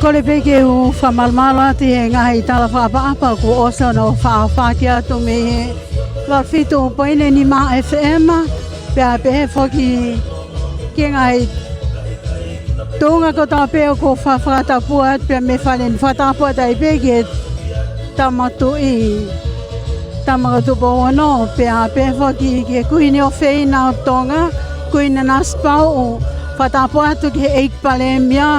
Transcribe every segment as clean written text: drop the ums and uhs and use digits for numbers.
Ko le peke u whamalmala te he ngahi tala whaapa ko osa no whaafaki atu me he wa fitu poine ni ma FM pia pehe whoki ki ngahi tunga ko tā peo ko whawhatapua pia me whanen whatapua tai peke tamatu i tamakatupo ono pia pehe whoki ke kuhine o wheina o tonga kuhine naspau o whatapua atu ki eik palemia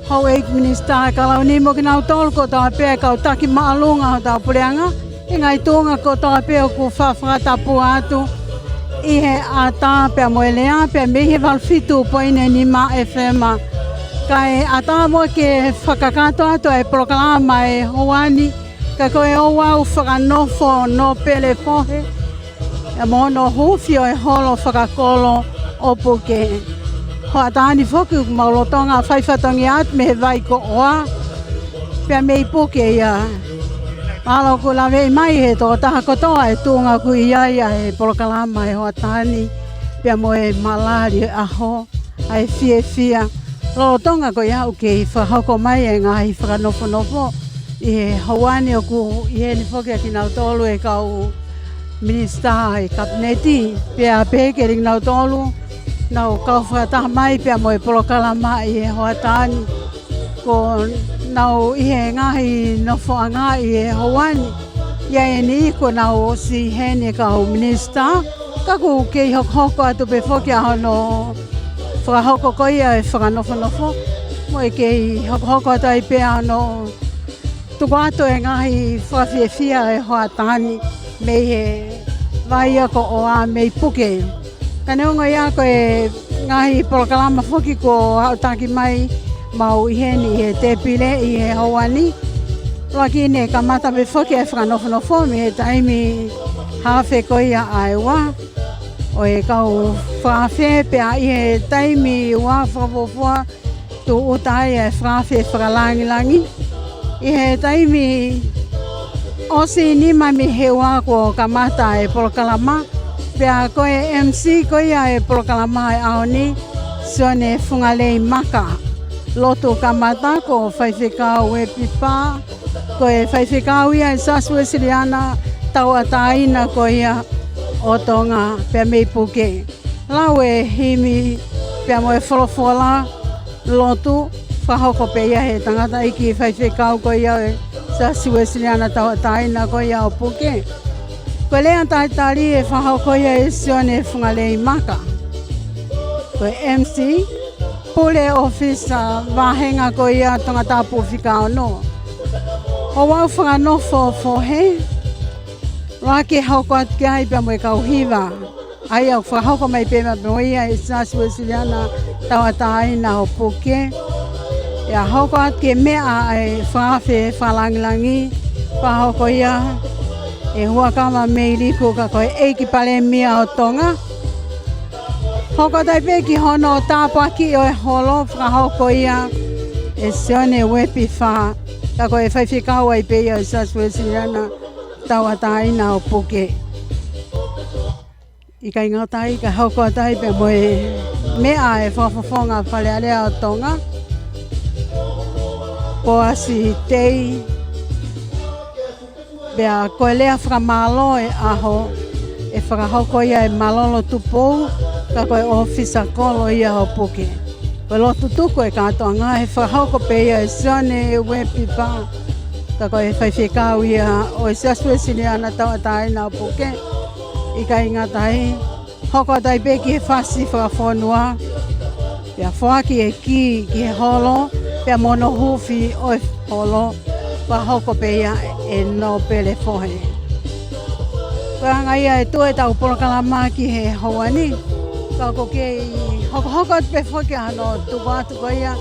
hau eik minister kalau ni mo kinau tol ko tā pea kau taki maalunga o tā pureanga i ngai tūnga ko tā pea ko whawhatapua atu i he a tā pea moelea pea mihi walfitu poine ni ma FM kai a tā mo ke whakakato atu e proklama e hoani ka koe o wau whakanofo no pele pohe e mono hufio e holo whakakolo o puke ho atani foku maulotonga whaiwhatongi at me vai ko oa pia mei puke ia alo ko la vei mai he to taha kotoa e tunga ku ia e polokalama e ho atani pia mo e malari aho ai fia lotonga ko ia uke whahoko mai e ngahi whakanofo i he hawani o ku i he ni foki a kinau tolu e kau minister e kabineti pia pekering nau tolu nau kau whakataha mai pia mo e polokalama i he hoatani ko nau i he ngahi nofo anga i he hawani ia e ni ko nau si hene kau minister kaku kei hoko atu pe whoki aho no whakahoko ko ia e whakanofo mo e kei hoko atu ai pia no tuku atu e ngahi whawhiawhia e hoatani me he vai ako o a mei puke ka neunga ia ko e ngahi polokalama whoki ko hautaki mai mau i heni i he tepile i he hawani waki ne ka mata me whoki e whakanofo me he taimi hawhe ko ia aiwa o e kau whawhe pia i he taimi ua whakapopua tu utai e whawhe whakalangilangi i he taimi osi ni mami he wako ka mata e polokalama pia koe MC ko ia e polokalama e aoni sione fungalei maka loto kamata ko whaiwhekau e pipa ko e whaiwhekau ia e sasue siriana tau ataina ko ia o tonga pia mei puke lau e himi pia mo e wholofola loto whahoko pe ia he tangata iki whaiwhekau ko ia e sasue siriana tau ataina ko ia o puke ko lea taitari e whahoko ia e sione fungalei maka ko MC pule officer wahenga ko ia tonga tapu whikao no o wau whanganofo he wake hauko atu ki ai pia mo e kau hiwa ai au whahoko mai pema mo ia e sasue siriana tau ataina o puke ia hauko atu ke mea e whawhe whalangilangi whahoko ia e hua kama meiri ko ka koe eiki pale mia o tonga. Hoko tai peki hono tāpaki o e holo whakahoko ia e sione wepi wha ka koe whaiwhikau ai pe ia e sasue siriana tau ataina o puke. I kai ngatai ka hoko tai pe mo e mea e whawhawhonga whalearea o tonga. Po asi tei bea koe lea whakamalo e aho e whakahoko ia e malolo tupou ka koe ofisa kolo ia o puke. Koe lotu tuku e katoa ngā he whakahoko pe ia e sione e wepi wha ka koe whaiwhikau ia o e sasue siriana tau ataina o puke. I kai ngatai hoko tai peki he whasi whakawhonua pia whaki e ki he holo pia mono hufi o e holo whahoko pe ia e no pele fohe. Koanga ia e tue tau polokalama ki he hauani. Kako kei hoko pe whoki ano tuku atu ko ia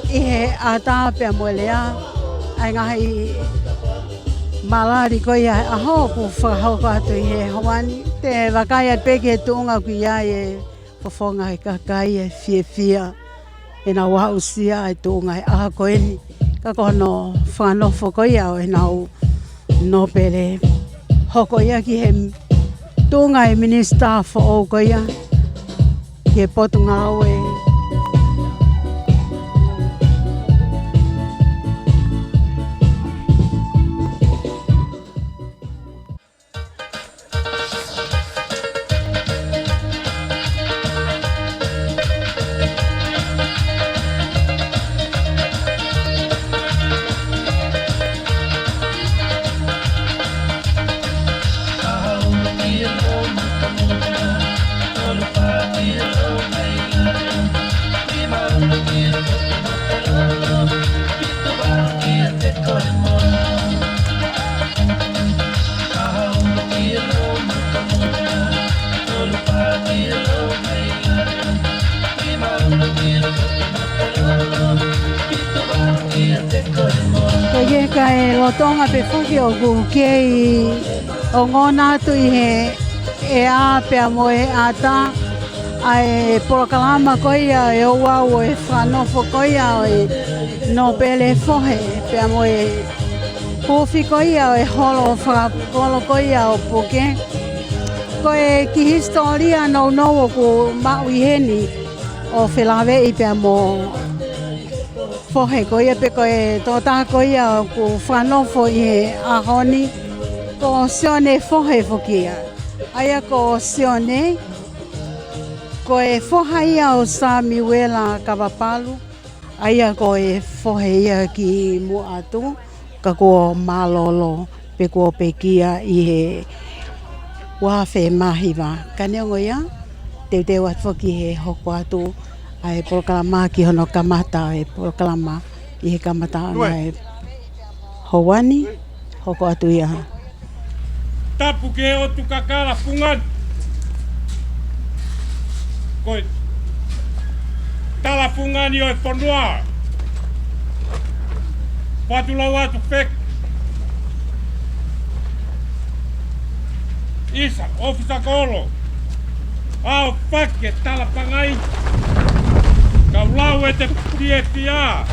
i he ata pia moelea. Ai ngahi malari ko ia aho ku whakahoko atu i he hauani. Te wakai at peke he tuunga ku ia e whawhonga he kakai e fia e na wausia e tuunga he aha ko eni. Kako no whanofo ko ia o e nau no pele hoko ia ki he tuunga e minister fo o ko ia ki he potunga au e Ke kai lotonga pe whaki o ku kei o ngona atu I he e a pe a mo e ata ai porokalama koia e o wau e whanofo koia o e no pele fohe pe a mo e Kofi koia o e holo whakakolo koia o puke. Ko e ki historia no o ku maui heni o whilawe I pe a mo fohe koia pe ko e tōtā koia o ku whanofo I he ahoni ko sione fohe fokia. Aia ko sione ko e foha ia o Samuela Kawapalu. Aia ko e fohe ia ki mu atu. Ka ko malolo pe ko pe kia I he wawhe mahiwa. Ka neongo ia, te wat foki he hoko atu ai porokalama ki hono kamata e porokalama I he kamata ana e howani hoko atu ia. Tapu ke o tu kakala pungan. Koi tala pungan I o e whanua. Watulau atu pek. Isa, ofisa kolo. Ao pake tala pangai. Kau lau e te PFA.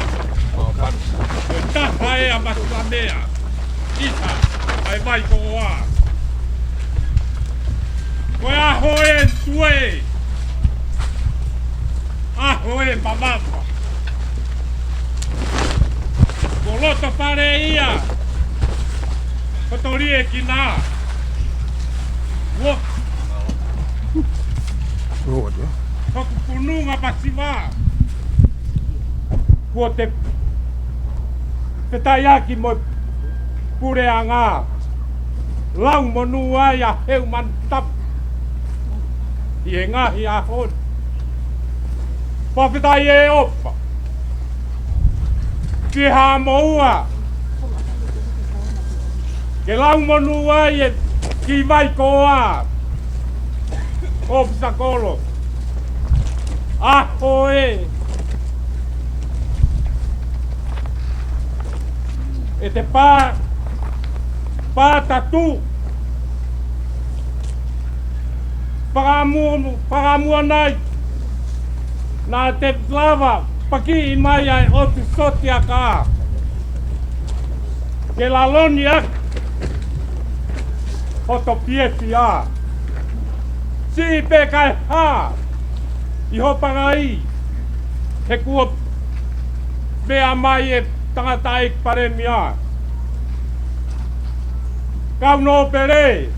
E taha e a masulamea. Isa, ai vai ko oa. Koe aho e tue. Aho e mamama. Ko loto pare ia. Kotori e ki nā. Wo. Koku pununga pasiwa. Ko te petaiaki mo pure anga. Lau monua ia heu man tap. I e ngahi a hon. Papetai e opa. Ki ha moua. Ke lau monua I ki vai koa. Ofisa kolo. Aho e. E te pā tatu. Paramua nai. Nā te lava paki I mai ai o tu soti a kā. Ke la loni ak. Hoto pieti a. Si pe kai ha. I hopanga I. He kua mea mai e tangata I pare mia. Kau no pere.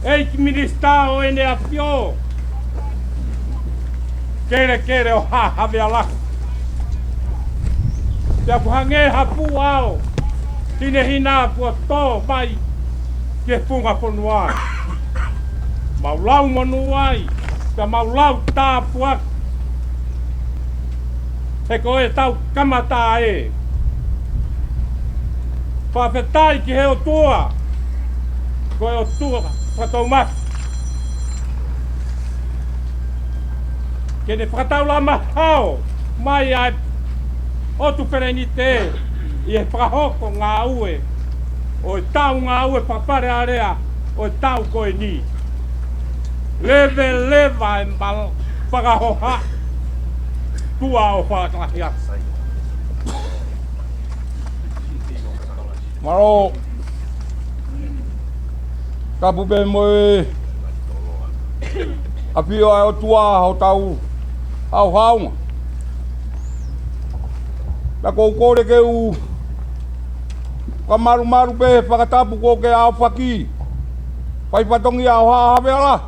Eiki minista o ene a pio. Kere o ha hawe ala. Te aku hange hapu ao. Tine hina pua tō mai. Ke punga ponua. Maulau manuai. Te maulau tā puak. He ko e tau kamata e. Whawhetai ki he o tua. Ko e o tua. Whatau mat. Ke ne whakatau la mahao. Mai ai. Otu pereni te. I e whakahoko ngā ue. O e tau ngā ue papare area. O e tau koe ni. Leva e mbal. Whakahoha. Tua o whakalahi atu. Maro. Kapupe moe. Apio ai o tua o tau. Au haunga. La kore ke u. Maru pe whakatapu ko ke au whaki. Pai patongi au hawe ala.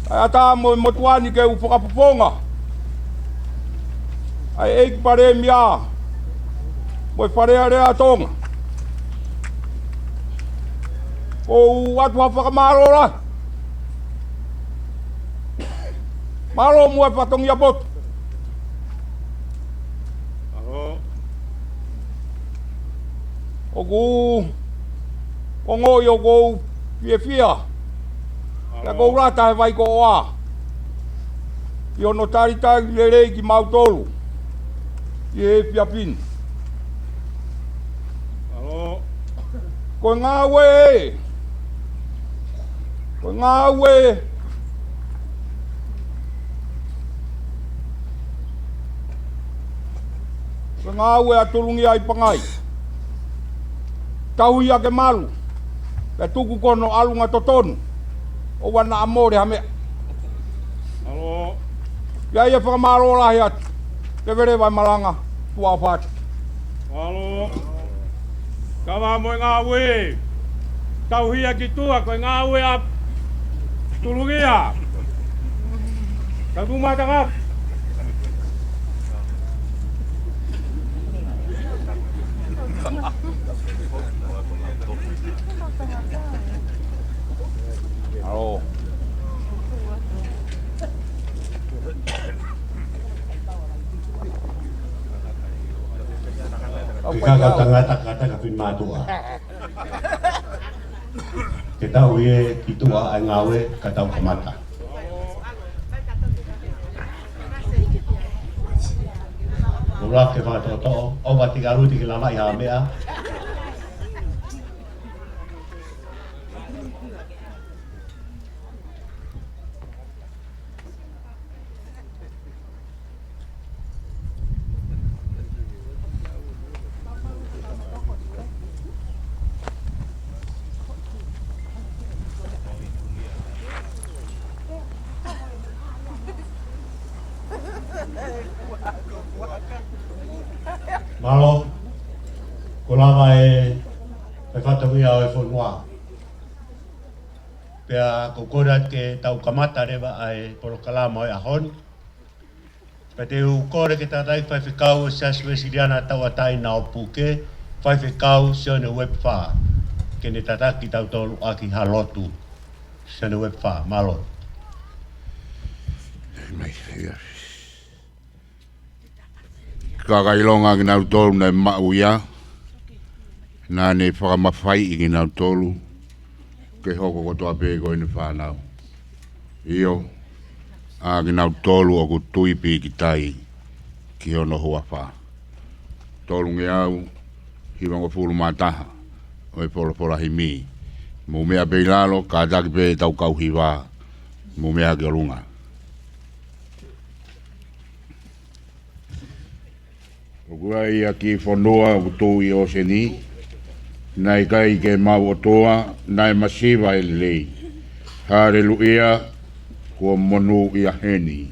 Ai ata mo motuani ke u whakapuponga. Ai eiki pare mia. Moi whare area tonga. O watu whakamaro la. Maro mo e patongi a botu. O ngoi o kou fia. Ka kou rata he vai ko oa. I ono taritagi le rei ki mautolu. I e piapin. Alo. Koe ngā ue. Koe ngā ue. Koe ngā ue atulungi ai pangai. Tahui ake malu. Ka tuku kono alunga totonu. O wana amore hame. Alo. Ia ia whakamaro lahi atu. Te vere vai malanga. Tua whāti. Alo. Kawa moe ngā ue. Tauhia ki tua koe ngā ue a tulungia. Ka kumatanga. Alo. Ke kaka tangata kata ka pin matua. Ke tau ie ki tua ai ngawe ka tau kamata. Ora ke whātua to'o, o wati garuti ki lama i ha mea. Malo, ko lava e whakatawia o e whanua. Pea ko kora ke tau kamata rewa ai poro kalama o e ahon. Pea te u kore ke tātai whai whikau se aswe siriana tau atai na o puke, whai whikau se o ne web wha. Ke ne tataki tau tolu aki halotu se o ne web wha, malo. Mai, ia. Kakailonga ki nau tolu na mauia. Nā ne whakamawhai i ki nau tolu. Ke hoko kotoa pēko i ni whanau. Io. A ki nau tolu o ku tuipi ki tai. Ki hono hua wha. Tolu nge au. Hiwango fulu mātaha. O e polo pola hi mi. Mu mea peilalo ka taki pē tau kau hiwa. Mu mea ki olunga. O kua ia ki whanua o tō i o seni, nai kai ke mau o toa, nai masiva e lei. Hare lu ia, kua monu ia heni.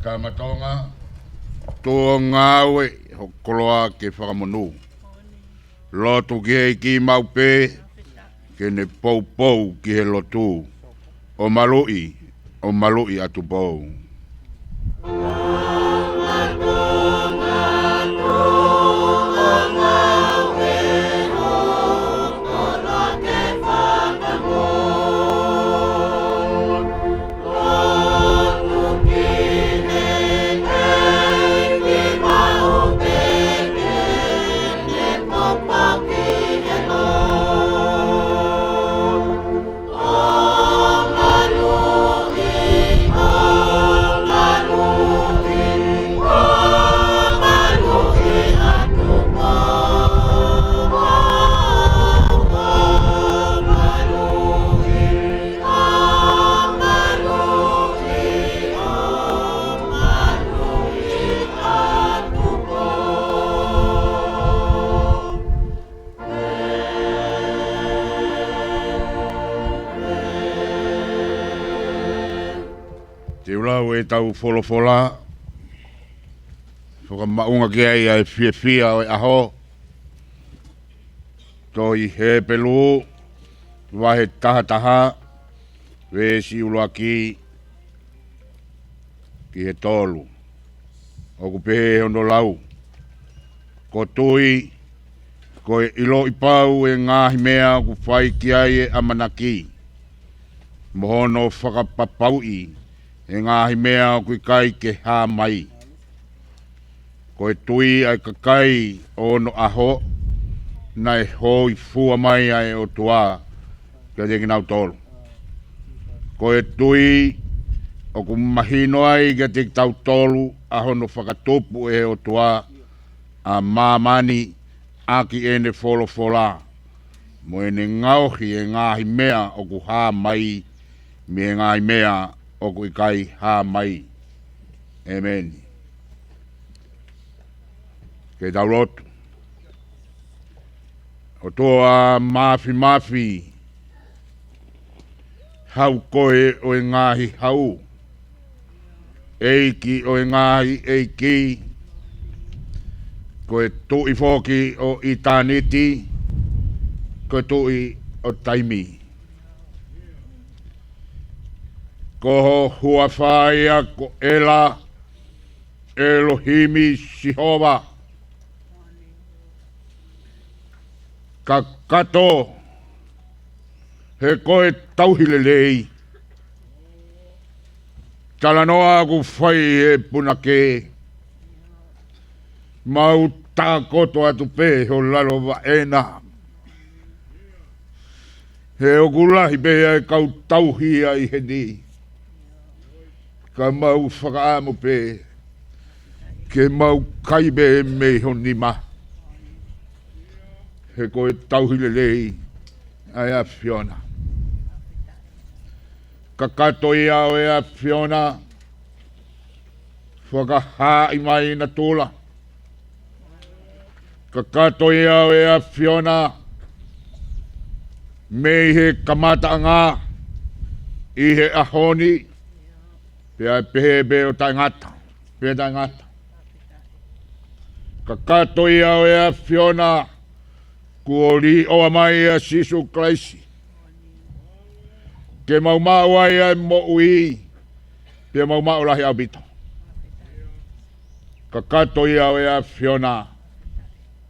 Kamatonga, tō ngāwe hokoloa ke whakamonu. Lotu ki maupe, ke ne pou ki he lotu. O malui atu pou. Te ulau e tau wholofola. Whaka maunga ki ai ai fia o e aho. Toi he pelu. Wahe taha. We si ulua ki he tolu. Oku pehe hono lau. Ko tui. Ko e ilo i pau e ngahi mea ku whai ki ai e amanaki. Mohono whakapapaui e ngahi mea ku kai ke hā mai. Ko e tui ai kakai o no aho na e hoi fua mai ai o tua ke te kinau tolu. Ko e tui o ku mahino ai ke te tau tolu aho no whakatupu e o tua a mamani aki ene wholofola. Mo ene ngauhi e ngahi mea o ku hā mai me ngahi mea o ku kai hā mai. Amen. Ke tau rotu. O toa mafi. Hau koe o e ngahi hau. Eiki o e ngahi eiki. Koe tui foki o itaniti. Koe tui o taimi. Koho hua whaia ko ela Elohimi Sihova. Ka kato he koe tauhile lei. Talanoa ku whai e punake. Mau tā koto atu pē ho lalo wa ena. He o kulahi pē ai kau tauhi ai he ni. Ka mau whakaamu pē. Ke mau kaibe me honi ma. He koe tauhile lei ai a Fiona. Ka kato ia o e a Fiona. Whakaha i mai na tūla. Ka kato ia o e a Fiona. Me he kamata ngā. I he ahoni. Pea pehe be o tai ngata. Pea tai ngata. Ka kato ia o e a Fiona. Kuori o mai a Sisu Kraisi. Ke mau ai ai mo ui. Pea mau lahi au bito. Ka kato ia o e a Fiona.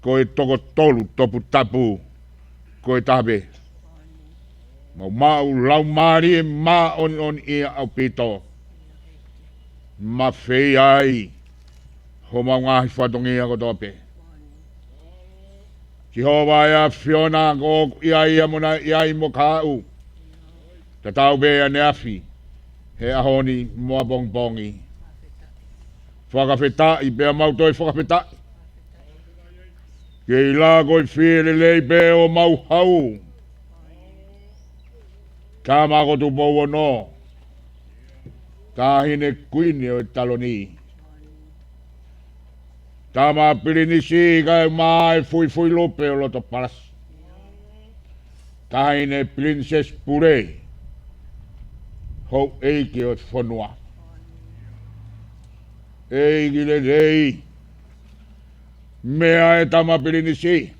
Ko e toko tolu topu tapu. Ko e tabe. Mau lau mari e ma on ia au pito. Ma fei ai. Ho mau ngahi whatongia ko tope. Jehova ia Fiona ko ia mona ia mo kau. Ta tau be ane afi. He ahoni moa bongbongi. Whakawheta i bea mau toi whakawheta. Kei la koi whiere lei be o mau hau. Ka mako tu pou no. Ka hine kuini o taloni. Ta ma pirinisi ka mai fui lupe o loto paras. Ka hine Princess Pure. Ho eiki o whanua. Eiki le rei. Mea e tama pirinisi.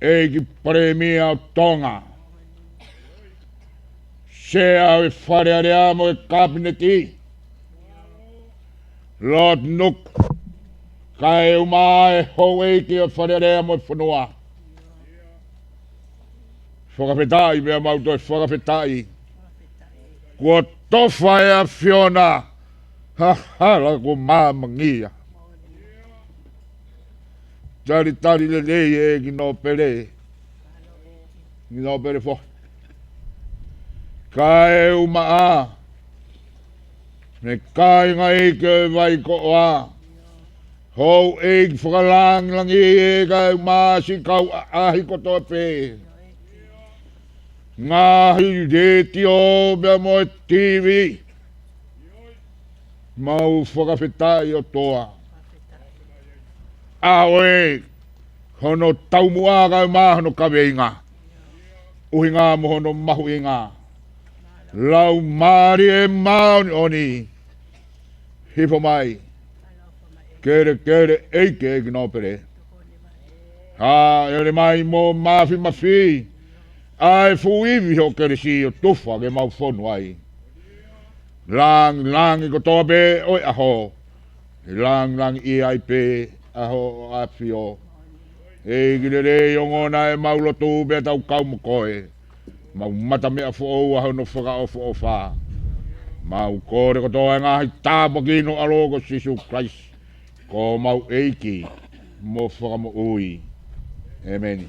Eiki premia o tonga. Sea e whareareamo e kabineti. Lord Nook. Kai umae ho eiki o whareareamo e whanua. Whakawhetai mea mauto e whakawhetai. Kua tofa e a Fiona. Ha hala ko māmangia. Tari le lei e ki no pere. Ki no pere fo. Kai umaa. Me kai nga eike vai ko a. Ho eik whakalang langi e kai umaa si kau ahi koto pe. Ngahi reti o bea mo e TV. Mau whakawhetai o toa. Awe, hono taumua kai mahono kawe inga. Uhi ngā mohono mahu inga. Lau mari e maoni oni. Hifo mai. Kere eike gnopere. Ha, ele mai mo mafi. Ai fuivi ho kere si o tufa ke mau fonu ai. Lang i ko toa be oi aho. Lang i ai pe aho afio. E gire yongona e maulo tu be tau kau mo koe. Mau mata mea fo o aho no whaka o fo o wha. Mau kore ko toa ngahi tāpa kino alogo Sisu Christ. Ko mau eiki mo whaka mo ui. Amen.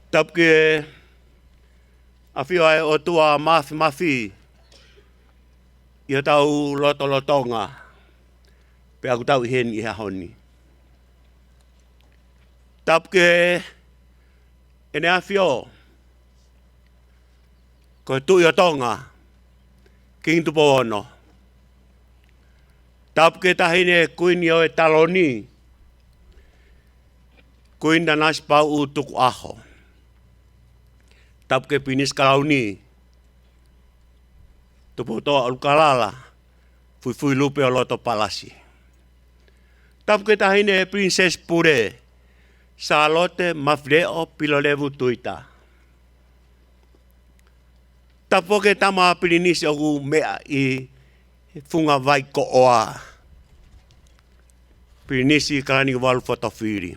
Tapke awhio ai o tua mafi ia tau lotonga pe aku tau hen i hahoni. Tapke ene awhio ko tu ia tonga king tu pono. Tapke tahine kuin yo e taloni kuin danas pau utuk aho. Tapke pinis kalauni tupu toa alukalala fui lupe o loto palasi. Tapke tahine princess pure salote mafdeo pilolevu tuita. Tapoke tama pinis ogu mea i funga vaiko oa. Pinisi kalani walu fotofiri.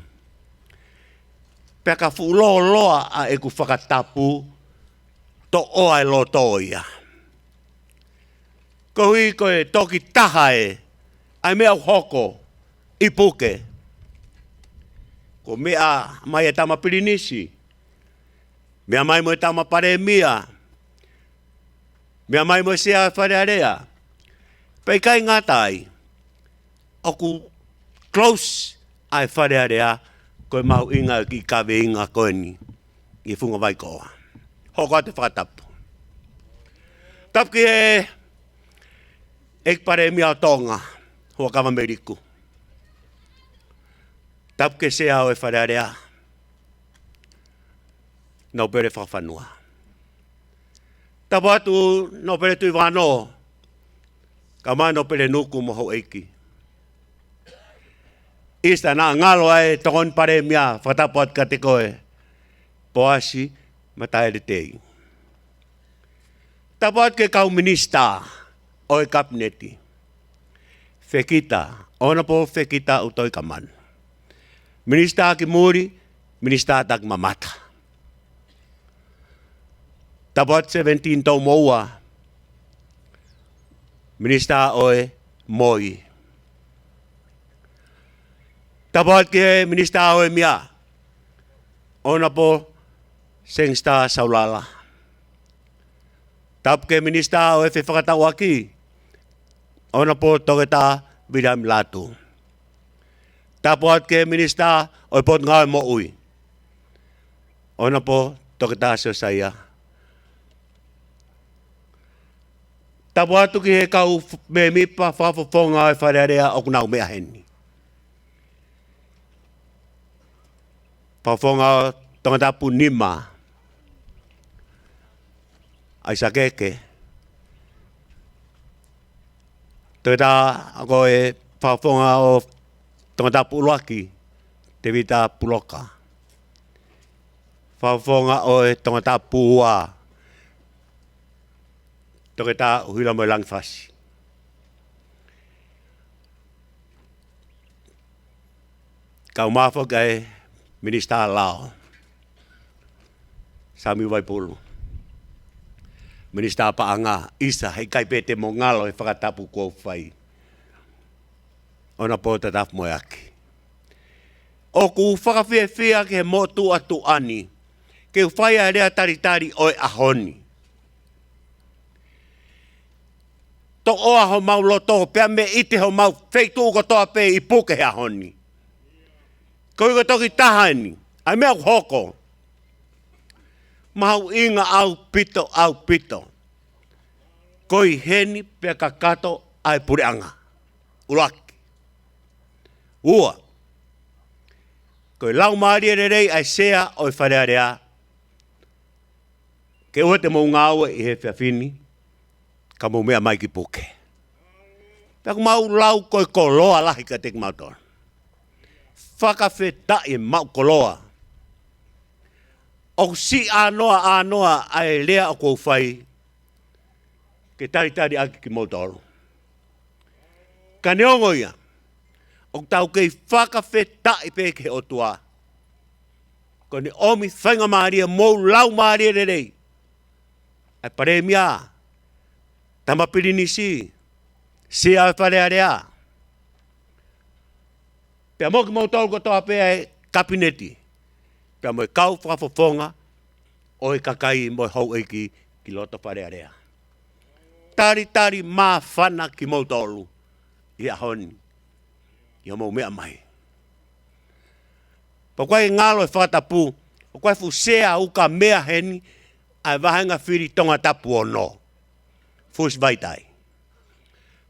Peka fulo loa a eku whakatapu to oa e lotoia. Kohi koe toki tahae ai mea hoko i puke. Ko mea mai e tama pirinisi. Mea mai mo e tama paremia. Mea mai mo sea wharearea. Pei kai ngatai. Oku close ai wharearea. Koe mau inga ki kawe inga koe ni. I funga vai koa. Hoko ate whakatapu. Tapu ki ek paremia o tonga. Hoa kawa meriku. Tapu ke se au e wharearea. Nau pere whawhanua. Tapu atu nau pere tui wano. Ka mai nau pere nuku moho eiki. Ista na ngalo ai tongon paremia whatapu at ka te koe. Poasi mataere tei. Tapu at ke kau minista o e kabineti. Fekita. Ona po fekita utoi kaman. Minista ki muri, minista tak mamata. Tapot 17 tau moua. Minista oe moi. Tapot ke minista oe mia. Ona po sengsta saulala. Tap ke minista oe whewhakatau aki. Ona po togeta bidam latu. Tapot ke minista oe pot ngai mo ui. Ona po togeta so saya. Tapot ki he kau me mipa whafofonga e wharearea o kunau mea heni. Whafonga togeta pu nima. Aisa keke. Togeta ako e whafonga o togeta pu uloaki. Te vita puloka. Whafonga o e togeta pu ua. Togeta uhila mo lang fasi. Kau mafo kai minista lao. Sami Waipulu. Minista paanga isa hei kai pete mo ngalo e whakatapu kua whai. Ona po tataf mo aki. O ku whakawhiawhia ke mo tu atu ani. Ke whai a rea taritari oi ahoni. To oa ho mau loto, pia me ite ho mau feitu uko toa pe i puke hea honi. Ko iko toki tahani, ai mea hoko. Mau inga au pito. Koi heni pia kakato ai pureanga. Ulaki. Ua. Koi lau maari rei ai sea oi wharearea. Ke ua te mau ngāua i he whiawhini. Ka mo mea mai ki puke. Pea mau lau koe koloa lahi ka tek mautor. Whakawheta i mau koloa. O si anoa ai lea o kou whai. Ke taritari aki ki mautor. Ka neongo ia. O tau kei whakawheta i peke o tua. Ko ni omi whainga maaria mou lau maaria rei. Ai pare mia. Tama pirinisi, si a wharearea. Pea mo ki mau tau kotoa pea e kabineti. Pea mo e kau whakafofonga, o e kakai mo e hau eiki ki loto wharearea. Tari maa whana ki mau tolu, i a honi, i a mau mea mai. Pa koe ngalo e whakatapu, o koe fusea uka mea heni, ai wahanga whiri tonga tapu o no. Fus vaitai.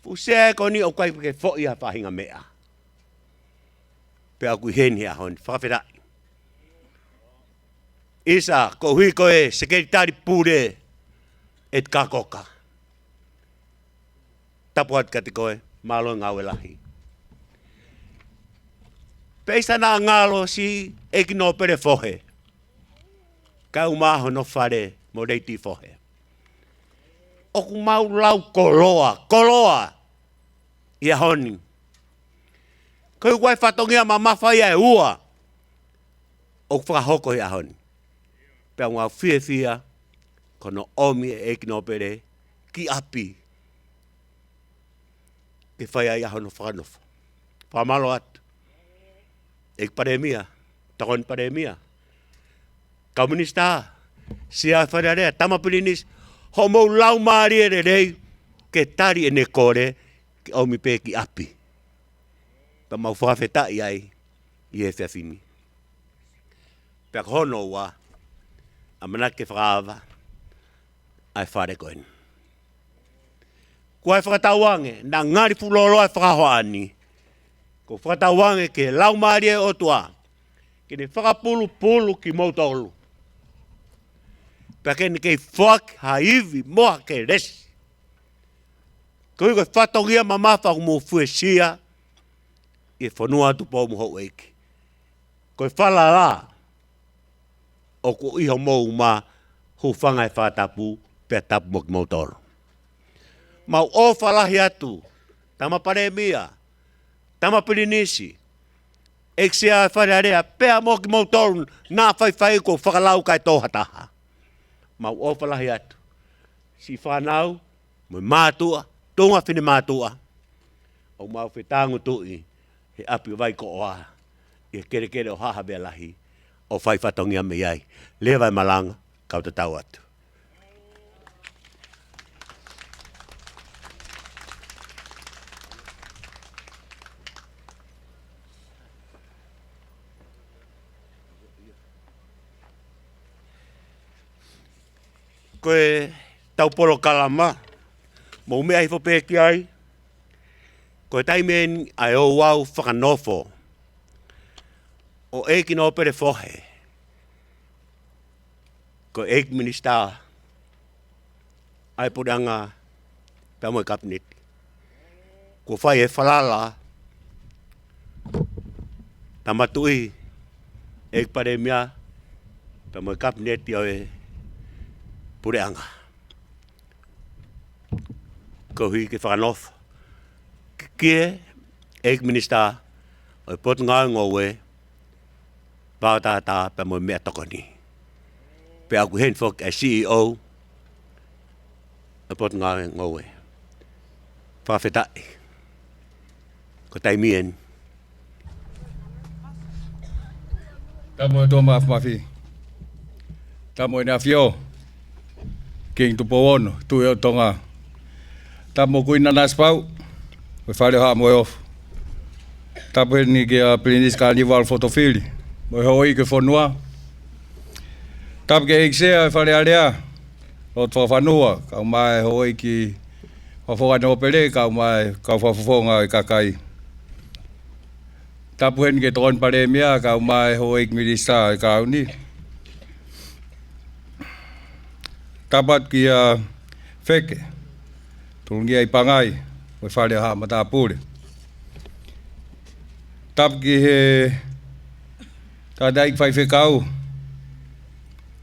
Fusea ko ni o kai ke fo ia whahinga mea. Pea kui heni a hon, whakawhirai. Isa, ko hui koe sekretari pure et kakoka. Tapuat kati koe, malo ngawe lahi. Peisa na ngalo si ekino pere fohe. Kau maho no whare mo reiti fohe. Oku mau lau koloa, ia honi. Kau koe whatongia ma mawhai e ua, oku whakahoko ia honi. Pea ngā whiawhia, kono omi e kino pere, ki api. Ke whai ia hono whakanofa. Whamalo atu. Ek pare mia, takon pandemia. Komunista, sia whanarea, tamapilinis, homo lau maari e rei, ke tari e ne kore, ki au mi pe ki api. Pa mau whawheta i ai, i e whiawhimi. Pea hono wa, a manake whakawa, ai whare koen. Kua e whakatawange, na ngari pulolo ai whakahoani. Ko whakatawange ke lau maari e otua, ke ne whakapulu ki mautolu. Pea kene kei whak haivi moa ke resi. Koe koe whatongia mamafa mo fuesia, e whanua atu pō muho eiki. Koe whala la, o ko iho mou ma hu whangai whatapu pe tapu mo ki mautoro. Mau o whalahi atu, tama paremia, tama pirinisi, eksia wharearea, pea mo ki mautoro, nā whai ko whakalau kai tōhataha. Mau o whalahi atu. Si whanau, mo mātua, tonga whine mātua, o mau whetangu tui, he api vai ko oa, i kere o haha bea lahi, o whai whatongia me iai. Lea vai malanga, kau te tau atu. Koe tau polo kalama, mo mea hifo pēki ai, koe taimen ai o wau whakanofo, o eiki no pere fohe, ko eiki minista, ai puranga, pea moe kabinet, ko whai e whalala, tamatui, eiki paremia, pea moe kabinet i oe, pureanga. Ko hui ke whakanofa. Kie, eik minista, o pot ngā ngowe, pātātā pa mo mea tokoni. Pe aku hen fok a CEO, o pot ngā ngowe. Whawhetai. Ko taimien. Tamo e tō mafi. Tamo e nā whio. King tu powono, tu e o tonga. Tamo kuina naspau, we whare haa moe off. Tapo e ni ke a Pilinis Carnival Fotofili, moe hoi ke whanua. Tapo ke eiksea e whare area, lot whanua, kau mai hoi ki whawhonga no pere, kau mai kau whawhonga e kakai. Tapo e ni ke toon pare mea, kau mai hoi ki mirista e kau ni. Tapat ki a wheke, tulungia i pangai, we whare haa mata pūre. Tap ki he tādai whai whekau,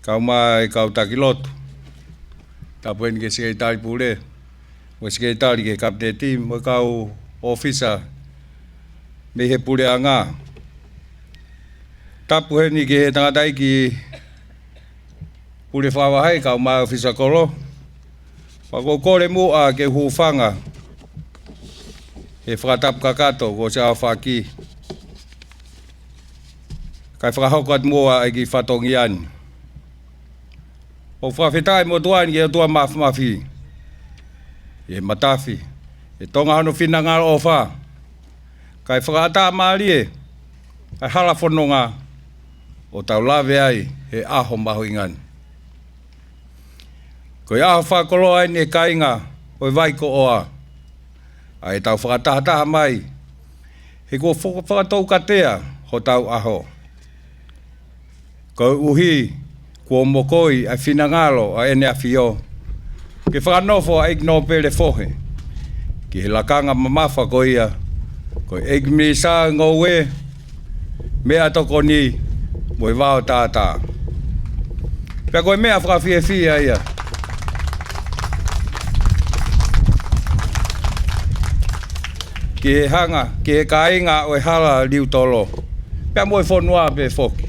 kau mai kau takilotu. Tapu eni ke sekretari pūre, we sekretari ke kapte team, we kau ofisa me he pūre a ngā. Tapu eni ke he tangatai ki pule whawahai kau mai ofisa kolo. Wako kore mua ke huwhanga. He whakatap kakato ko se awhaki. Kai whakahokat mua ai ki whatongian. O whawhetai mo tuan ki tua mafi. E matafi. E tonga hano whina ngā o wha. Kai whakata maari e. Kai hala whanonga. O tau lawe ai he aho maho ingan. Ko ia whakolo ai ne kainga, o vai ko oa. Ai tau whakatahataha mai. He ko whakatou katea, ho tau aho. Ko uhi, ko mokoi, ai whinangalo, ai ene a whio. Ke whakanofo a igno pere fohe. Ki he lakanga mamafa ko ia. Ko igmi sa ngowe, mea toko ni, moi wao tātā. Pea koe mea whakawhiawhia ia. Ki he hanga, ki he kainga o e hala liu tolo. Pea moe whanua pe whoki.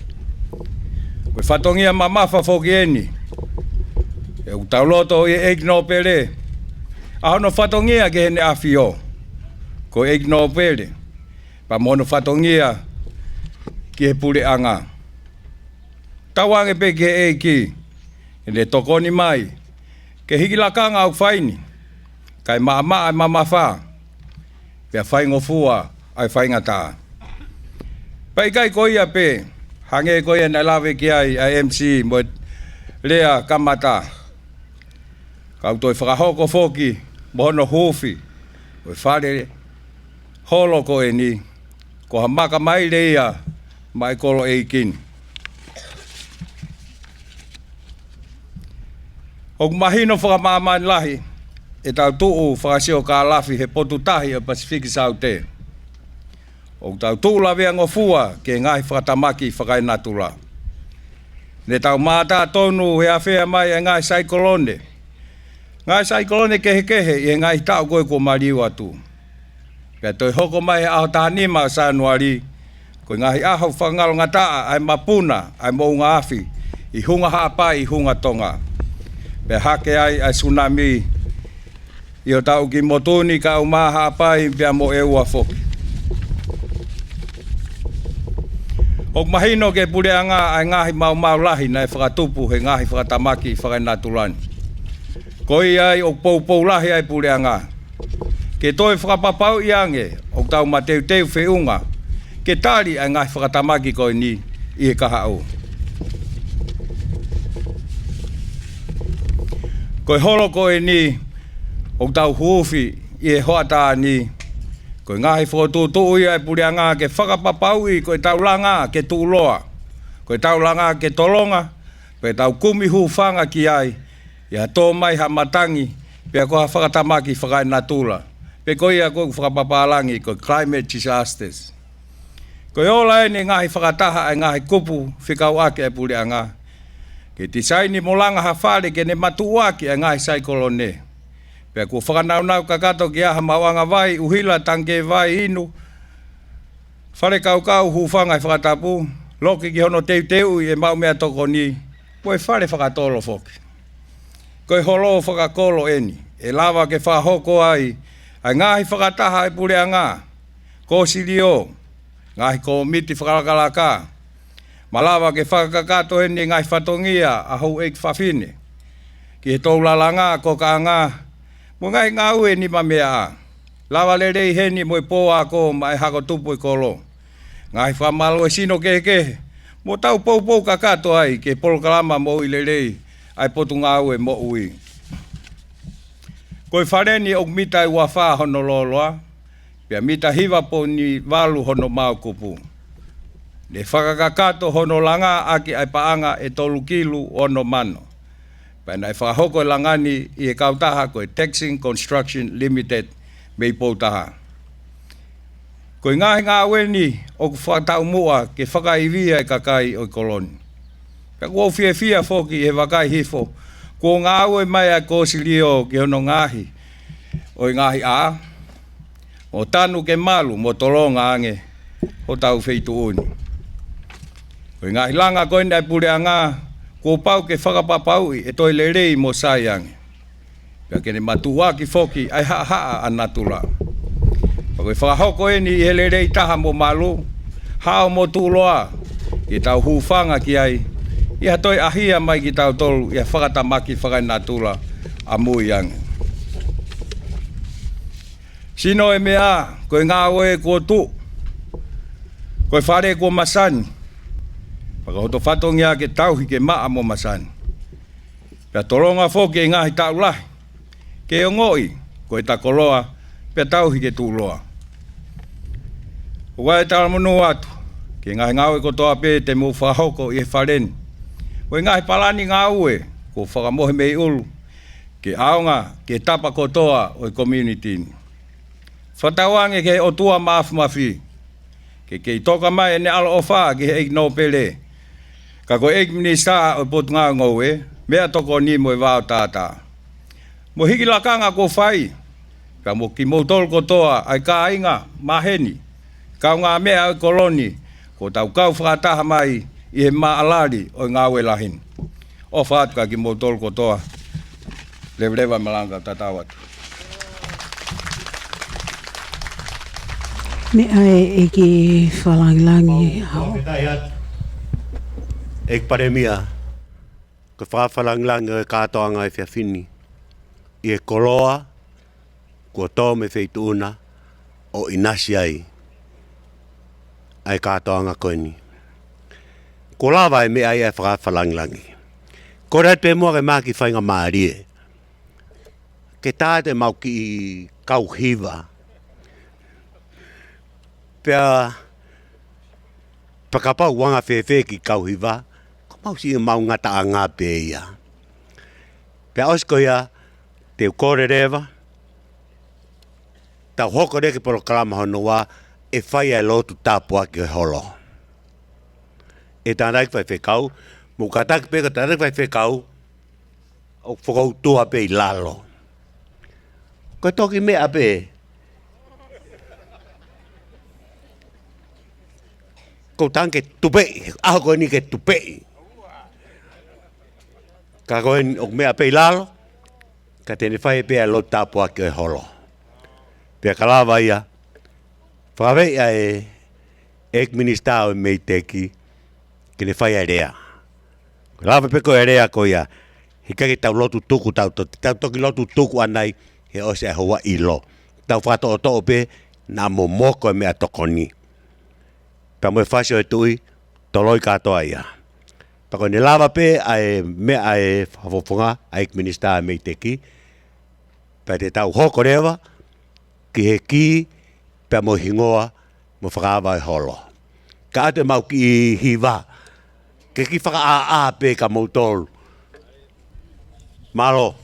Koe whatongia mamafa whoki eni. E utauloto i egno pere. Ahono whatongia ke hene awhio. Ko egno pere. Pa mono whatongia ki he pure anga. Tawange pe ke e ki. Ne tokoni mai. Ke hiki lakanga au faini. Kai maa ai mamafa. Pea whai ngofua ai whai ngata. Pai kai koia pe. Hange koia na lawe ki ai MC mo lea kamata. Kau toi whakahoko foki. Mohono hufi. Oi whare holo ko e ni. Ko ha maka mai leia. Mai kolo e kini. O mahino whakamaaman lahi. E tau tuu whakasio ka lafi he potu tahi o Pasifiki Saute. O tau tuu lawe angofua ke ngai whakatamaki whakainatula. Ne tau mātā tonu he awhea mai e ngai saikolone. Ngai saikolone kehe e ngai tau koe ko mariu atu. Pea toi hoko mai he aho tānima sanuari. Koe ngai aho whangalo ngataa ai mapuna ai mounga afi. I hunga hapai i hunga tonga. Pe hake ai tsunami i o tau ki motuni ka o maha pai pia mo e ua foki. O mahino ke pureanga ai ngahi mau lahi na e whakatupu he ngahi whakatamaki whakainatulani. Koi ai o pou lahi ai pureanga. Ke toi whakapapau i ange o tau mateu whiunga. Ke tari ai ngahi whakatamaki koi ni i e kaha au. Koe holo koe ni, o tau huufi i e hoata ni. Koe ngahi whotutu ia e pureanga ke whakapapau i koe tau langa ke tūloa. Koe tau langa ke tolonga, koe tau kumi hufanga ki ai. Ia tō mai ha matangi, pia koha whakatamaki whakainatula. Pe koe ia koe whakapapalangi, koe climate disasters. Koe ola e ni ngahi whakataha e ngahi kupu whikau ake e pureanga. Ke tisaini molanga hawhare ke ne matuaki a ngai saikolone. Pea kua whakanaunau kakato ki aha mawanga vai, uhila tanke vai inu. Whare kau hufanga i whakatapu. Loki ki hono teu i e mau mea toko ni. Koe whare whakatolo foki. Koe holo whakakolo eni. E lawa ke whahoko ai. Ai ngahi whakataha e pureanga. Ko sirio. Ngahi ko miti whakalakalaka. Malawa ke whakakato heni ngai whatongia a hou eik whawhine. Ki he tau lalanga ko ka ngā. Mo ngai ngā ue ni mamea a. Lawa le rei heni mo i pōa ko mai hako tupu i kolo. Ngai whamalo e sino kehe. Mo tau pou kakato ai ke polokalama mo i le rei. Ai potu ngā ue mo ui. Koe whareni o mita i wawha hono loloa. Pia mita hiwa po ni walu hono mau kupu. Le whakakakato hono langa aki ai paanga e tolu kilu ono mano. Paina e whakahoko langani i e kautaha koe Taxing Construction Limited mei poutaha. Koe ngahi ngā weni o whakatau mua ke whakaivia e kakai o koloni. Pea kua fia foki e wakai hifo. Kua ngā ue mai a kōsilio ki hono ngahi o ngahi a. O tanu ke malu mo tolonga ange o tau feitu uni. Koe ngahi langa koe nai pureanga, kua pau ke whakapapau e toi le rei mo saiange. Pea kene matua ki foki ai haa anatula. Pa koe whakahoko eni i hele rei taha mo malu, hao mo tūloa, i tau hufanga ki ai, i hatoi ahia mai ki tau tolu, i a whakatamaki whakainatula a mui ange. Sino e mea, koe ngā oe kua tu, koe whare kua masani, whakahoto whatongia ke tauhi ke maa mo masani. Pea toronga foki e ngahi tau lahi. Ke o ngoi, koe takoloa, pea tauhi ke tūloa. Ua e taramunu atu, ke ngahi ngaue kotoa pe te mu whahoko i e whareni. Koe ngahi palani ngā ue, ko whakamohe mei ulu, ke aonga, ke tapa kotoa o i community ni. Whatawange ke o tua maafu mafi, ke i toka mai ne alo ofa ke eik no pele. Ka ko eik minista o potu ngā ngoue, mea toko ni mo i wao tata. Mo hiki lakanga ko whai, ka mo ki moutol kotoa ai ka inga maheni, ka ngā mea o koloni, ko tau kau whakataha mai i he maalari o ngā ue lahin. O whaatu ka ki moutol kotoa, lewa malanga tatawatu. Me ai e ki whalangilangi hao. Ek paremia. Ko whawhalang e kātoanga e whiawhini. I e koloa, kua tō me wheituna, o inasi ai. Ai kātoanga koini. Ko lawa e me ai e whawhalang. Ko rea te mua ke maki whainga maarie. Ke tāte mau ki kauhiwa. Pea pakapau wanga whewhe ki kauhiwa, ko mau si mau ngata a ngā pēia. Pea osko ia, te ukore rewa, tau hoko reke poro kalama honua, e whai e lotu tāpua ki holo. E tānai whai whekau, mu kataki peka tānai whai whekau, o whakau tua pe i lalo. Koe toki mea pe, ko tanke tupei, aho koe ni ke tupei. Ka koe o mea pei lalo, ka tene whai pea lo tāpua ki holo. Pea kalawa ia, whakawei a ek minista o mei teki, ki ne whai a rea. Kalawa peko e rea ko ia, he kake tau lotu tuku tau toki lotu tuku anai, he ose a hoa ilo. Tau whato o tō pe, nā mo moko e mea tokoni. Pea moe whasio e tui, toloi katoa ia. Pako ne lava pe ai mea e whafofonga, a ek minista a mei teki, pea te tau hoko rewa, ki he ki, pea mo hingoa, mo whakawa e holo. Ka ate mau ki hiwa, ke ki whaka a pe ka mautolu. Malo.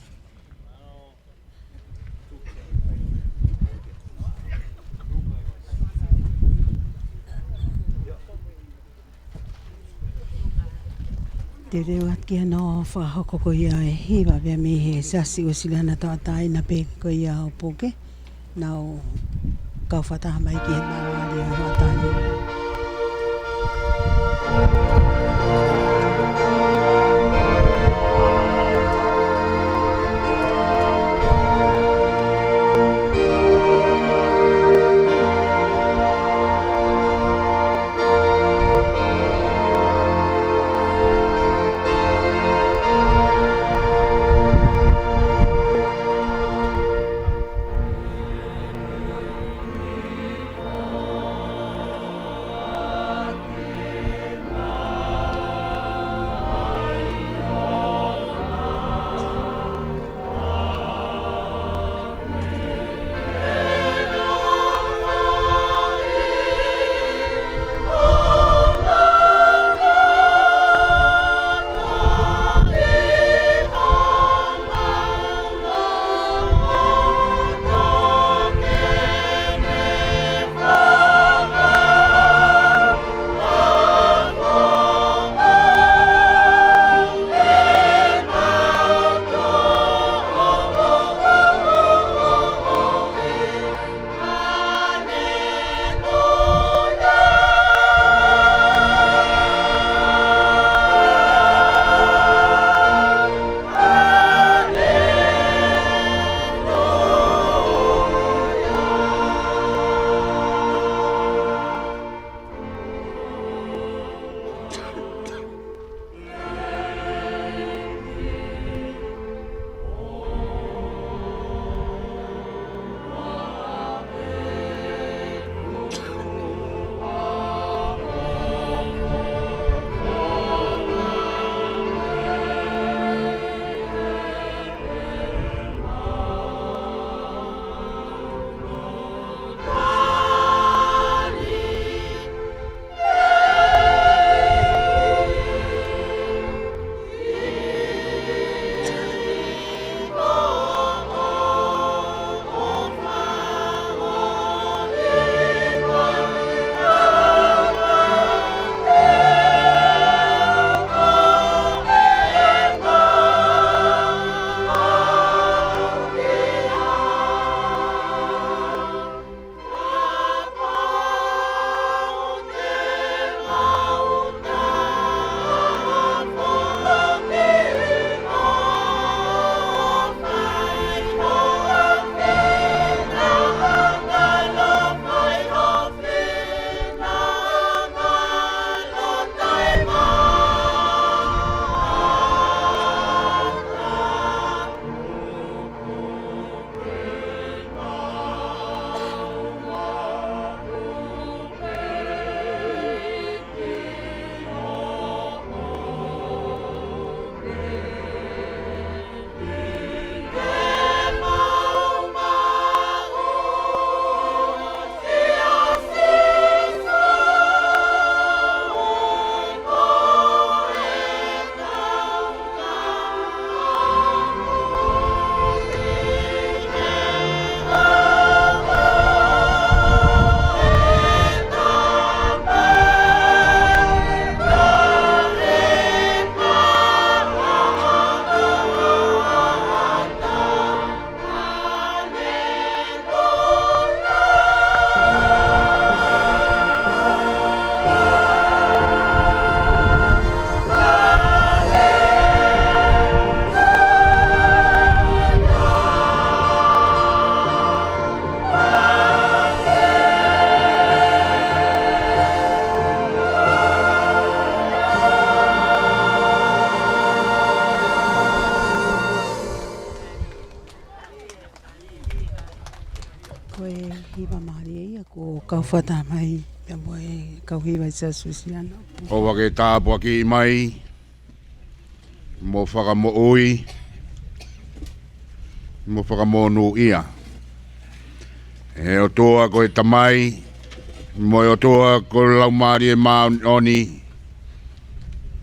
Te reo atki anō whakahoko ko ia e hiwa bea me he sasi o silana tātai na pe ko ia o poke. Nau kau whataha mai ki he mawari a whatani. kau whata mai, pia moe kau hiwa sa susiana. O wake tāpua ki mai, mo whakamo ui, mo whakamo ia. E o toa koe tamai, mo o toa koe laumari e maoni,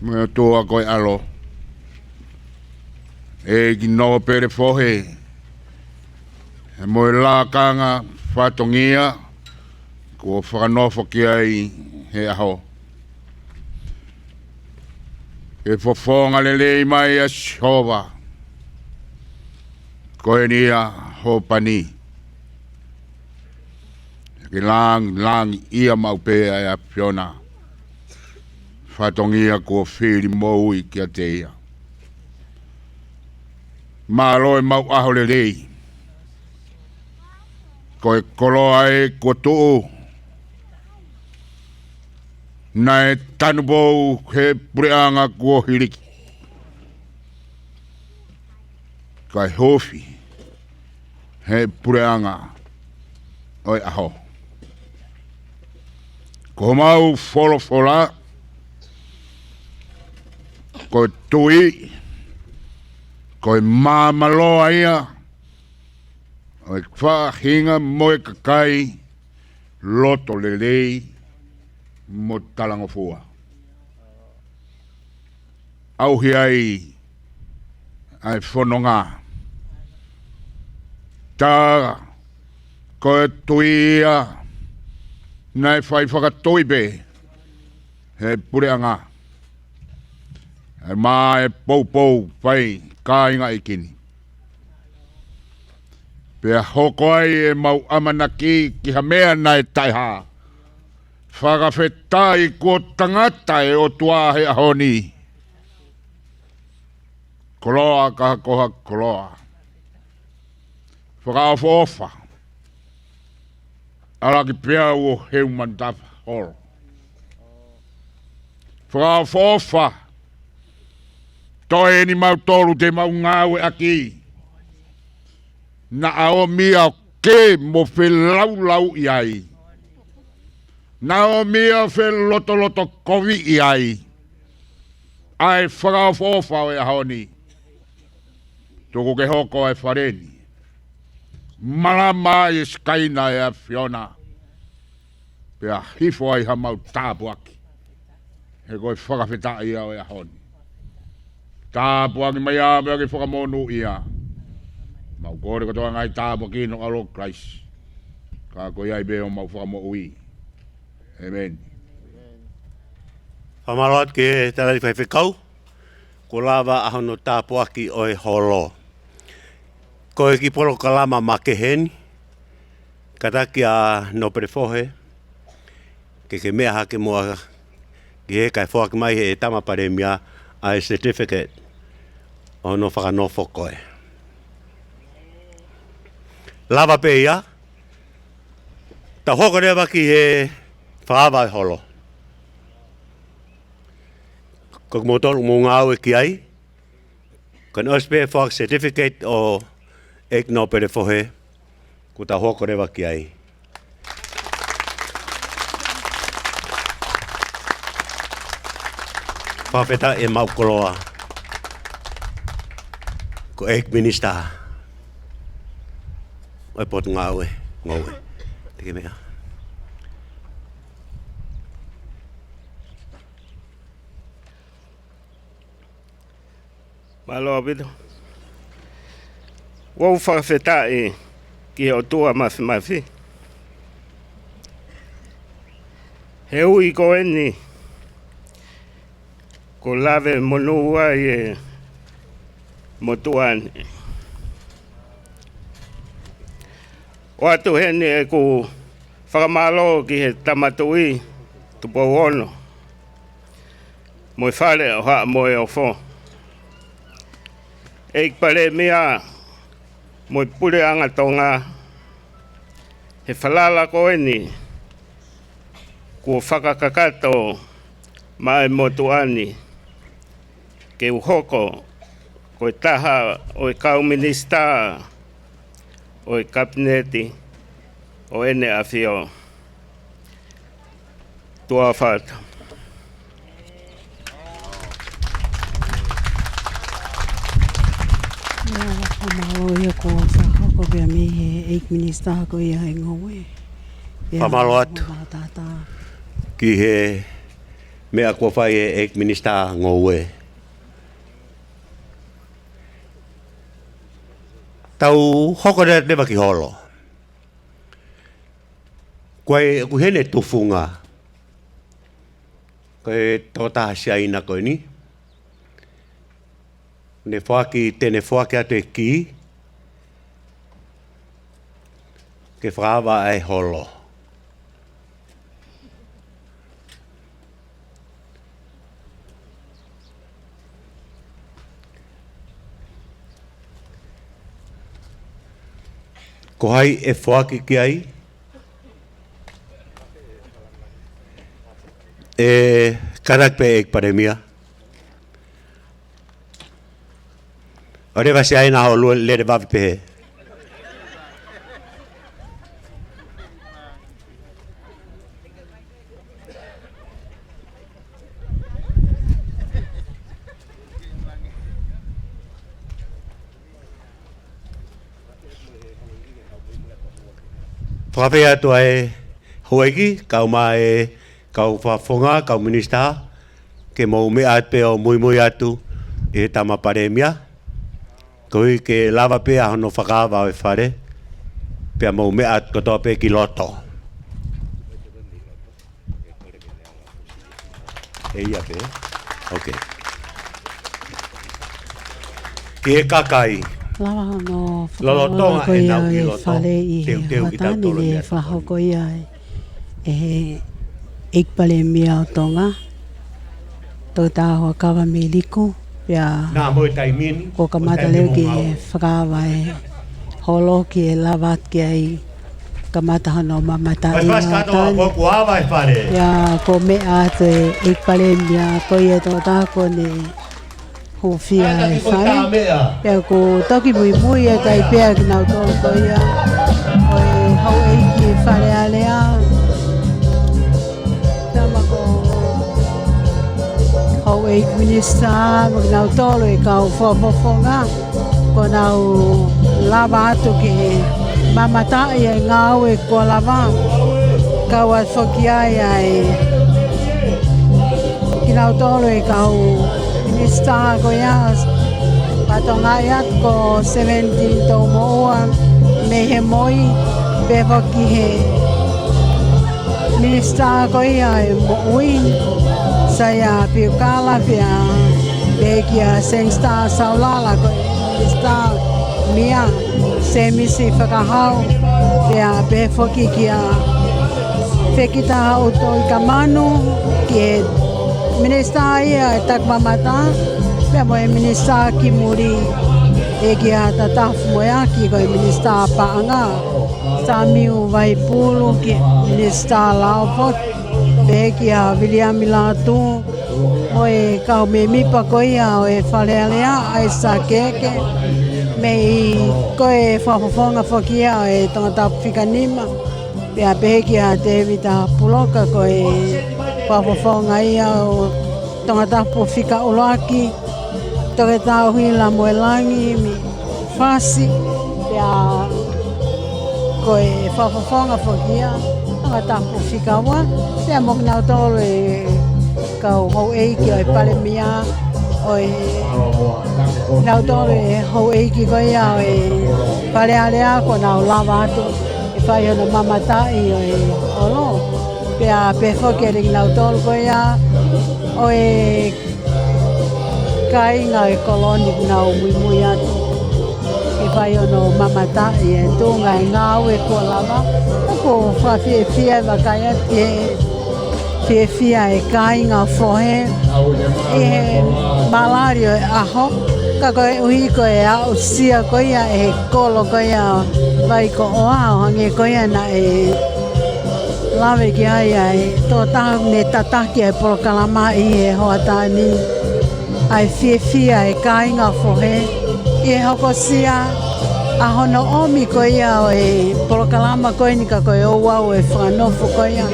mo o toa koe alo. E ki no pere fohe, e mo e la kanga whatongia, ko whakanofo ki ai he aho. E fofonga lelei mai a shova, koe nia hopani. Ki lang ia maupea e a Fiona, whatongia ko whiri moui ki a teia. Mālo e mau aho lelei, koe koloa e kua tuu, na e tanu bou he pureanga kua hiriki. Kai hofi, he pureanga oi aho. Ko mau fola, koe tui, koe mamaloa ia, oi whahinga moe kakai, loto lelei, mo talangofua. Auhi ai whanonga. Tā koe tuia, nei whai whakatoibe, he pureanga. E mā e pou whai kāinga ikini. Pea hoko ai e mau amanaki ki hamea nai taiha. Whakawhetai ko tangata e o tuahe ahoni. Koloa kaha koha koloa. Whakaofa. Ala ki pia o heuman tafa horo. Whakaofa. Toi ni mau tolu te mau ngāwe aki. Na ao mia ke mo whe lau iai. Na o mia whe loto kovi iai. Ai whakaofa o e ahoni. Toko ke hoko e whareni. Malama e skaina e a Fiona. Pea hifo ai ha mau tāpuaki. He koe whakawhita ia o e ahoni. Tāpuaki mai a mea ki whakamonu ia. Mau kore katoa ngai tāpuaki no alo Christ. Ka koe ai beo mau whakamo ui. Amen. Whamaloat ke tātai whaiwhikau. Ko lava ahono tāpuaki o e holo. Koe ki polo kalama makeheni. Kataki a no prefohe. Ke mea hake mua. Ki he kai whoaki mai he tamapare mia a certificate. O no whakanofo koe. Lava pe ia. Ta hoko rewa ki he whaawai holo. Ko mo tolu mo ngau e ki ai. Kan ospe whaak certificate o ek no pere fohe. Ko ta hoko rewa ki ai. Whapeta e maukoloa. Ko ek minister. Oi pot ngau e. Ngau e. Teke mea. Malo bido. Wau whakawheta e ki o tua mafi. He ui ko eni. Ko lave monua e motuani. O atu hene e ku whakamalo ki he tamatui tupo ono. Moi whare o haa moi o fo. Eik pare mea moi pure anga tonga. He whalala ko eni. Ku whakakakato mai motuani. Ke uhoko. Ko taha o kau minista. O kabineti. O ene a fio. tua whata. Whamalo ia ko whakako pia me he eik minista ko ia e ngoe. Whamalo atu. Ki he mea kua whai e ek minista ngoe. Tau hoko ne waki holo. Koe ku hene tufunga. Koe tota hasia ina koe ni. Ne whaki, tene whaki atu e ki. Ke whaawa ai holo. Ko hai e whaki ki ai. E karak pe ek paremia. Ore va se ai na ho le de vavi pe. Whawhea tu ai hoeki, kau mai kau whafonga, kau minista, ke mau mea pe o mui atu e tama paremia. Koe ke lava pe a hono whakawa o e whare, pe a mau mea kotoa pe ki loto. E ia pe, ok. Ke kakai. Lawa no Lolotonga e nau ki loto. Whale i he watani le whahoko ia e ik pale mia o tonga. Tau tāhua kawa me liku. Pia Nā moi taimini. ko ka mata leo ki e whakawa e holo ki e lawat ki ai ka mata hano mamata i Mas katoa watani. ko kuawa e whare. Pia ko me atu e ik pale mia ko i e tō tāko ne hufia e whare. Pea ko toki mui e kai pea ki nau tō ko ia. O e hau eiki e whare alea. Tama ko hau eiki minista ma ki nau tōlo e kau whapofonga. Ko nau lava atu ki mamatai e ngau e kua lava. Kau at whoki ai ai. Ki nau tōlo e kau minista ko ia. Patonga iat ko 17 tau moa me he moi pe waki he minista ko ia e moui saya piukala pia pe kia sengsta saulala ko minista mia se misi whakahau pia pe waki kia whekita hau toi kamanu ki minista ia e takmamata pia mo e minista ki muri e kia tatafu mo ia ki ko e minista paanga sa miu vai pulu ki minista laopot pe kia William Milatu o e kau me mipa ko ia o e whalealea ai sa keke me i ko e whafofonga whakia o e tangata whikanima pia pe kia David Puloka ko e whafofonga ia o tangata whika uloaki toke tau hui la moelangi mi fasi pia koe whafafonga whakia anga tapu whikawa pia mok nau tolo e kau hau eiki o e pale mia o e nau tolo e hau eiki ko ia o e pale alea ko nau lava atu e whai hono mamatai o e olo pia pe whoke ring nau tolo ko ia o e kai ngā e koloni nau mui atu. E whai ono mamatai e tūnga e ngāu e kua lava. Ako whawhiewhia e wakai ati e whiewhia e kai ngā whohe. E he malario e aho. Ka koe uhi ko e au sia ko ia e kolo ko ia vai ko o au hange ko ia na e lawe ki aia e tō tahu ne tataki e porokalama i e hoatani. Ai whiewhia e kāinga whohe, i e hoko sia, a hono omi ko ia o e porokalama koe ni ka koe o wau e whanofo ko ia.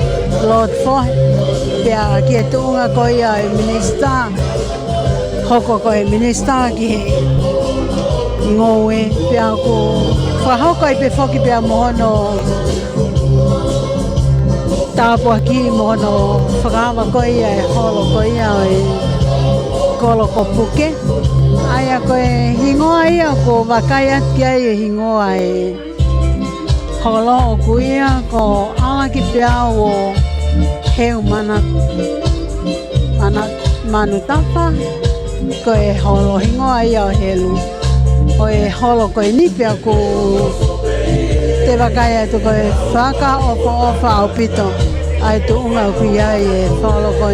Lord for pia ki tunga ko ia minister hoko ko minister ki ngoe pia ko fa hoko pe foki pia mono tapo ki mono frava ko ia holo ko ia kolo ko puke aya ko hingoa ia ko vakaya ki ai hingoa holo ko ia ko ala ki pia o heu manu tapa ko e holo hingoa ia o helu o e holo ko e nipia ko te wakaya tu ko e whaka ofa au pito ai tu unga ku ia e holo ko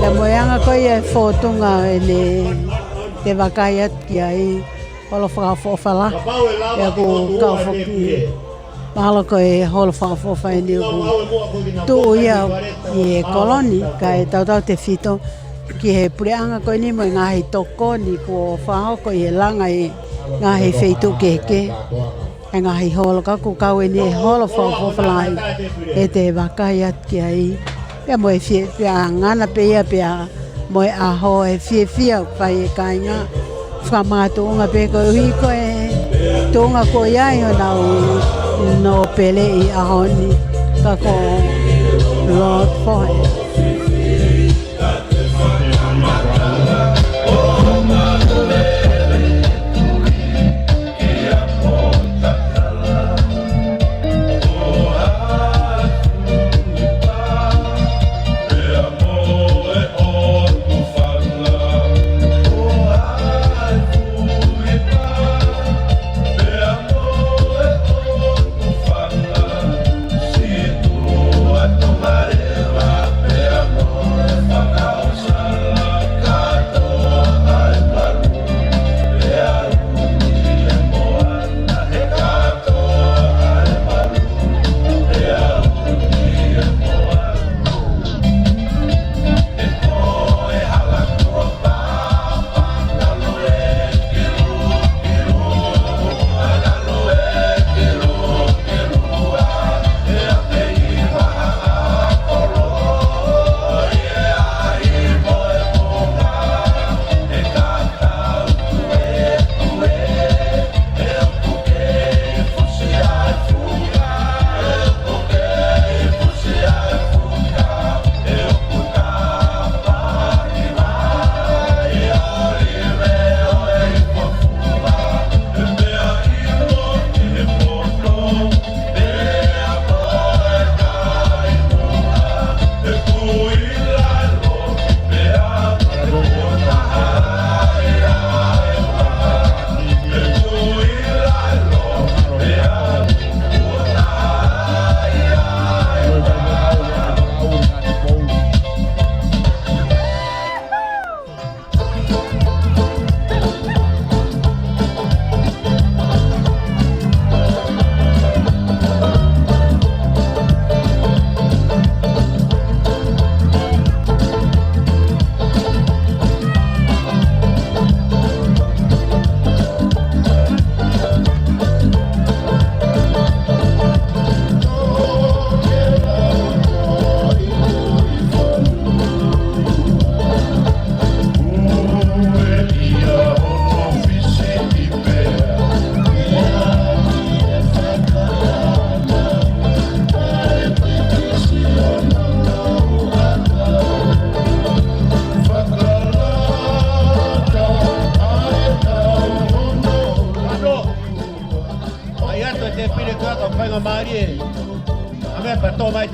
le moyanga ko e fotunga e le te wakaya ki ai holo whaka la e ku kau whoki mahalo ko e holo whaka e ni ku tu ia e koloni ka e tautau te fito ki he pureanga ko ni mo ngahi toko ni ko whao ko i he langa i ngahi feitu keke e ngahi holo ka ku kau e ni e holo whawhawhalai e te wakai at ki ai pia mo e fie pia ngana pia pia mo e aho e fie whai e kainga whamatu unga pe ko hui ko e tunga ko iai o nau no pele i aho ni ka ko Lord for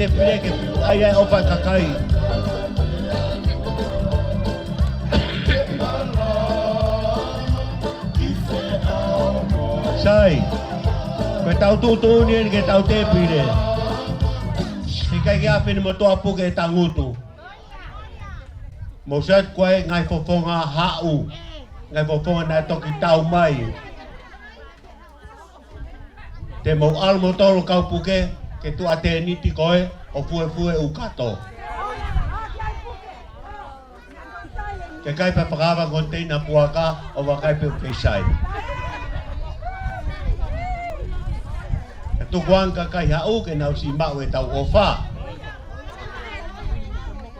te pire que ai ai opa kakai. Sai. Ko tau tu ni ke tau te pire. Si kai ia pene mo toa pu ke tangutu. Mo sat koe ngai fofonga hau. Ngai fofonga na toki tau mai. Te mo almo tolo kau puke ke tu ate niti koe o fue u kato. Ke kai pa pagava container puaka o wa kai pe pesai. Tu kuang ka kai hau ke nau si mau e tau ofa.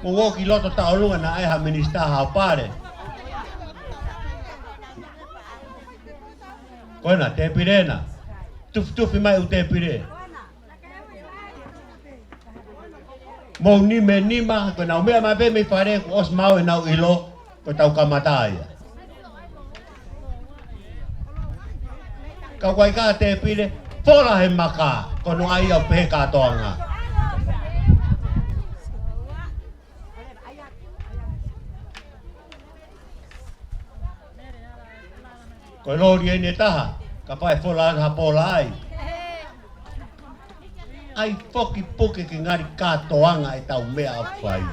O woki loto taolunga na ai ha minista hao pare. Koina, te pirena. Tufi mai u te pire. Mo ni me nima, ko na mea mabe me pare ko os mau e nau ilo, ko tau kamatai. Ka kwai ka te pire, fola he maka, ko no ai au pe ka toanga. Ko lori e ne taha, ka pai fola ha pola ai. Ai foki poke ki ngari katoanga e tau mea au whai.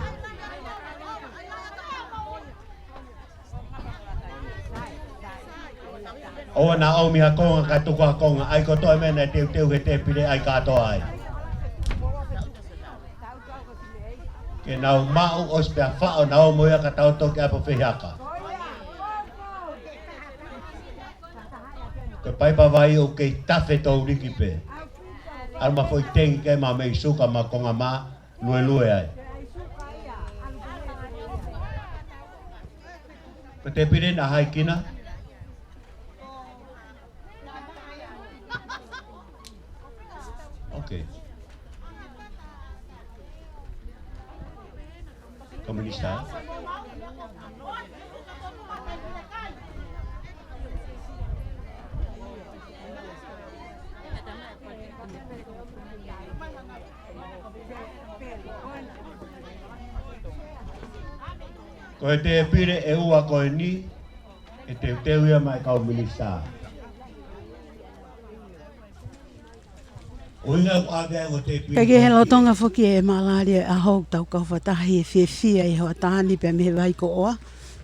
Oa na au miha konga ka tuku ha konga, ai ko toi mena e teu he te pire ai katoa ai. Ke nau mau os pia whao na o moia ka tau toki apo whihaka. Ko pai pa vai o kei tawhe tau riki pe. Alma foi tengi ke ma mei suka ma konga ma lue ai. Ko te pire na hai kina. Okay. Komunista. Ko te pire e ua koe ni, e te teuia mai kau minista. Oinga ko ave o te pire. Kage he lotonga whoki e malari a hok tau kau whatahi e whiawhia i hoa tāni pia me vai ko oa,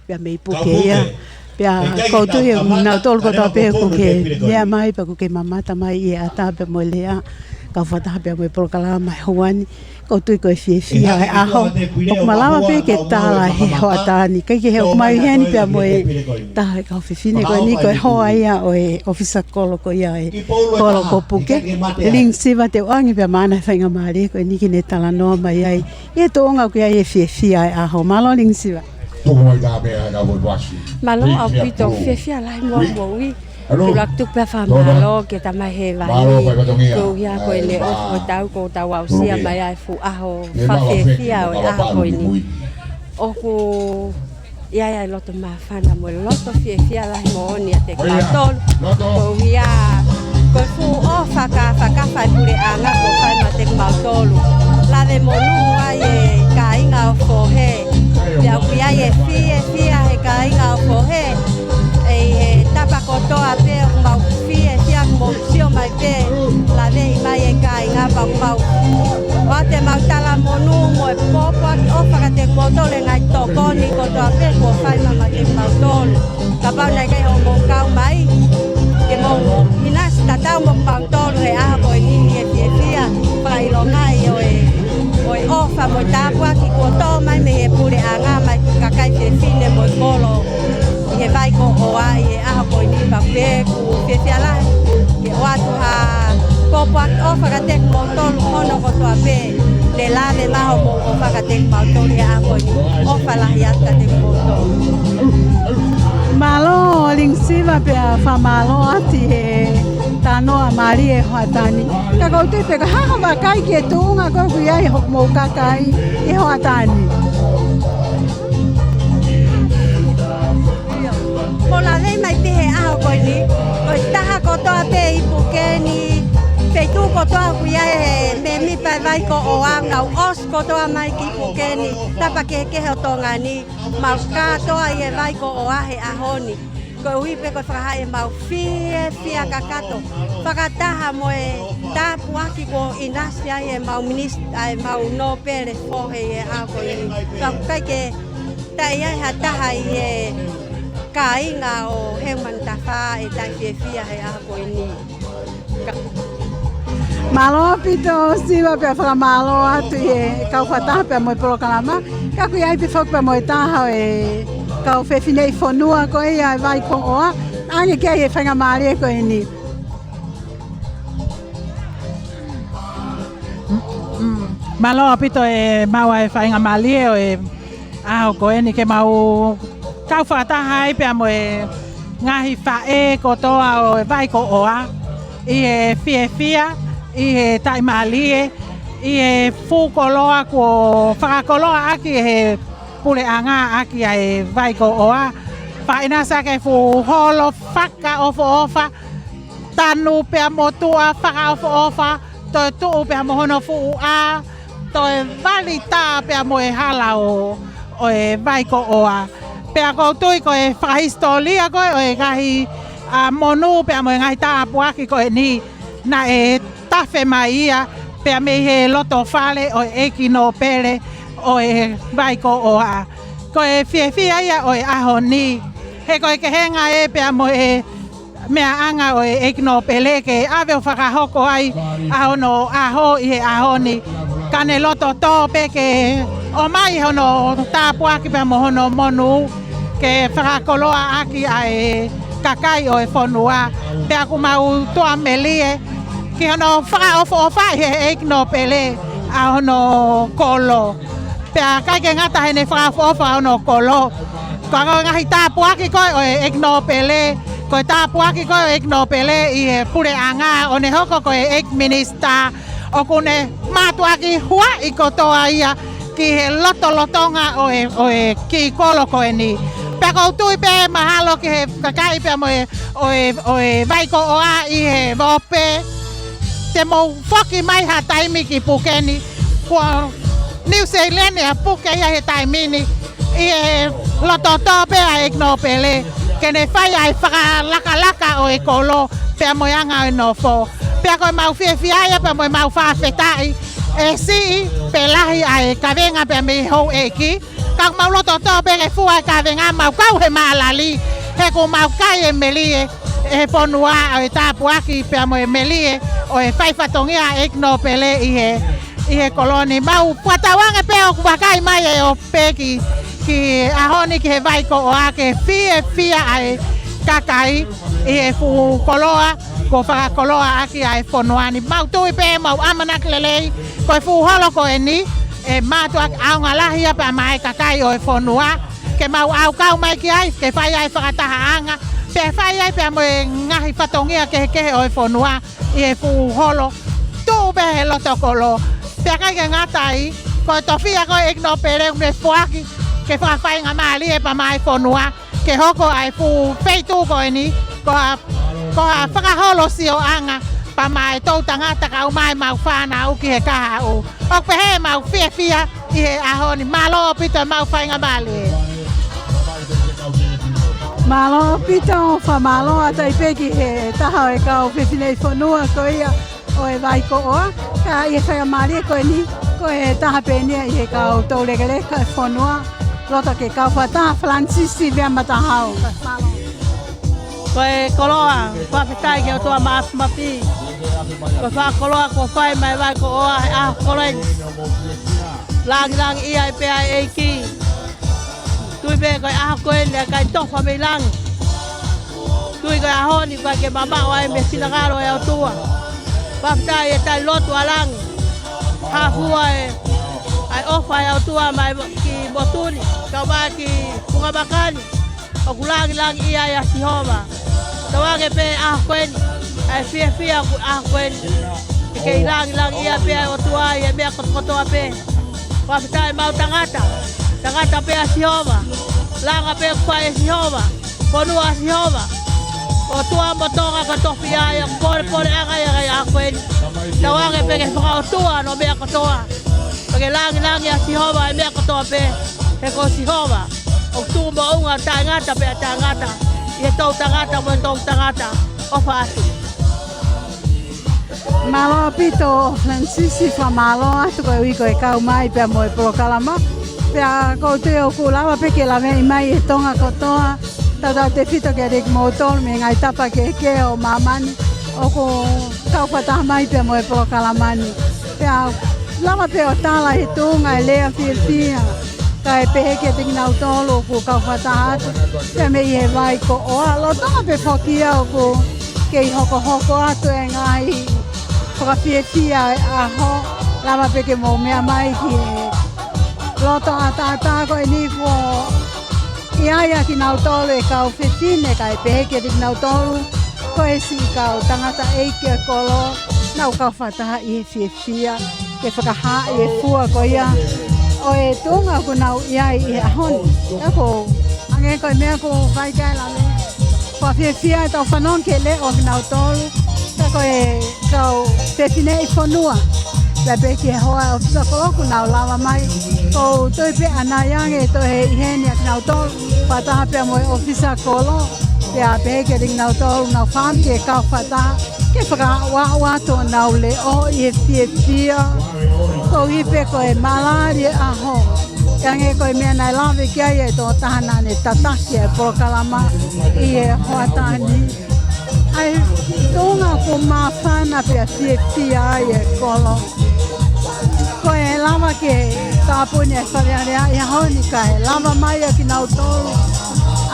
pia me ipuke ia. Pia koutu e nau tolu kotoa pia kuke lea mai pa kuke mamata mai i a tā pia mo lea. Kau whataha pia mo i porokala mai huani. Koutu i koe whiawhia e aho. Oku malawa pia ke tāla he hoa tāni. Kake he oku mai heni pia mo e tāle kau whiwhine koe ni koe hoa ia o e ofisa kolo ko ia e kolo ko puke. Ling siwa te oangi pia mana whainga maari koe niki ne tala noa mai ai. Ie to onga ku ia e whiawhia e aho. Malo ling siwa. Malo au pito whiawhia lai mua mui. Tulak tuk pe whamalo ke tamai he vai. Ko ia koe le o tau ko tau au sia mai ai fu aho whawhiawhia o e aho koe ni. Oku ia ia loto mawhana mo loto whiawhia lai mo oni a te kautolu. Ko ia koe fu o whakawhai pure anga ko whai ma te kautolu. Lave mo nungu ai e ka inga o whohe. Pia upi ai e whiawhia he ka inga o whohe. E tapa kotoa pe o mau fie fia mo sio mai pe la vei mai e kai nga pa mau o te mau tala monu mo e popo o fa te motole ngai toko ni kotoa pe ko fai mama te mau tol ka pa nai kai o mo kau mai ke mo hinas tatau mo mau tol he a ko ni e fie fia pa i lo ngai o e ofa mo tapua ki koto mai me e pure anga mai ka kai fie fine mo kolo he vai ko o ai e aho ko ni pa pe ku pe fia lai ke o atu ha ko pa o fa ka tek mo tolu mono ko to pe le la de ma ho mo o fa ka tek ma tolu ya ko ni o fa la ya ka tek mo to malo ling siwa pe fa malo ati e tano a mari e hoa tani ka ko te pe ka ha ba kai ke tunga ko ku ia ho mo ka kai e hoa tani. Ko la lei mai te he aho koe ni, koe taha kotoa te i puke ni, peitu kotoa kuia e me mi pai vai ko o au os kotoa mai ki puke ni, tapa ke o tonga ni, mau katoa i e vai ko o ahe aho ni. Koe uipe koe whakaha e mau fia kakato, whakataha mo e tāpu aki ko inasi ai e mau minista, e mau no pere fohe e aho koe ni. Whakukai ke tai ai ha taha i e ka inga o he mantafa e tai whiawhia he aha koe ni. Malo pito siwa pe whakamalo atu e kau whataha pe mo i porokalama. Ka kui ai pe whak pe mo i taha e kau whewhinei whonua koe ia e vai ko oa. Ange kia e whangamari e koe ni. Malo apito e mau e whainga malie o e aho ko eni ke mau kau whakatahai pia mo e ngahi whae kotoa o e vai ko oa i e fia i e tai malie i e fukoloa ko whakakoloa aki e pule anga aki e vai ko oa whaina sa ke fu holo whaka ofa tanu pia motua whaka ofa to tu pia mohono fu a to e valita pia mo e hala o e vai ko oa pia ko tui ko e whakahistolia ko e kahi monu pia mo e ngai tāpuaki ko e ni na e tafe mai ia pia me he loto fale o e kino pere o e vai ko oa ko e fia ia o e aho ni he ko e ke henga e pia mo e mea anga o e kino pele ke ave o whakahoko ai aho no aho i he aho ni kane loto tō pe ke o mai hono tāpuaki pia mo hono monu ke whakakoloa aki ai kakai o e whonua pia ku mau toa melie ki hono whakaofo he kino pele a hono kolo pia kai ke ngata hene whakaofo hono kolo kua ngahi tāpuaki koe o e kino pele ko tāpuaki ko ek no pele i pure anga o ne hoko ko ek minister o kune matuaki hua i kotoa ia ki he lotonga o e ki kolo ko ni pe ko tui pe mahalo ki he kakai pe mo o e vai ko oa i he bope te mo foki mai ha taimi ki pukeni ko New Zealand e puke ia he taimini i e lototo pe a ek no pele kene fai ai whaka laka o e kolo pia mo anga o nofo pia ko mau fia ia pia mo mau whawhetai e si pe lahi ai kawenga pia me hou eki ka mau loto to pe e fua kawenga mau kau he maalali he ko mau kai e melie e ponua o e tāpuaki pia mo e melie o e whai whatongia ek no pele i he koloni mau puatawanga pe o kuwakai mai e o peki ki ahoni ki he vai ko oa ke fia ai kakai i he fu koloa ko whakakoloa aki ai whonoani mau tui pe mau amanak lelei ko e fu holo ko e ni e mātua aunga lahia pa mai kakai o e whonua ke mau au kau mai ki ai ke whai ai whakataha anga pe whai ai pe mo e ngahi whatongia ke o e whonua i he fu holo tu pe he loto kolo pe kai ke ngatai ko e tofia ko e ikno pere une fuaki ke whawhai ngā maali e pa mai whonua, ke hoko ai fu feitu ko e ni, ko a whakaholo si o anga, pa mai tau tangata ka umai mau whana au ki he kaha u. O pehe mau fia i he aho ni, malo o pito mau whai ngā maali e. Malo pito o whamalo a tai peki he taha e kau whiwhinei whanua ko ia o e vai ko oa, ka i he whai ngā maali e ko e ni, ko e taha penia i he kau tau legaleka e whanua. Loto ke kau whata Francisi vea matahau. Ko e koloa, whawhetai ke o toa mapi. Ko whakoloa ko whai mai vai ko oa he aho koleng. Langi ia e pea e ki. Tui pe ko e aho koen lea kai tohwa me lang. Tui ko e aho ni kwa ke mama o e me sinagaro e o tua. Whawhetai e tai lotu a lang. Hafua e ai ofa e o tua mai ki botuni. Kau ba ki punga bakani. O kulangi ia ya sihoma. Tawange pe ahkweni. Ai fia ku ahkweni. Ke ilangi ia pe o tua ia me kotoa pe. Waftai mau tangata. Tangata pe sihoma. Langa pe kwa sihoma. Ponua sihoma. O tua motonga ka tofia ia pore anga ia ahkweni. Tawange pe ke o tua no me kotoa. Porque langi ia sihoma ia me kotoa pe. He ko sihoma. O tu mo unga tangata pe tangata. I tau tangata mo tau tangata. O fatu. Malo pito Francisi whamalo atu ko i ko e kau mai pe mo e prokalama. Pea ko te o kulawa pe ke la vei mai e tonga kotoa. Tau te fito ke rik motol me ngai tapa ke o mamani. O ko kau patah mai pe mo e prokalamani. Pea lama pe o tala he tunga e lea fia. Ka e pehe ke te ngina utolo ku kau whatahatu. Te me i he vai ko oa. Lo tonga pe whokia o ku ke i hoko atu e ngai. Whakawhiawhia e aho. lava peke mo mea mai ki loto ata ko ni ko ia ki nau tolu e kau whetine kai peke dik nau tolu ko e si kau tangata eike kolo nau kau whataha i he whia ke whakaha i e fua ko ia o e tunga ko nau ia i ahon ako ange ko e mea ko kai kai la me ko whia e tau whanon ke le o nau tolu ko e kau whetine i whanua la beki hoa o fisa koloku nau lava mai ko toi pe anayange to he iheni ak nau tol pataha pe mo ofisa kolo pe a beki ding nau tol nau fam ke ka fata ke fra wa to nau le o e fia ko i pe ko e malaria a ho kange ko me na lave ke ai to tahana ne tataki e prokalama i e hoatani ai tonga ko mafana pe a fia ai e kolo ko e lava ke tapune wharearea i honi ka e lava mai a ki nau tolu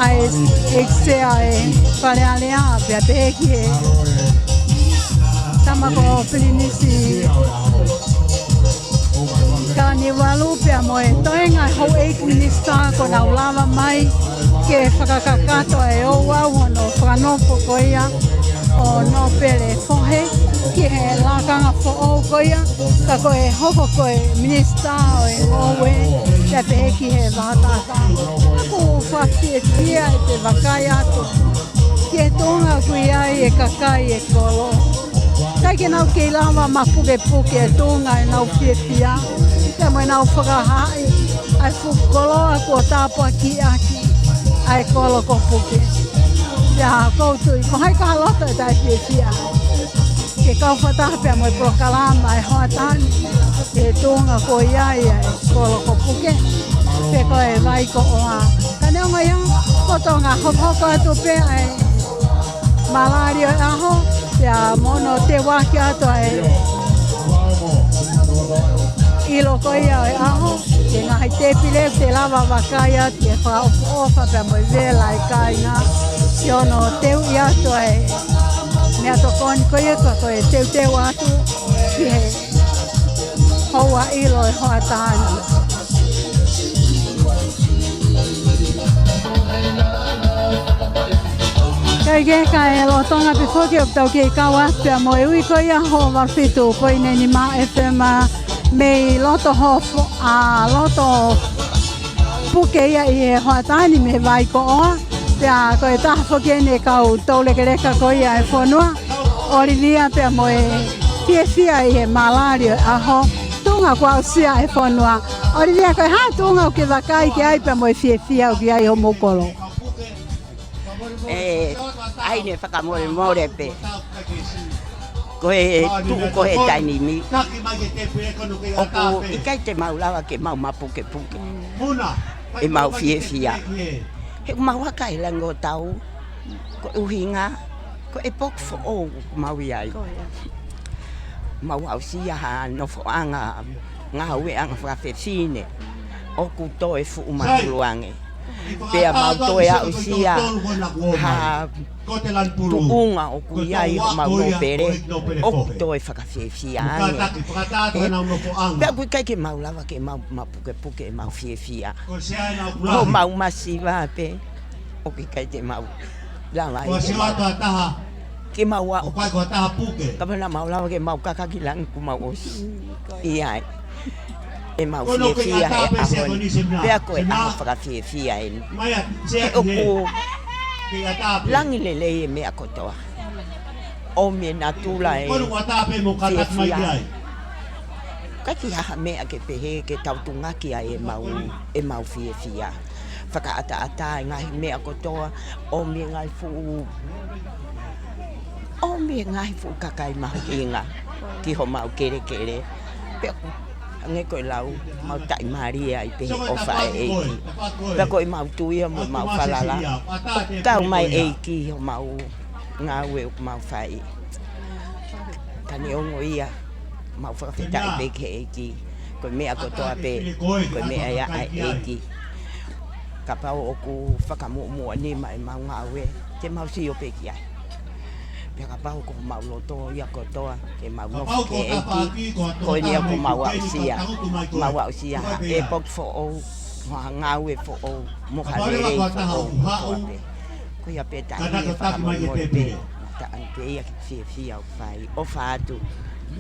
a e eksea e wharearea pia peki e tamako pilinisi ka ni walu pia mo e toenga hou eik minista ko nau lava mai ke whakakakato e o wau hono whanofo ko ia o no pere fohe ki he lakanga fo o koia ka ko e hoko ko e minista o e owe te pe ki he vatata ko whaki e tia e te wakai ato ki e tonga kui ai e kakai e kolo kai ke nau ke lava mapuke puke e tonga e nau fie fia te mo e nau whakahai ai fukoloa ko tāpua ki aki ai kolo ko puke ya koutui ko hai ka halota e tai fie fia ke kau whataha pia mo e prokalama e hoatani e tūnga ko iai e kolo ko puke pe ko e vai ko oa ka neonga iang ko tonga hoko atu pe ai malaria e aho pia mono te waki atu ai ilo ko ia e aho ke ngahi te pile te lava wakai atu e wha ofa pia mo e vela e kainga Yono teu i atu ai mea tokoni ko ia ko e teu atu ki he hoa ilo e hoa tāni. Kai ke ka e lo tonga pifoki o tau ke kau aspea mo e ui ko ia ho warfitu ko i neni ma FM mei loto hofo a loto puke ia i e hoa tāni me vai ko oa pea ko e taha whakene kau taule ke reka ko ia e whanua Olivia pea mo e fia i he malaria aho tunga kua usia e whanua Olivia ko e ha tunga o ke wakai ke ai pea mo e fia o ke ai ho mokolo ai ne whakamore more pe ko e tuku ko e taini mi o ku ikai te maulawa ke mau mapuke puke e mau fia he mawaka i lango tau ko uhinga ko e pok fo o mau iai mau au sia ha no fo anga nga we anga fa fefine o ku to e fu umatuange pe mau to e au sia ha tuunga o ku iai mau no pere o to e fa fefia pe ku kai ke mau lava ke mau mapuke puke mau fefia o mau masiva pe o ki kai te mau lava ke mau o kai ko taha puke ka pena mau lava ke mau kakaki lang ku mau os iai e mau fia e ahon pe ko e a fa fia e o ku langi lele e me akotoa o me natula e fia ka ki ha me ake pehe ke tautunga ki e mau fia faka ata ngai me akotoa o me ngai fu kakai mahinga ki ho mau kere pe ngai ko lau mau tai maria i pe o fa e ki pe ko mau tuia mo mau falala tau mai e ki ho mau ngawe mau fai tani ongo ia mau fa feta i pe ke e ki ko me akotoa pe ko me ia e ki ka pa o ku whakamuamua ni mai mau ngawe te mau si o pe ki ai Pea ka pau ko mau loto ia kotoa ke mau no ke eki ko ni ko mau au sia e pok fo o ngau e fo o mo ka le fo o ko ia pe ta ni fa mo pe ta an pe ia fi au fai o fa tu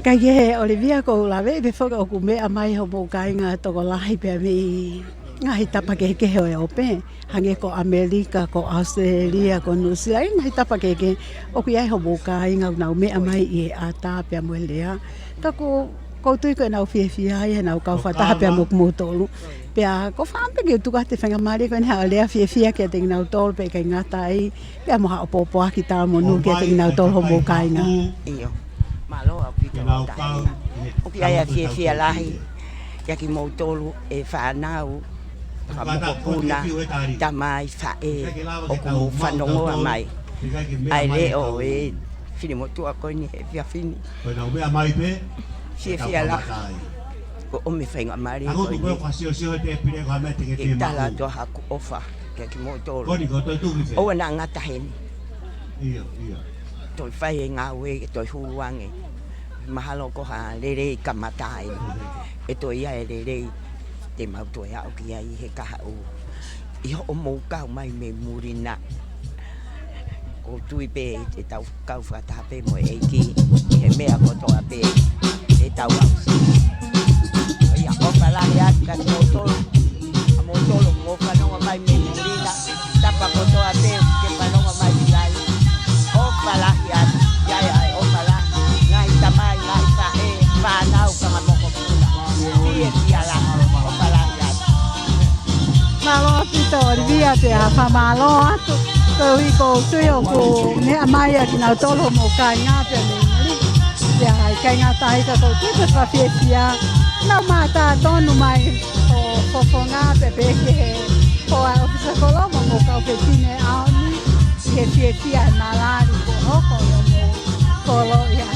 Kai he Olivia ko lawe be fo ko me mai ho mo kai nga to ko lai pe mi ngai tapa ke ho e ope hange ko Amerika ko Australia ko New Zealand ngai tapa ke o ku ai ho mo kai nga na me mai e ata pe mo lea ta ko tu ko na fi ai na ka fa ta pe mo mo tolu pe ko fa pe ke tu ka te fanga mari ko na lea fi ke te na tol pe ke nga tai pe mo ha po ki ta mo nu ke te na tol ho mo kai nga iyo malo a pita no tai o ki ai fi lahi ya ki mo tolu e fa nau ka mo puna ta mai fa e o ko fa no mai ai le o e fini mo tu a ko ni fi fini ko na me mai pe fi la ko o me fenga mari ko tu ko fa sio te pire ko me te ke te ta la to ha ko ofa ke ki mo tolu ko ni ko to tu ni o na ngata hen iyo to fai nga we to huange mahalo ko ha lere kamatai e to ia e lere te mau to ia o ki ai he ka o i ho mo ka mai me murina ko tui pe te tau kau fa ta pe mo e ki he mea ko to a pe e tau au ia o pala ia ka to mo fa no mai me murina tapa ko to a pe ke pa no mai ai o pala ia o pala ngai tamai ngai sa e fa nau ka mo ko ia la o pala ia malo pito Olivia te a fa malo atu ko i ko tu yo ko ne mai ki na tolo mo kai nga pe ni ya kai nga tai ka ko tu pe fa fia na mata tonu mai o fo nga pe ke ko a ofisa ko lo mo ka pe tine a ni ke fia malari ko ko yo mo ko lo ya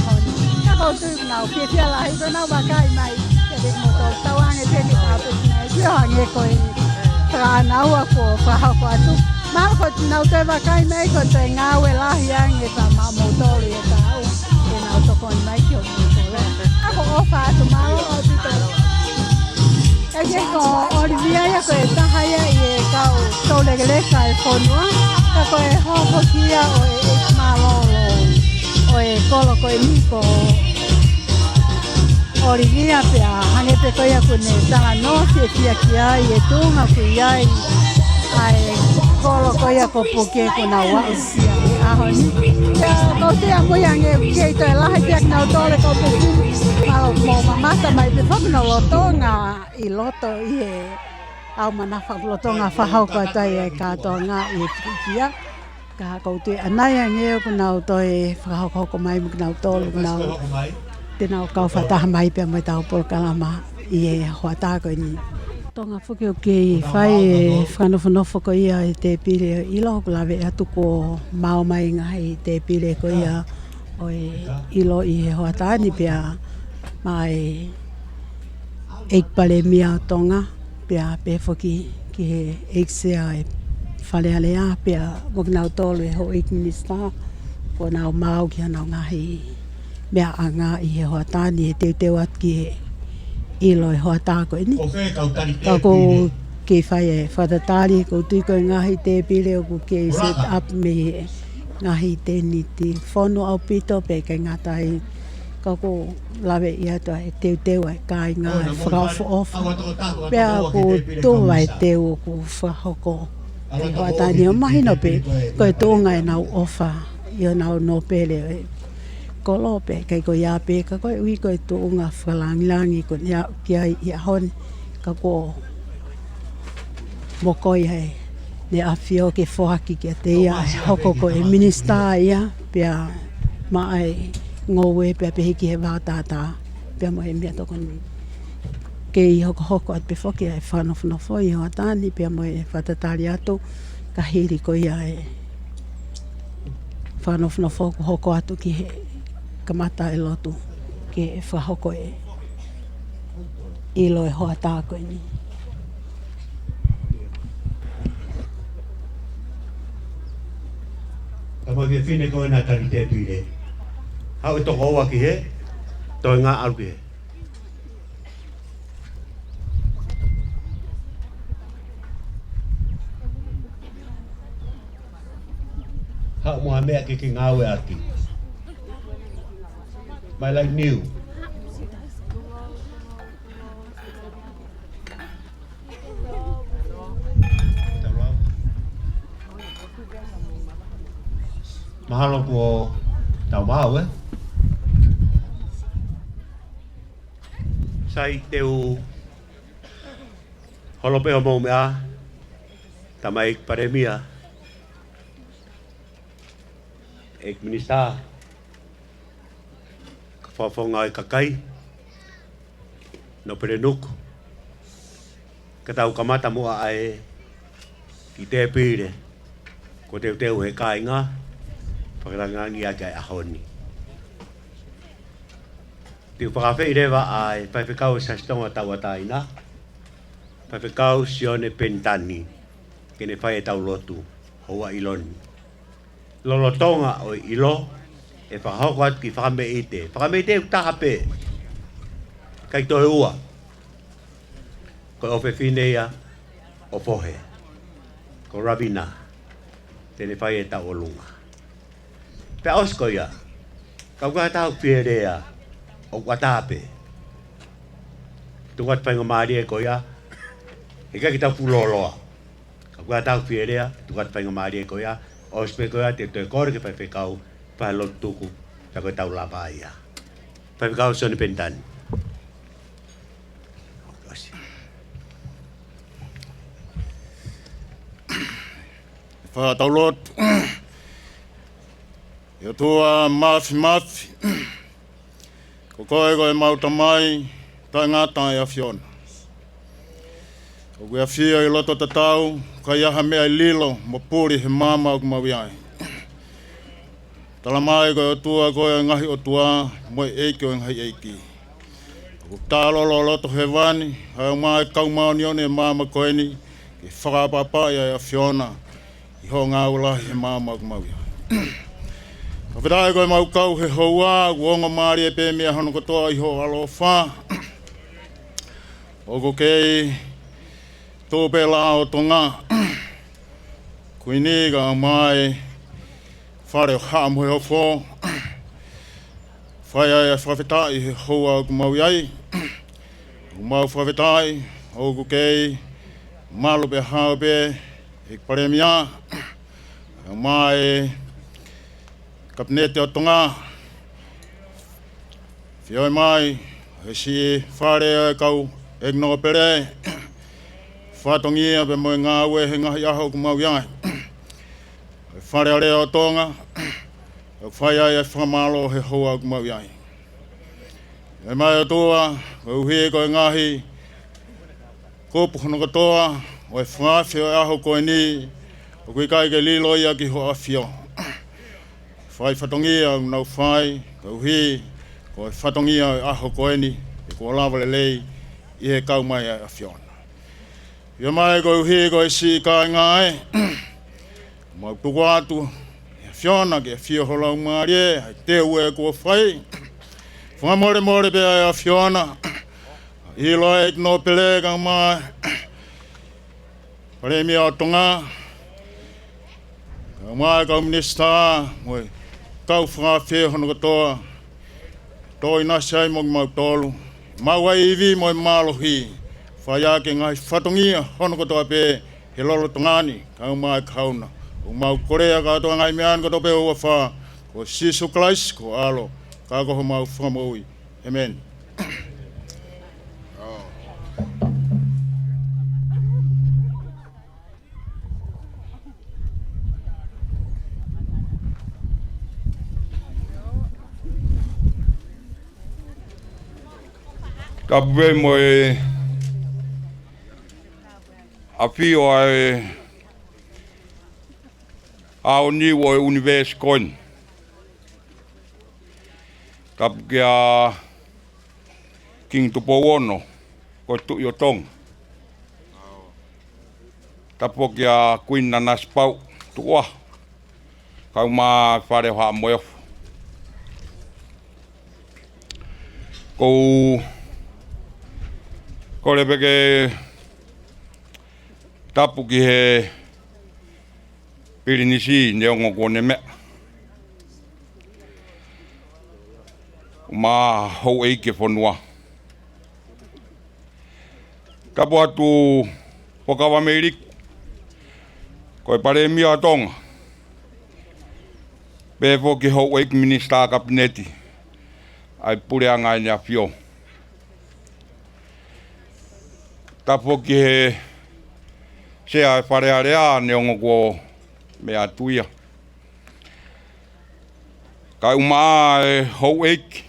na ko tu na fia la i na ba kai mai ke mo to tawang e pe ki ta pe na yo nge ko tra na wa ko fa ko tu mal ko na te va kai mai ko te nga we la yang e ta ma mo to le ta o ke na to ko mai ki o ko le a ko fa tu ma o tu to e ko Olivia ya ko ta ha ya e ka o to le le ka e ko no ka ko e ho ko kia o e ma lo o e ko lo ko e ni ko Olivia pe a hange pe ko ya ko ne ta no se kia kia e tu nga ku ya ai kolo ko ya ko poke ko na wa sia a honi ya ko te amo yang e ke to la ha pek na to le ko poke mo mama ta mai pe fa no loto nga I loto I au mana fa loto nga fa ha ko ta e ka to nga I kia ka ko te ana yang e ko na to e fa ha ko mai mo na to na te na ka fa ta mai pe mai ta por kalama I ho ta ko ni tonga fuki o ke fai whanofo ko ia I te pire I lo ko lawe atu ko mau mai ngai te pire ko ia o ilo I he hoatani pia mai eikpale mia tonga pia pe fuki ki he eiksea whale alea pia mokinau tolu e ho eik minista ko nau mau ki anau ngahi mea anga I he hoatani e teu at ki he ilo e hoa tāko ini. Ka ko ke whai e whatatari, ko tui koe ngahi te pile o ko ke set up me ngahi te niti. Whono au pito pe ke ngatai, ka ko lawe I atua e teu ai kai ngā e whakawho ofa. Pea ko tōwa e teu o ko whakahoko. Te hoa tāni o mahino pe, koe tōnga e nau ofa, I o nau no pele e. Ko lope kai ko ia pe ka ko ui ko to nga whalangilangi ko ia kia I hon ka ko moko ia ne afio ke fohaki ke te ia hoko ko e minista ia pia mai ngowe pe pe ki he watata pia mo e mea toko ni ke I hoko at pe foki ai whanofo I hoa tani pia mo e whatatari atu ka hiri ko ia e whanofo ko hoko atu ki he kamata e lotu ke whahoko e ilo e hoa tāko ni. Tama kia whine koe nā tari te pire. Hau e toko oa ki he, toi ngā aru ki he. Hau mua mea ki ngāwe aki. My life new. Mahalo ko tau mau Sai teu holope o mau mea tamai paremia ek minista whawhonga i kakai no perenuku katau kamata mua ai ki te pire ko teu he kainga whakarangangi a kai ahoni te whakawhi rewa ai whaiwhikau sa stonga taua taina whaiwhikau sione pentani kene whai e tau lotu hoa iloni lolotonga o ilo e whakahoko atu ki whakame ite utaha pe kai toi ua ko ofe whinea o pohe ko ravina tene whai e tau olunga pe osko ia kau ka tau whierea o watape tungat whainga maari e ko ia e ka ki tau puloloa kau ka tau whierea tungat whainga maari e ko ia o spe ko ia te toi kore ke whaiwhikau whailot tuku ta koe tau lapa ia whaiwhikau soni pentani Whakatau lot Ia tua mafi Ko koe mauta mai Tai ngata ia Fiona Ko ia fia i loto tatau Ka iaha mea i lilo Mo puri he mama o kumawiai Tala mai koe o tua koe ngahi o tua Moi eiki o ngai eiki Ko tālolo loto he wani Hai mai kau maoni one mama koe ni Ki whakapapa ia Fiona I ho ngā ulahi he mama o kumawiai Ka whirai koe mau kau he houa, uongo maari e pē mea hano katoa I ho alofa. Oko kei tōpe la o tonga. Kuini ka mai whare o haa moe o fō. Whai ai a whawhetai he houa o kumau iai. Kumau whawhetai, oko kei malo pe hao pe e paremia. Mai Kapnete o tonga. Whioi mai, he si whare e kau e no pere. Whatongia pe moe ngā ue he ngahi aho ku mau iai. Whare o reo o tonga. Whai ai e whamalo he hoa ku mau iai. E mai o toa, uhi koe ngahi. Kopu hono katoa, o e whawhi o aho koe ni. O kui kai ke lilo ia ki ho awhio. Whai whatongia nau whai, kau hi, ko e whatongia aho koeni, e ko lawa lei, I he kau mai a Fiona. Ia mai kau hi, ko e si kai ngai, mau tuku atu, e Fiona ke whio holau maari e, hai te ue ko whai. Whamore pe a Fiona, I loa e no pele kau mai, paremi o tonga, kau mai kau minista, moi, kau whawhi hono katoa, toi nasai mo mau tolu, mau ai iwi mo malohi, whai ake ngai whatongia hono katoa pe, he lolo tongani, kau mai kauna, o mau korea katoa ngai mean katoa pe ua wha, ko Sisu Christ, ko alo, kako ho mau whamaui. Amen. Ka pue mo e awhio ai ao niwo e Universe Coin. Ka kia King Tupowono ko tu yo tong. Ka po kia Queen Nanas Pau tua. Kau mā whare hoa moe. Ko le peke tapu ki he pirinisi neongo kone mea. Mā hou eike whanua. Tapu atu pokawa meirik. Ko e pare mia atonga. Pefo ki hou eike minister kabineti. Ai pure anga ni a fio. Tapu ki he sea e whare area neongo ko mea tuia. Kai umaa e hou eike.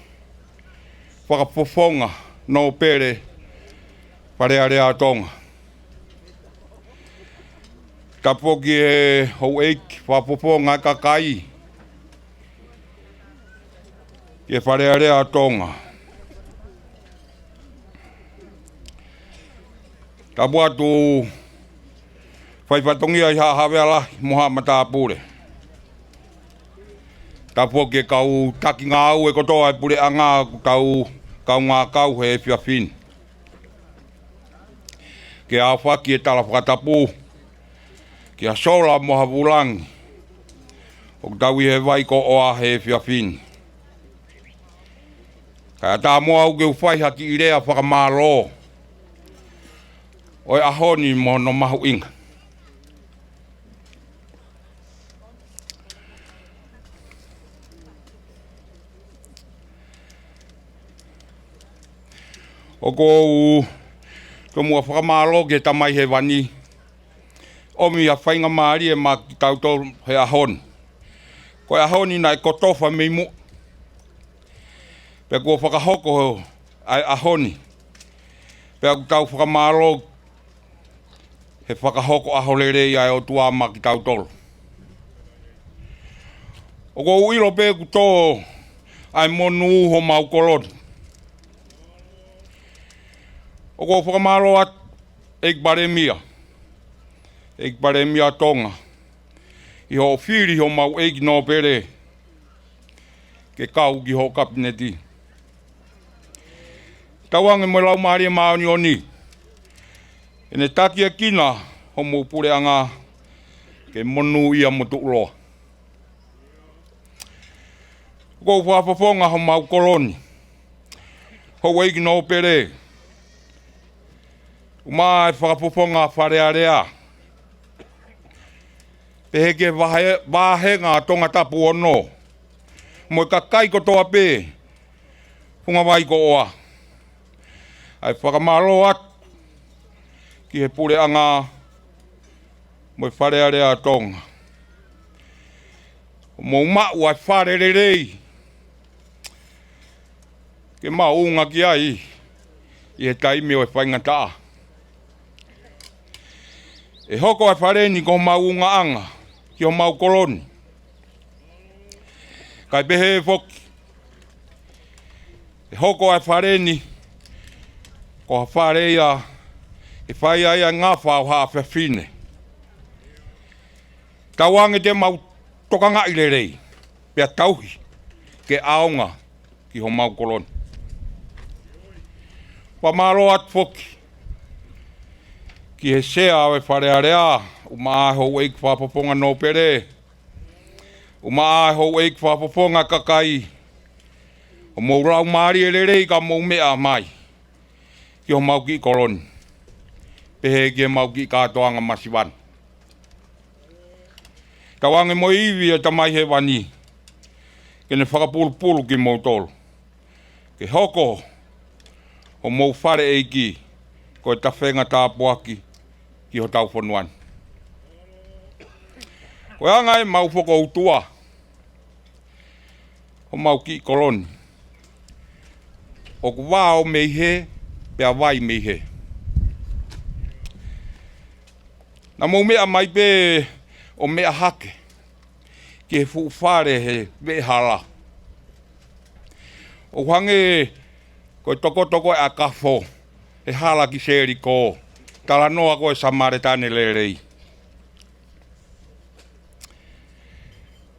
Whakapofonga no pere whare area tonga. Tapu ki he hou eike whakapofonga kakai. Ke whare area tonga. Tapu atu whaipatongi ai hawe ala moha mata apure. Tapu ke kau taki ngā au e kotoa e pure anga kau ngā kau he whiawhin. Ke a whaki e tala whakatapu. Ke a sola moha vulangi. O tau i he waiko oa he whiawhin. Ka tā moa au ke uwhai haki i rea whakamālo. Oi ahoni mo no mahu inga. O ko mua whakamālo ke tamai he wani. Omi a whainga maari e mā ki tautou he ahoni. Ko e ahoni nai kotofa mei mu. Pe kua whakahoko ai ahoni. Pe aku tau whakamālo he whakahoko aholere ai o tua mā ki tautolo. O ko uiro pe ku tō ai monu ho mau koloni. O ko whakamālo at eik baremia. Eik baremia tonga. I ho whiri ho mau eik no pere. Ke kau ki ho kabineti. Tawange mo lau maari e maoni o ni. E ne taki e kina ho mo pure anga ke monu ia mo tuuloa. Ko whapafonga ho mau koloni. Ho weiki no pere. Uma e whakapoponga whare area. Peheke wahe ngā tonga tapu ono. Mo e kakai ko toa pe. Punga wai ko oa. Ai whakamalo at. Ki he pure anga. Mo e whare area tonga. Mo mau ai whare rerei. Ke maunga ki ai. I he taimi o e whaingataa. E hoko ai whareni ko maunga anga. Ki ho mau koloni. Kai pehe foki. E hoko ai whareni. Ko ha whareia. E whai ai a ngā whao haa whiawhine. Tauange te mau tokanga i rei. Pea tauhi. Ke aonga. Ki ho mau koloni. Pamaro at foki. Ki he sea awe whare area. Uma ho weik whapaponga no pere. Uma ho weik whapaponga kakai. O mou rau maari e rerei ka mou mea mai. Ki ho mau ki koloni. Pehe ki he mau ki katoanga masiwan. Tawange mo iwi e tamai he wani. Kene whakapulu ki mou tolu. Ke hoko. O mou whare eiki. Ko e tawhenga tāpuaki. Ki ho tau whanuan. Ko anga e mau whoko utua. Ho mau ki koloni. O ku wā o mei he, pia wai mei he. Na mou mea mai pe o mea hake. Ki he whare he me hala. O hange ko e toko e a kafo. E hala ki seri ko. Tala noa ko e samare tane lerei.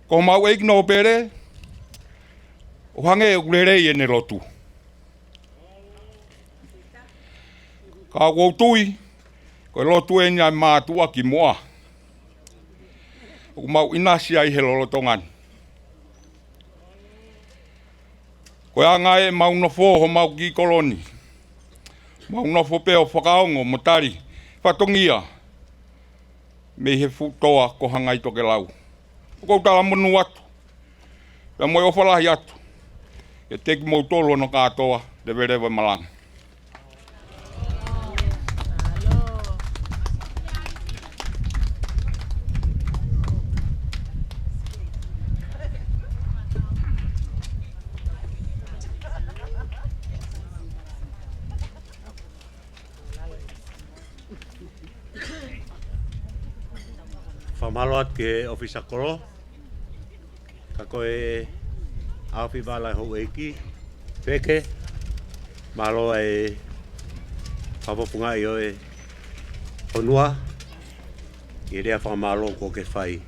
Ko mau eik no pere. O hange e urere i ene lotu. Ka woutui. Ko lotu e nia mātua ki moa. O mau inasi ai he lolotongan. Ko anga e mau nofo ho mau ki koloni. Mau nofo peo whakaongo motari. Whatongia. Me he futoa ko hangai toke lau. Ko tala monu atu. Pea moi ofalahi atu. E teki mou tolo no katoa. De verewa malanga. Whamaloat ke ofisa koro. Ka koe awhi wala hou eiki. Wheke. Malo e whapopunga i oe honua. I rea whamalo ko ke whai.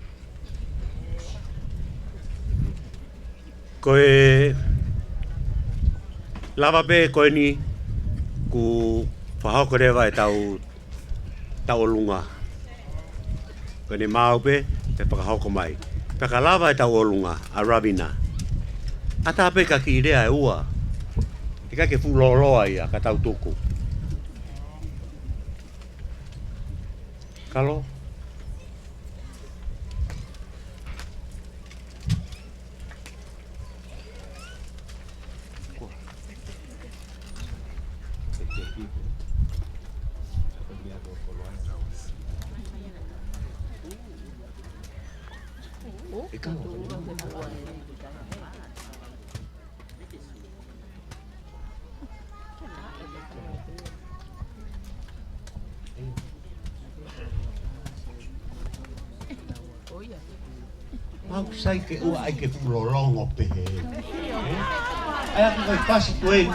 Koe lava pe koe ni ku whahoko rewa e tau lunga. Koe ni maupe, te whakahoko mai. Peka lava e tau olunga, a Ravina. A tā peka ki rea e ua. E ka ke fuloloa ia, ka tau tuku. Kalo? Mau sai ke ua ai ke fulolongo pehe. Ai aku kai pasi tue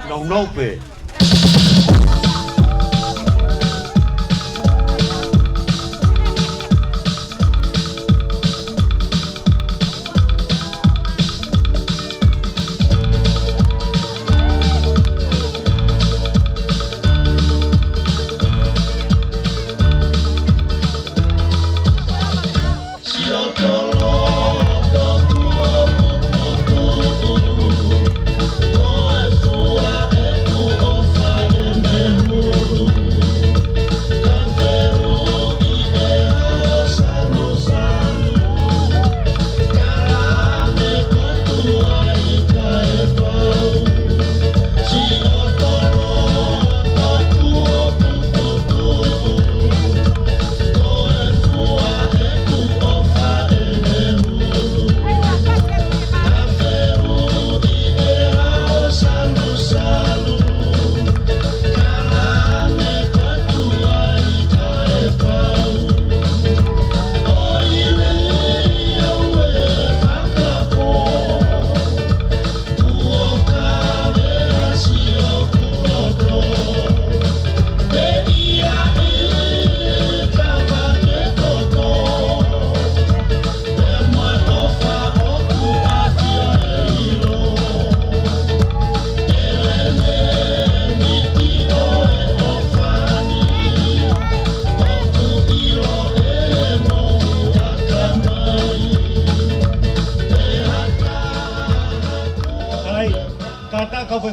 no pe.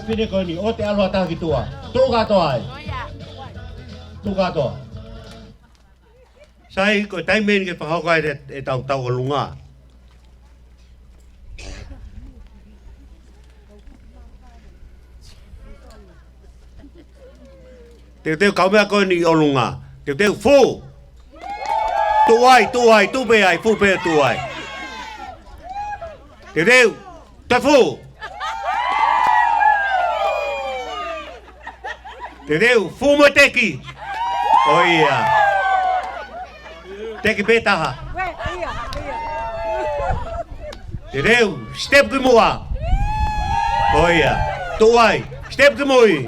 Pine ko ni o te alua taki tua. Tu katoa ai. Tu katoa. Sai ko tai men ke whahoko ai e tau o lunga. Te kau mea ko ni o lunga. Te fu. Tu ai, tu pe ai, fu pe tu ai. Te fu. Te deu, fumo teki. Oh ia. Teki petaha. Te deu, step ke mua. Oh ia. Tuai, step ke mui.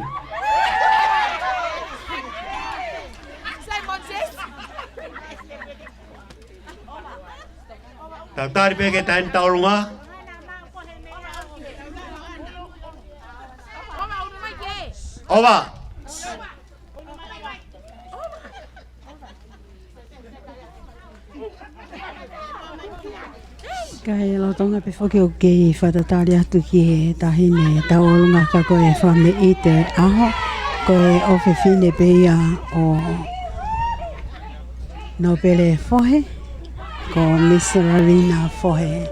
Tautari peke tain taulunga. Ova. Kai lo tonga pe foki o ke whatatari atu ki he tahine taolunga ka koe whame i te aho koe ofe fine pe ia o no pele fohe ko Miss Ravina fohe.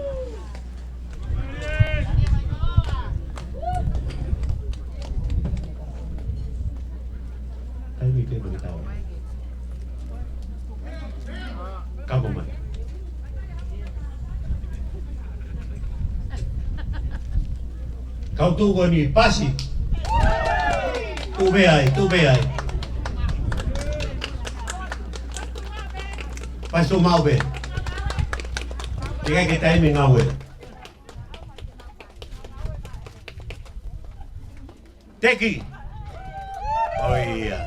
Kamu man. Kau tu ko ni pasi. Tu be ai. Pasu mau be. Tiga kita ini ngawe. Teki. Oh iya.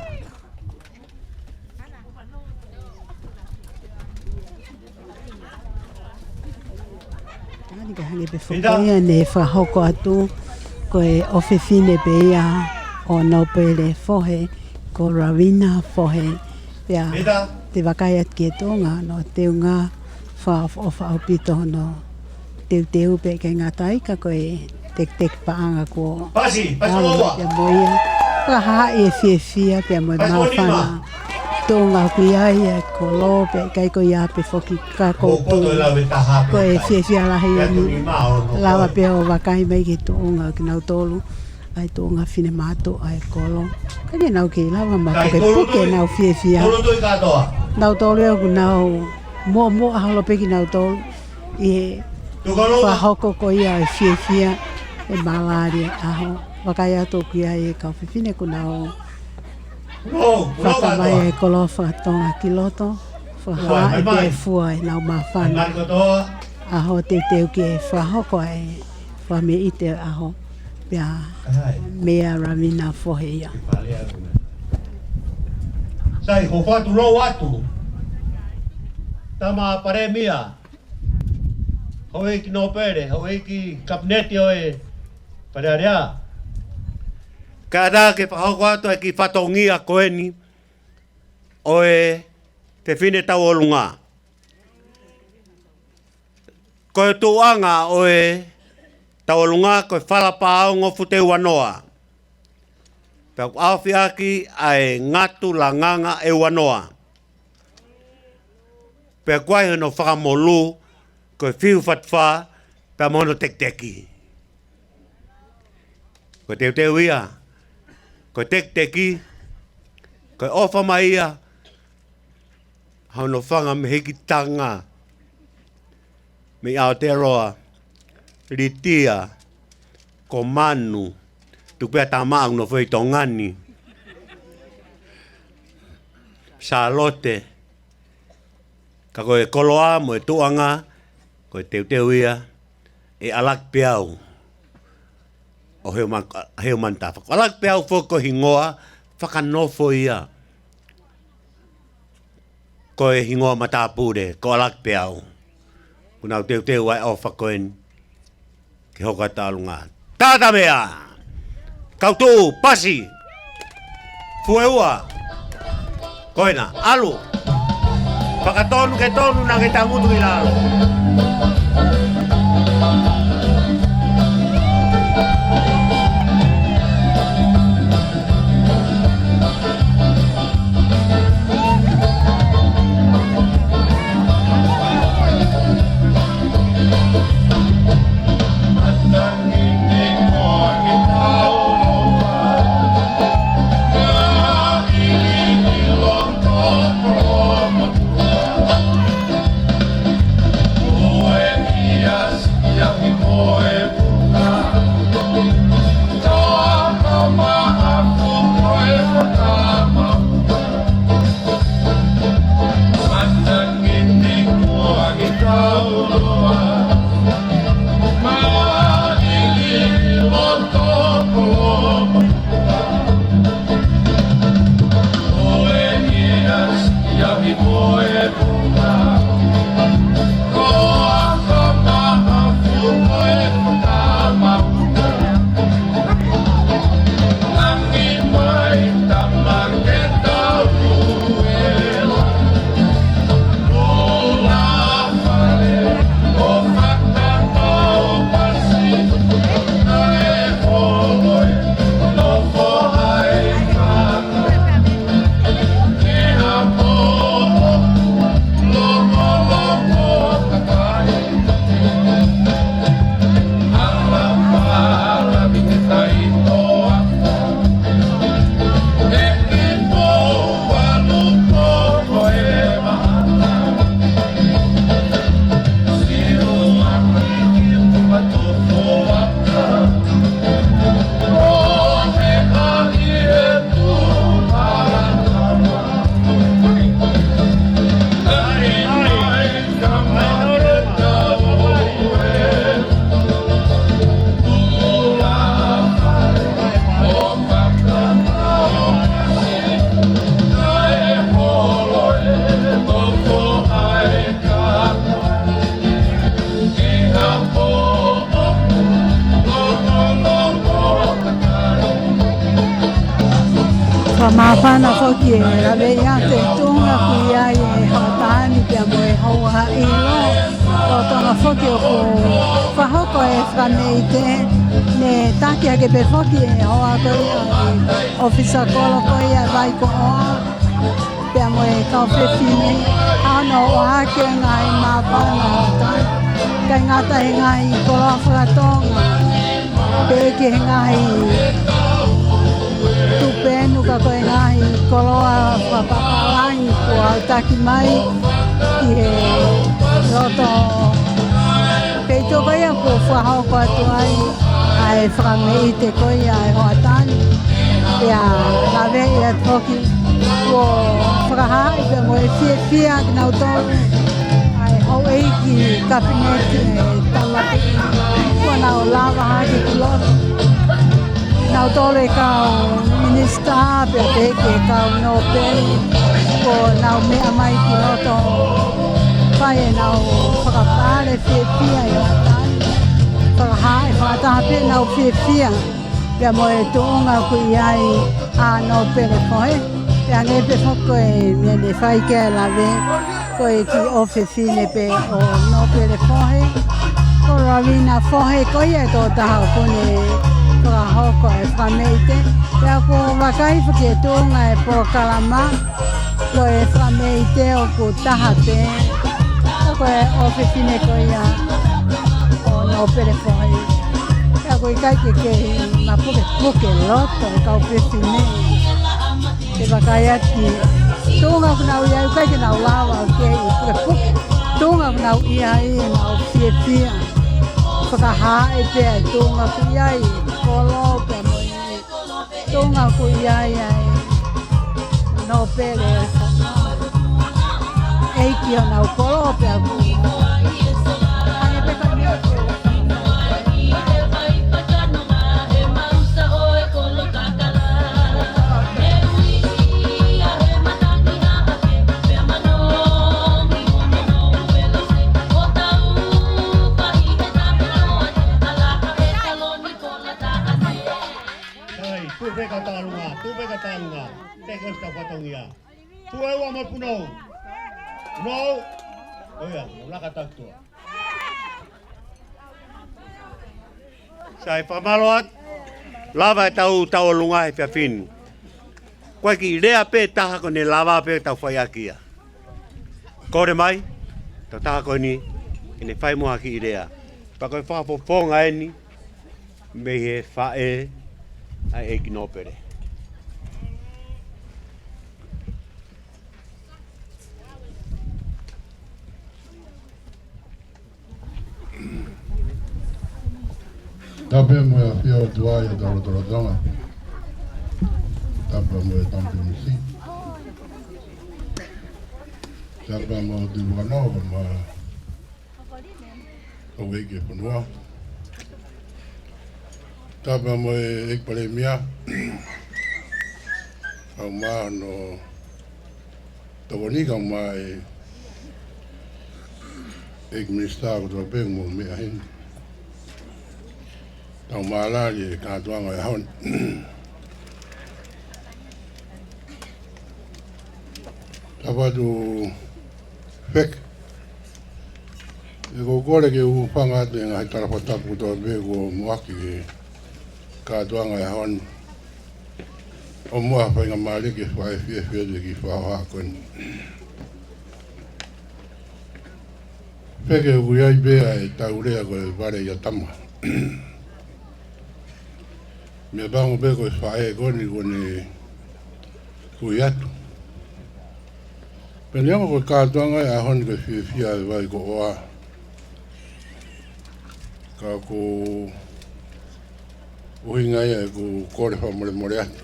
Tani ka hangi pe fokia ne whahoko atu koe ofe fine pe ia o no pele fohe ko Ravina fohe pia te wakai at ke tonga no teunga wha o pito no teu pe ke ngā taika koe tek paanga ko Pasi wawa. Pia moia paha e fia pia moi mawhana tonga kuia ia ko lo pe kai ko ia pe foki ka ko koe fia lahi ni lawa pe o wakai mai ki tonga ki nau tolu ai tonga fine mato ai kolo kani nau ki lawa ma ko puke nau fia nau tolu ku nau mo aholo pe ki nau tolu e fa hoko ko ia fia e malaria aho wakai ato ki ai ka fine ku nau Whakamai e kolo whakatonga ki loto, whaha e te fua e nau mawhana. Aho te teu ki e whahoko e whame i te aho, pia mea Ravina fohe ia. Sai, ko whatu rau atu. Tama pare mia. Hoi ki no pere, hoi ki kapneti oe pare area. Kada ke whahoko atu e ki whatongia koeni oe te whine tau olunga. Koe tuanga oe tau olunga koe whalapa au ngofu te wanoa. Pea awhi aki ai ngatu la nganga e wanoa. Pea kwai hono whakamolu koe whiu whatwha pea mono tek-teki. Koe teu ia. Koe tek-teki, koe ofa mai ia, hauno whanga me hiki tanga, me Aotearoa, Ritia, ko Manu, tupea tā maang no whai tongani, Charlotte, ka koe koloa mo e tuanga, koe teu ia, e alak peau. O heo man ta whaka. Alak peau whoko hingoa, whakanofo ia. Ko e hingoa matapure, ko alak peau. Kunau teu ai o whakoen, ki hoka tālunga. Tāta mea! Kautu, pasi! Fueua! Koina, alu! Whakatonu ke tonu na ke tamutu ki lalo. Whamapana whoki e rawe ia te tunga kui ai e hautani pia mo e hauha i lo. O tonga whoki o ko whahoko e whameite ne taki ake pe whoki e hoa koi a ofisa kolo koi a vai ko oa. Pia mo e kau whewhine ano o hake ngai mapana o tai. Kai ngata he ngai koloa whakatonga. Peke he ngai tupenu ka koe ngai koloa whapapalangi kua taki mai ki he roto peito koe a kua whahau kua tuai ai whamei te koe ai hoatani pia lawe i at hoki kua whakahai pia mo e fia ki nau tonu ai hau eiki kabineti e tamaki kua nau lava haki ki loro nau tole kau minista pia peke kau no peri ko nau mea mai ki roto pai e nau whakapare whia i o atani whakahai whakataha nau whia pia mo e tuunga kui ai a no pere koe pia nge pe whako e mea ne whai kia lawe koe ki o whine pe o no pere koe ko rawina whohe koe e tō taha kone hoko e whameite. Pea ko wakai whake tōnga e porokalama ko e whameite o ko taha pe. Ko e ofefine ko ia o no pere whai. Pea ko i kai ke mapuke puke loto e kau whewhine. Te wakai ati. Tōnga kunau iai ukai ke nau lawa o ke i puke puke. Tōnga kunau iai e nau whia. Whakahae pea tōnga ku iai kolo pe moi tonga ku iai ai no pere ei ki ona kolo pe aku Tupe katalunga, teko sta patongia. Tu e wa mo puno. No. Oya, la katakto. Sai pamaloat. Lava tau lunga e fin. Kwa ki rea pe taha ko ne lava pe tau whaiakia. Kore mai, tau taha ko ni, ine whai moha ki rea. Pakoi whapoponga e ni, me he whae ai e kinopere. Tape mo e whio tuai e taro tonga. Tape mo e tampi misi. Tape mo e tuwanova ma aweke whanua. Tape mo e ekpare mia. Au maa no tawanika maa e ek minister ko tape mo mea hin. Tau maalari e kātuanga e haun. Tawatu whek. E ko kore ke upanga te ngai tarapatapu toa bego muaki ke kātuanga e haun. O mua whainga maari ke whae whie ki whaoha koen. Wheke uriai bea e taurea ko e ware i a tama. Me bango be ko fae goni ku yatu. Penia ko ka tonga a hon ko fia vai ko oa. Ka ko uhinga ia ko kore fa more atu.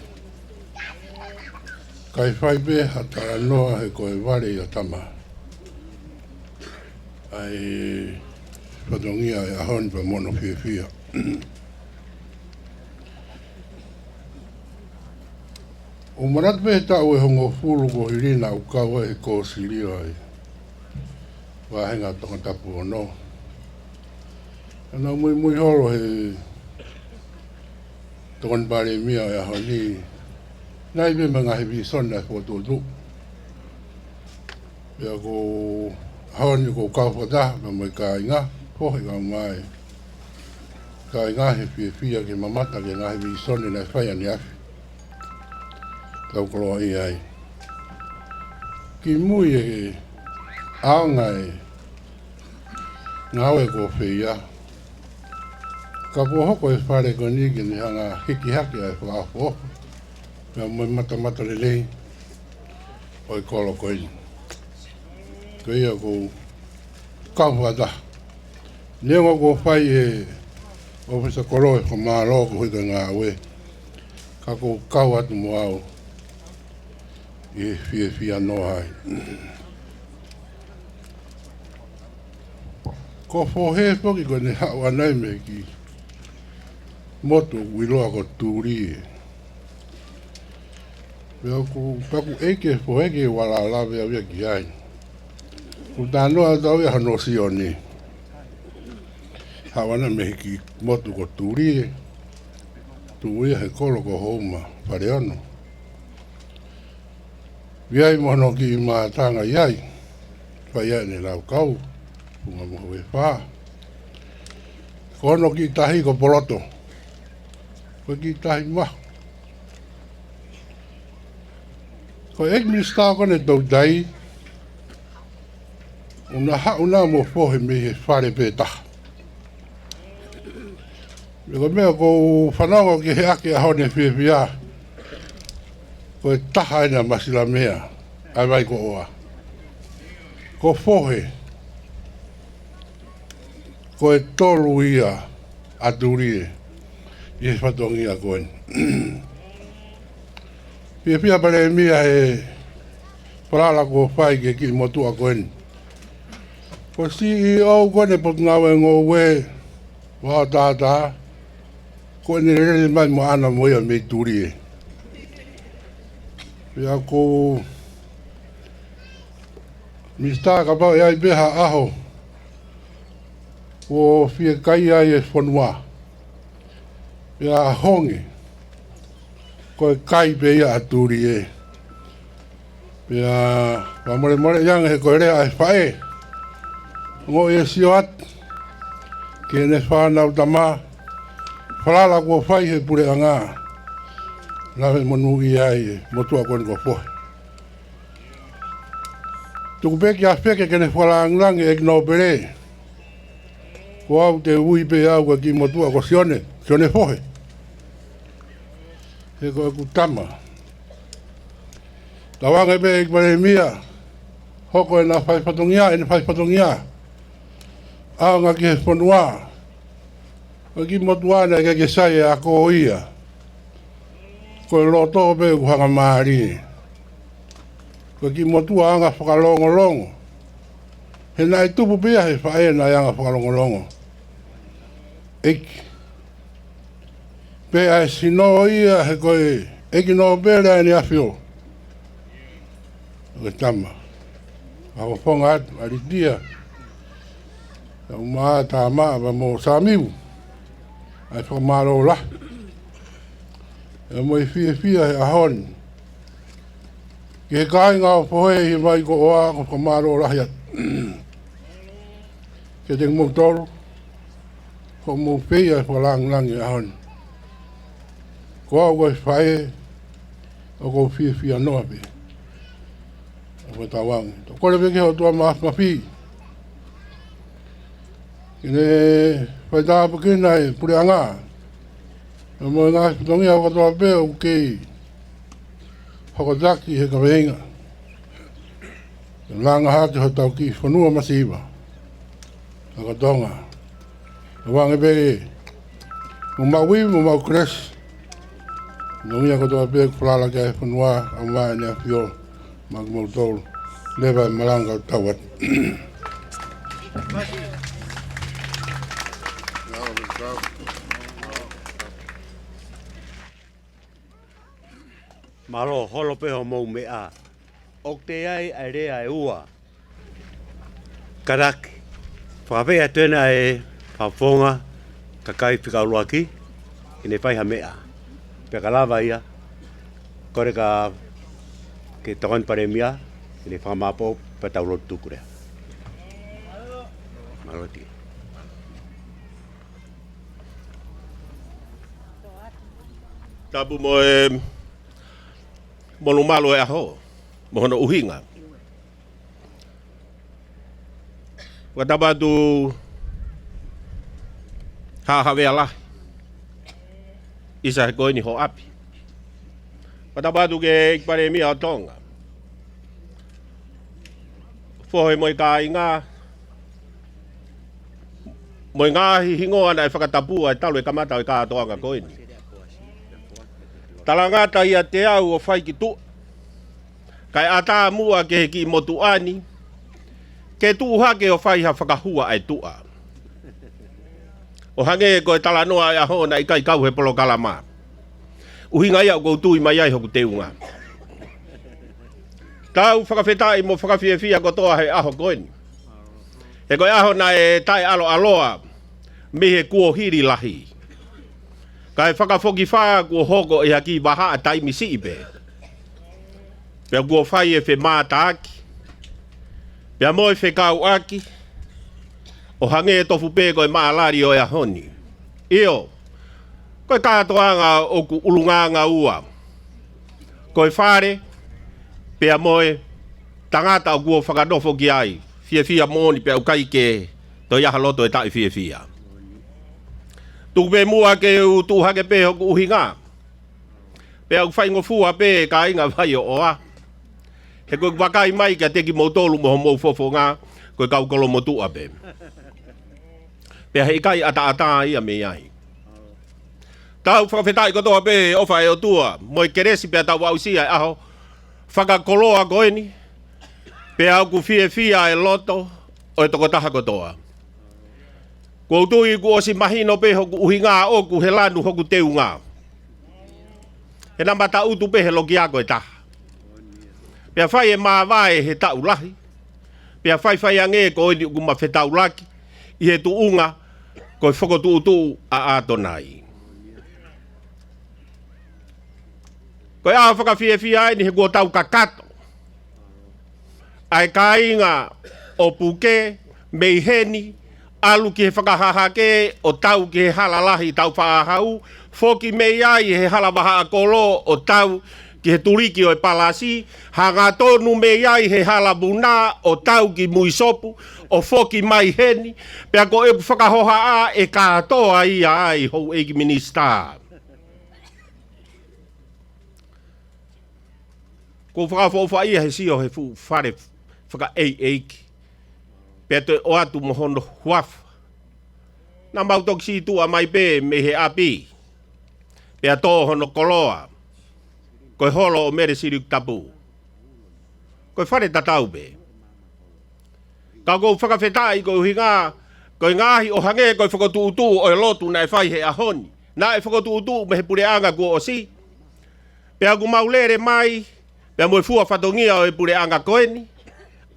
Kai fai be hata noa he ko e ware ia tama. Ai patongia a hon pa mono fia. O marat me tau e hongo fulu ko hirina u kawa e ko siria e wahenga tonga tapu o no. Ana mui holo he tongan bari mia e honi nai me mga hevi sona ko tu ya ko hon ko ka fota ma mo ka inga ko he ga mai ka inga he fi ke mamata ke nga hevi sona na fa ya ni af tau ko ai ki mui e aongai ngawe ko feia ka po hoko e whare ko niki ni hanga hiki haki ai whaafo mea moi mata lelei o i kolo koi ko ia ko kauwhata nengo ko whai e o pisa koro e ko maa loo ko hika ngā we ka ko kau atu mo au i fia no hai ko fohe poki ko ne hawa nai me ki moto wiloa ko turi veo ku paku eke fohe wala la vea vea ki ai ku tanoa tau ia hano sioni hawa nai me ki moto ko turi turi he kolo ko homa pare ono viai mono ki maatanga iai pai ai ne lau kau punga mo e fa kono ki tahi ko poloto ko ki tahi ma ko ek minsta ko ne tau dai una mo fo he me fare peta ko me ko fanao ki he ake a hone fia ko taha ina masila mea ai vai ko oa ko fohe ko e tolu ia aturie i e whatongi a koen. Pia pare mia e parala ko whai ke ki motu a koen. Ko CEO koen e pot ngawe ngō we wā tātā ko e nere mai mo ana moia me turie. Pia ko mista ka pao iai beha aho o fia kai ai e whanua. Ia hongi. Ko e kai pe ia aturi e. Ia wamore ianga he koe rea e whae. Ngo e sio at. Ke ne whanau tama. Whalala kua whai he pure anga. Lawe monu i ai e motua kone kua whohe. Tuku peki a peke ke ne whalangangi e kino pere. Ko au te ui pe au ka ki motua ko sione fohe. He ko e kutama. Tawanga e pe e kipare mia, hoko e na whaipatongia, e na whaipatongia. Ao nga ki he whanua. Ko ki motua na ke sai e ako ia. Ko e loto pe ku hanga maari. Ko ki motua anga whakalongo. He na i tupu pia he whae na anga whakalongo. Eki. Pe ai sino ia he koe eki no pere ni afio. Koe tama. Ako whonga atu, aritia. Au maa tā maa wa mo samiu. Ai whakamaro la. E mo i fia he ahon. Ke he kai ngā whohe hi mai ko oa ko whakamaro la hiat. Ke te mō tolu. Ko mō pia whalangi ahon. Ko au koe whae, o ko fia noa pe. O koe tawangi. Ko le peke ho tua mafi. Kine whai tāpa kina e pure anga. E mo ngā pitongi au katoa pe o kei. Hokotaki he kawenga. Langa hake ho tau ki whanua masiwa. Haka tonga. Wange pe mo maui mo mau kres. Nongia ko toa pe kulala ke whanua a mai nea pio magmau tolu lewa maranga tawat. Malo holo pe ho mau mea. Ok te ai ai rea e ua. Karaki. Whakawea tēnā e whawhonga kakai whikaurua ki. Ine whaiha mea. Pekalawa ia. kore ka ke tongan paremia ini whamapo patau rotu kure. Maloti. Tabu mo molumalo e aho. Mohono uhinga. Watabadu hahawe ala. Isa ko ni ho api. Watabadu ke ikpare mi atonga. Fohe mo ka inga. Mo nga hingo ana e whakatapu ai talu e kamata e ka atoanga ko ni. Talangata ia te au o whai ki tu. Kai ata mua ke ki motu ani. Ke tu hake o whai ha whakahua ai tua. O hange ko e talanoa e aho na ikai kau he polo kalama. Uhinga ia o koutui mai ai hoku teunga. Tau whakawhetai mo whakawhiawhia kotoa he aho koeni. He koe aho na e tai alo aloa. Me he kuo hiri lahi. Kai whakafoki whaa kuo hoko e haki waha a taimi si ipe. Pea kuo whai e whe māta aki. Pea moe whe kau aki. O hange e tofu pē koe maalari o e ahoni. Io. Koe kātoanga o ku ulunganga ua. Koe whare. Pea moe. Tangata o kuo whakanofo ki ai. Fia moni pea ukai ke. Toi aha loto e tai fia. Tupe mua ke u tu hake pe hoku uhinga. Pea u whaingo fua pe ka inga vai o oa. He koe wakai mai ka teki mautolu moho mou fofo ngā. Koe kaukolo mo tua pe. Pea hei kai ata ia me ai. Tau whakawhetai kotoa pe ofa e o tua. Moi keresi pea tau ausia e aho. Whakakoloa koeni. Pea au ku fia e loto. O e toko taha kotoa. Ko tui ku osi mahino pe hoku uhinga o ku he lanu hoku teunga. He namata utu pe he loki ako e taha. Pea whai e maa vae he tau lahi. Pea whai ange ko eni uku ma whetau laki. I he tu unga ko e whokotu utu a atonai. Ko e aho whakawhiawhia ni he kua tau kakato. Ai ka inga o puke, mei heni, alu ki he whakahaha ke, o tau ki he halalahi tau whaahau, foki mei ai he halamaha a kolo o tau ki he turiki o e palasi, hanga tonu mei ai he halabuna o tau ki muisopu, o foki mai heni, pea ko e whakahoha a e katoa ia ai hou eki minista. Ko whakawhawha ia he sio he fu whare whaka eiki. Pea te o atu mohono huafa. Nā mautok si tua mai pe me he api. Pea tō hono koloa. Koe holo o mere sirik tapu. Koe whare tatau pe. Ka kou whakawhetai koe hinga. Koe ngahi o hange koe whakotu utu o e lotu na e whai he ahoni. Nā e whakotu utu me he pureanga kua o si. Pea ku maulere mai. Pea moe fua whatongia o e pureanga koeni.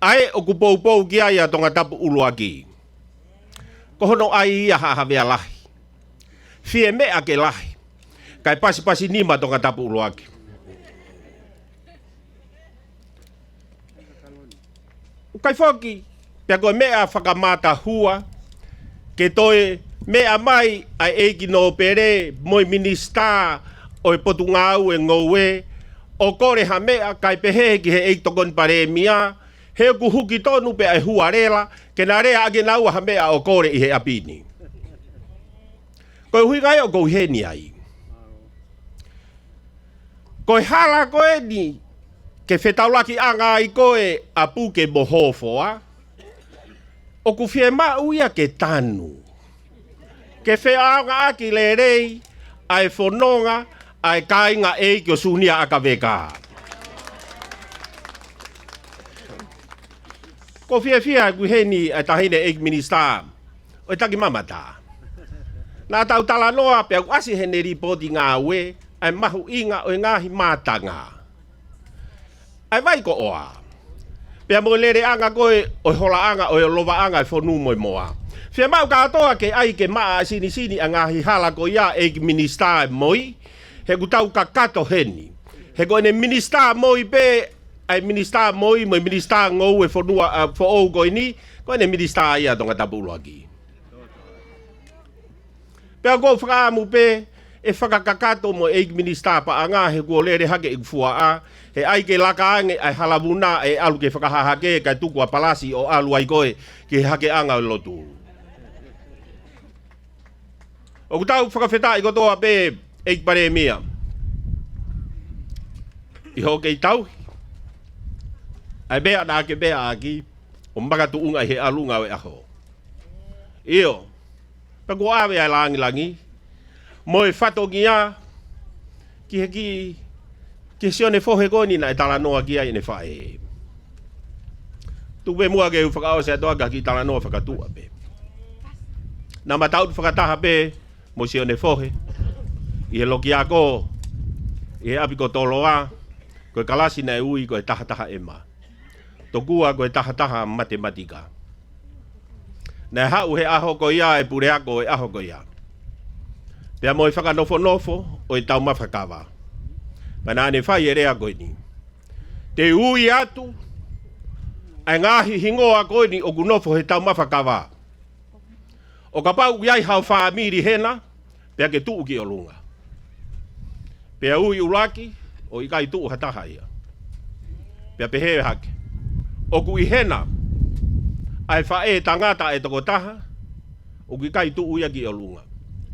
Ai o ku pou ki ai a tonga tapu uluaki. Ko hono ai ia hahawea lahi. Fie mea ke lahi. Kai pasi nima tonga tapu uluaki. Kai foki. Pea koe mea whakamata hua. Ke toi mea mai ai eiki no pere moi minista o e potu ngau e ngoue. O kore ha mea kai pehe ki he eitokon pare mia. He ku huki tonu pe ai huarela, ke nā rea age naua ha mea o kore i he apini. Koe hui ngai o kou heni ai. Koe hala koe ni, ke whetaulaki anga i koe a puke mohofoa. O ku fie mauia ke tanu. Ke wheanga aki le rei, ai whanonga, ai kainga e ki o sunia aka veka. Ko fia ku heni ai tahine ek minista. O taki mamata. Nā tau tala noa pea asi hene ripoti ngā we ai mahu inga o ngahi mātanga. Ai vai ko oa. Pea mo lere anga koe o hola anga o lova anga e whonu moi moa. Fia mau katoa ke ai ke maa sini a ngahi hala ko ia ek minista moi. He ku tau kakato heni. He ko ne minista moi pe ai minista moi mo minista ngou e fonua fo o go ini ko ne minista ia tonga tapulo aki. Pe go fra mu pe e whakakakato mo e minista pa anga he ko lere hake i fua a he ai ke laka ange ai halabuna e alu ke whakahahake kai tuku a palasi o alu ai koe ke hake anga o lotu. O kutau whakawheta i kotoa pe e pare mea. I ho kei tau. Ai bea nā ke bea aki o mbaka tu unga he alunga we aho. Iyo. Pa kua awe ai langi langi. Mo e whato ngia ki heki ki sione fohe koni na e tala noa kia i ne whae. Tu pe mua ke u whakao se atoa ka ki tala noa whakatua pe. Na matau tu whakataha pe mo sione fohe. I he loki ako i he apiko toloa koe kalasi na e ui koe taha ema. Tokua koe taha matematika. Na hau he aho ko ia e pure ako e aho ko ia. Pea mo e whakanofo o e tau mawhakawa. Mana ne whai e rea koe ni. Te ui atu ai ngahi hingoa koe ni o kunofo he tau mawhakawa. O ka pau iai hau whaamiri hena pea ke tuu ki o lunga. Pea ui uraki o i kai tuu hataha ia. Pea pehe hake. O ku i hena ai whae tangata e toko taha o ki kai tuu ia ki o lunga.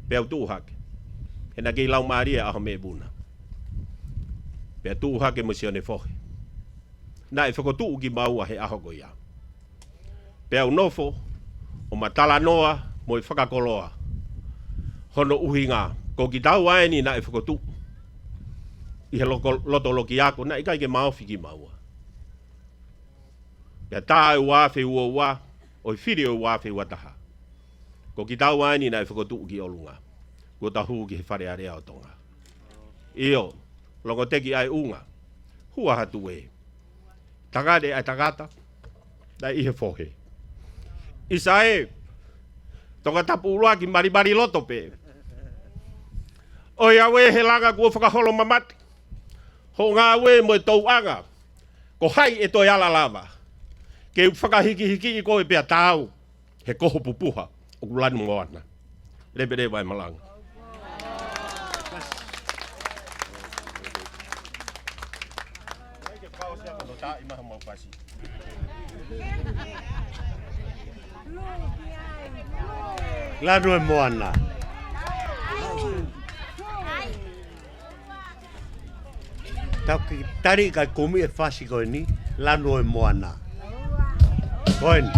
Pea tuu hake. Hena kei lau maaria aho me buna. Pea tuu hake mo sione fohe. Na e whako tuu ki maua he aho ko ia. Pea unofo o matala noa mo i whakakoloa. Hono uhinga ko ki tau aeni na e whako tuu. I he loto loki ako na i kai ke maofi ki maua. Pea taa e wafe ua ua o i whiri o wafe ua taha. Ko ki tau aeni na e whako tuu ki olunga. Ko ta huu ki he whare area o tonga. Iyo, longo teki ai unga. Hua hatu e. Tagade ai tagata. Da i he fohe. Isa e. Tonga tapu ulua ki maribari loto pe. O ia we he langa kua whakaholo mamati. Ho ngā we mo e tau anga. Ko hai e toi ala lava. Ke whakahiki i koe pia tau. He koho pupuha. O kulani mwana. Rebere vai malanga. Lanu e moana. Tau ki tari kai kumi e whasi koe ni, lanu e moana. Koe ni.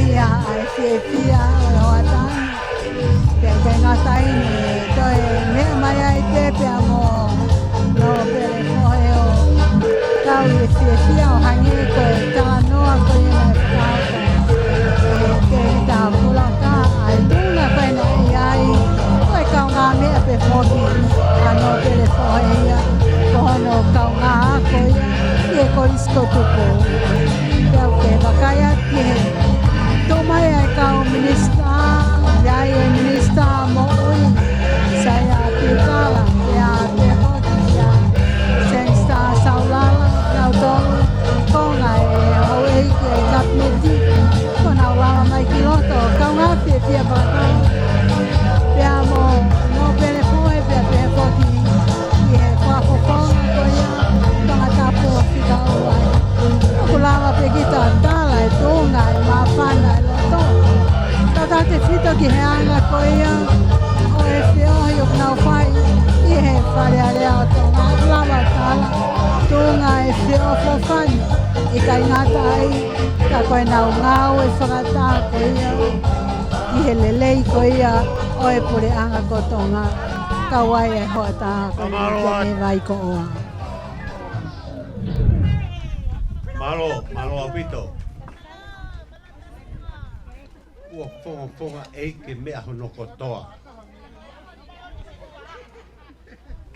ia ai fia o atani. Pe ngatai ni toi me mai ai pe amo no pele moe o kau i fia o hangi ko ta noa ko i na kau ke ta pula ka ai tuna pa na ai ko kau nga me pe foki ano pele moe ia ko no kau nga ko ia ko isko tupo kau ke bakaya ke toma ai kau minista Jai minista moi saya tikala ya tehotia sensta saulala nautong kongai hoi ke kapmeti kona wala mai kiloto kaunga fia bata piamo no pele foi pe poti ye fa fofona koya kona tapo fika uai kulava pe kita tala tonga mafana loto Tata te fito ki he anga koia o e whio i o knau whai I he whare a lea o tonga lawa tala tonga e whio fofani I kai ngata ai ka koe nau ngau e whakata koia I he lelei koia o e pure anga ko tonga ka wai e hoa ta koia ke vai ko oa Malo apito. Ua fonga e ke mea hono kotoa.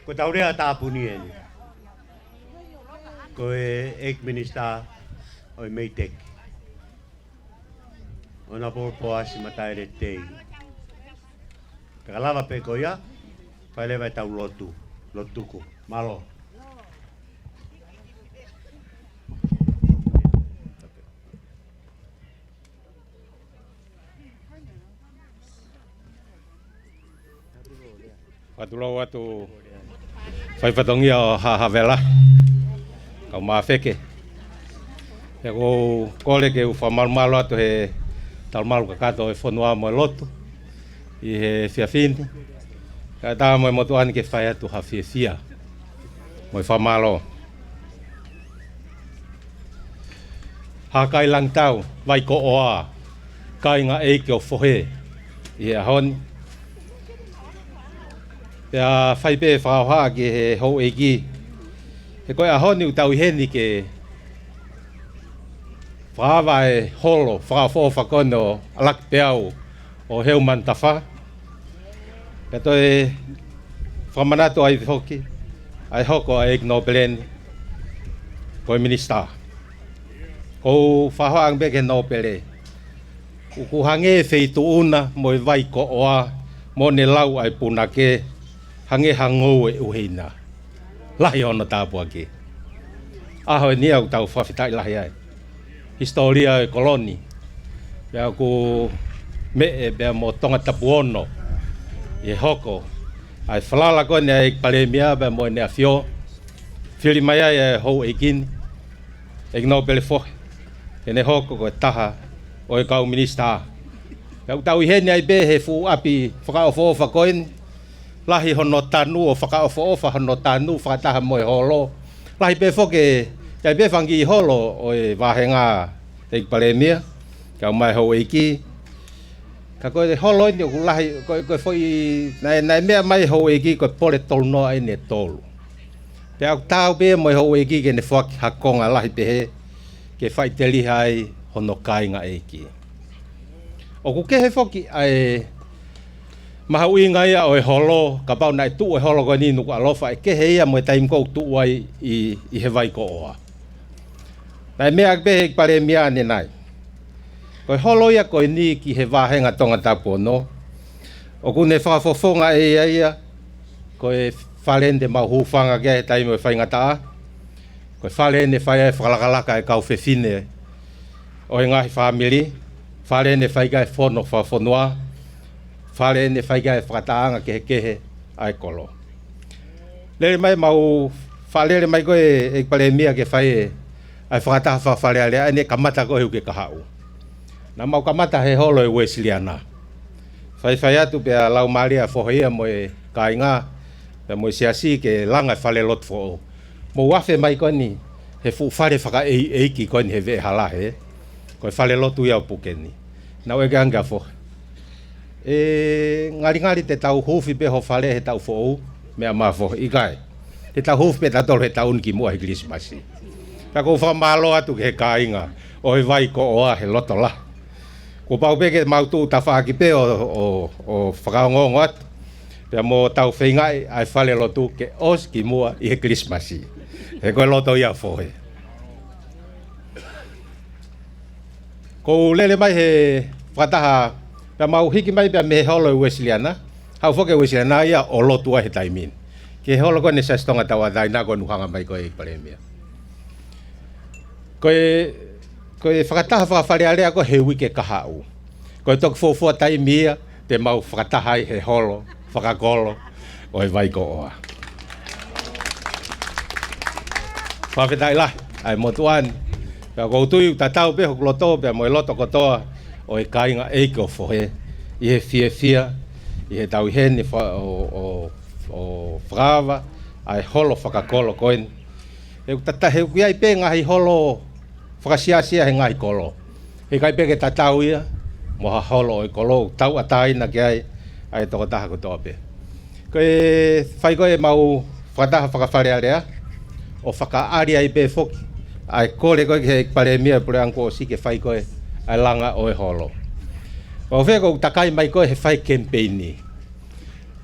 Ko taurea tāpuni eni. Ko e minister o mei teki. Ona porpo asi mataere tei. Kakalava pe koia, whaelewa e tau lotuku. Malo. Watulau watu whaipatongi o hahawela kau mawheke e ko kore ke u whamalumalo atu he talmalu kakato e whanua mo e lotu I he whiawhini ka tā mo e motuani ke whai atu hawhiawhia mo e whamalo hakai lang tau vai ko oa kai ngā eike o whohe I he ahoni Pea whaipe whauhaa ki he hou eki. He koe ahoni u tau heni ke whaawa e holo, whaafo whakono alak peau o heu mantafa. Pea toi whamanato ai hoki, ai hoko a Ig Nobelen, koe minista. Kou whahoang beke Nobele. Uku hange feitu una mo I vai ko oa, mo ne lau ai punake. Hange hangou e uheina. Lahi ono tāpua ki. Aho e nia u tau whawhitai lahi ai. Historia e koloni. Pea ku me e bea mo tonga tapu ono. I hoko. Ai whalala koe nea e paremia bea mo nea whio. Whiri mai ai e hou e kini. E gnau pele whohe. E ne hoko koe taha o e kau minista. Pea u tau I heni ai be he fu api whakaofo koe Lahi hono tanu o whakaofa hono tanu whakataha mo e holo. Lahi pe whoke, kai pe whangi I holo o e wahenga e paremia. Kau mai hou eiki. Ka koe holo ini o lahi, koe whoi, nai mea mai hou eiki koe pole tolu noa ine tolu. Pe au tau pe mo e hou eiki ke ne whaki hakonga lahi pe he. Ke whai te lihai hono kainga eiki. O ku ke he whoki ai maha ui ngaia o e holo, ka pau nai tu e holo koe ninu ku alofa, e ke heia mo e taim kou tu ai I he vai ko oa. Nai mea pe he pare mea ane nai. Koe holo ia koe ni ki he wahenga tonga tapu no. O kune whakafofonga e ia, koe whalende mau hufanga kia he taim o e whainga taa. Koe whalende whai e whakalakalaka e kau whewhine o e ngahi whamiri. Whalende whaiga e whono whafonua. Whare ne whaiga e whakataanga kehe ai kolo. Lere mai mau whalere mai koe e paremia ke whai ai whakataha whare alea ene kamata koe uke kahau. Na mau kamata he holo e Wesleyana. Whai atu pia lau maria whohia mo e kainga pe mo siasi ke langa whale lot fo. Mo wafe mai koe ni he fu whare whaka eiki koe ni he ve halahe. Koe whale lotu iau pukeni. na o ganga fo ngari te tau hufi pe ho fale he tau fo me ama fo ikai te tau hufi pe tau he tau ki mo he Christmas pa ko fa malo atu ke kainga o he vai ko o he loto la ko pau pe ke mau tu ta fa ki pe o whakaongo at pe mo tau whingai ai fale lotu ke os ki mua i he Christmas he koe loto ia fo he ko lele mai he whataha pe mau hiki mai pe me holo Wesleyana hau foke Wesleyana ia o lotu he taimin ke holo ko ne sa stonga tawa dai na ko nuhanga mai ko e paremia koe whakataha whakawhare ko he wike kahau. Koe tok fōfua tai mia te mau whakataha he holo, whakakolo, o e vai ko oa. Whawhetai la, ai motuan. Pea kou tui tatau peho kloto, pea mo e loto kotoa, o e kainga eiko fohe. I he fia, i he tau heni o whakawa, ai holo whakakolo koen. E tata he kuiai pe ngahi holo, whakasiasia he ngai kolo. He kai peke tatau ia, moha holo e kolo, tau ataina ki ai toko taha kotoa pe. Koe whai koe mau whakataha whakawharearea, o whakaaria i pe foki. Ai kore koe ke pare mia pure anko o sike whai koe, ai langa o e holo. O wheko takai mai koe he whai campaigni.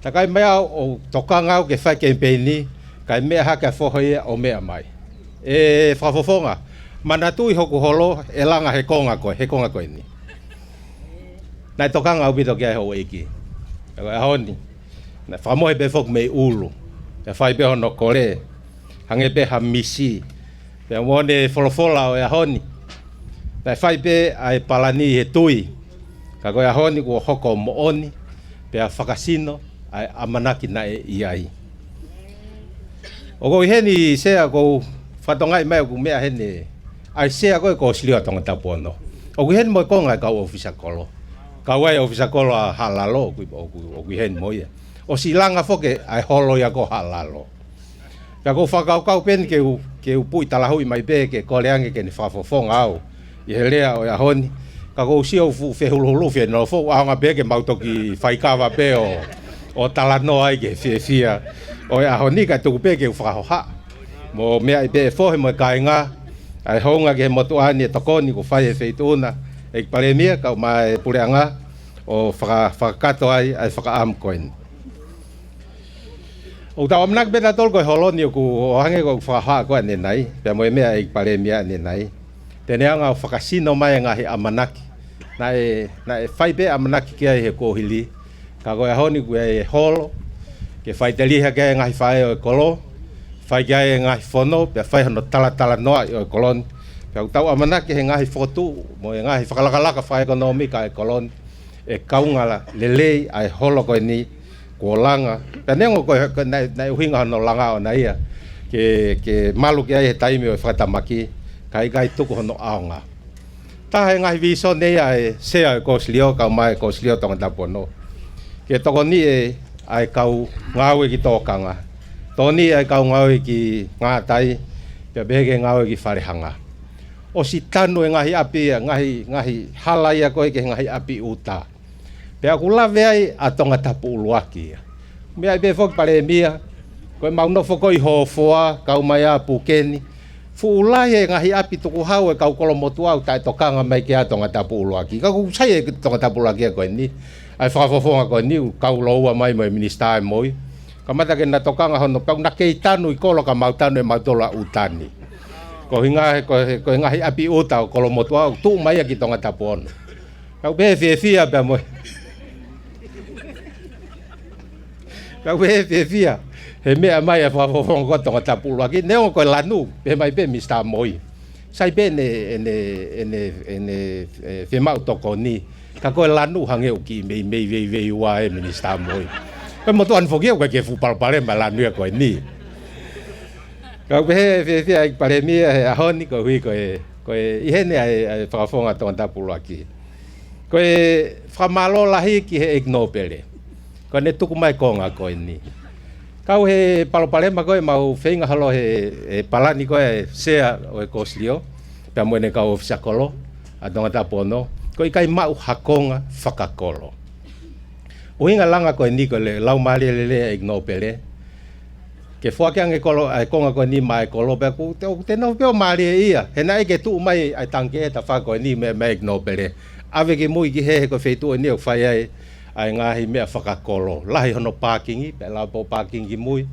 Takai mai au o tokanga au ke whai campaigni, kai mea haka whohoia o mea mai. E whafofonga. Mana tui hoku holo e langa he konga koe ni. Nai tokanga au bito kia ho eki. E honi. Na whamohe be fok mei ulu. E whai be hono kore. Hange be ha misi. Pe mwone folofola o e honi. Na whai be ai palani he tui. Ka koe honi kua hoko mo oni. Pe a whakasino ai amanaki na e iai. O ko heni sea ko whatongai mai ku mea hene. Ai sea koe ko slio tonga tapono. O ku hen mo konga ka ofisa kolo. Ka wai ofisa kolo a halalo o ku hen mo ia. O silanga foke ai holo ya ko halalo. Ka ko whakau kau pen ke u pui talahui mai pe ke koleange ke ni whafofonga au. I he lea o ya honi. Ka ko sio fu fehulu fe no fo a nga pe ke mautoki whaikawa pe o talano ai ke fia. O ya honi ka tu pe ke whahoha. Mo mea i pe fohe mo kainga. Ai honga ke motuani e tokoni ko whai e feituna e paremia ka mai pureanga o whakakato ai whakaam koen. O tau amnak beta tolko e holoni ku o hange ko whakaha koe ne nai, pia mo e mea e paremia ne nai. Tene anga o whakasino mai ngahi amanaki. Na e whai pe amanaki kia he kohili. Ka koe honi ku e holo, ke whai te liha kia ngahi whae o e kolo. Whai kia e ngahi whono, pia whai hono tala noa i o e kolon. Pia utau amanaki he ngahi whotu, mo e ngahi whakalakalaka whai ekonomika e kolon. E kaungala lelei ai holo koe ni, kua langa. Pia nengo koe nai uhinga hono langa o na ia. Ke malu kia he taimi o e whatamaki, kai kai tuku hono aonga. Taha e ngahi viso nei ai sea e koslio, kau mai koslio tonga tapono. Ke toko ni e ai kau ngau e ki tokanga. Toni ai kau ngau ki ngatai, pia bege ngau ki wharehanga. O si tanu e ngahi api, ngahi halai a koe ke ngahi api uta. Pia ku lawe ai a tonga tapu uluaki. Mea i befok pare mia, koe mauno foko i hofoa, kau mai a pukeni. Fu ulai e ngahi api tuku hau e kau kolomotu au tai tokanga mai ke a tonga tapu uluaki. Kau kusai e tonga tapu uluaki a koe ni. Ai whakafofonga koe ni, kau loua mai mai minister moi. Kamata ke na tokanga hono pau na kei tanu i kolo ka mau tanu e mau tola utani. Ko hinga ko ngahi api uta o kolo motua tu mai ki tonga tapuon. Kau be fia ba mo. Kau be fia. He me mai a fa ko tonga tapulo ki neo ko lanu be mai be mista moi. Sai be ene fe mau tokoni. Ka ko lanu hange o ki me wa e minister moi. Pe mo tuan fogi o ke fu pare malanu ko ni. Ka be fe ai pare mi a honi ko hui ko i hene ai whakafonga tonga tapulo aki. Ko e whamalo lahi ki he ignopere. Ko ne tuku mai konga ko ni. Kau he palopare ma ko e mau whenga halo he palani ko e sea o e koslio. Pe mo ne kau ofisa kolo a tonga tapono. ko i kai mau hakonga whakakolo. O inga langa koe ni ko le lau mali le igno pele. Ke fuake ange kolo ai konga koe ni mai kolo pe ku te no pe mali ia. He nai ke tu mai ai tanke ta fa koe ni me igno pele. Ave ke mui ki he ko feitu ni o fai ai ngahi mea whakakolo. Lahi hono parkingi, pe lau po parkingi mui.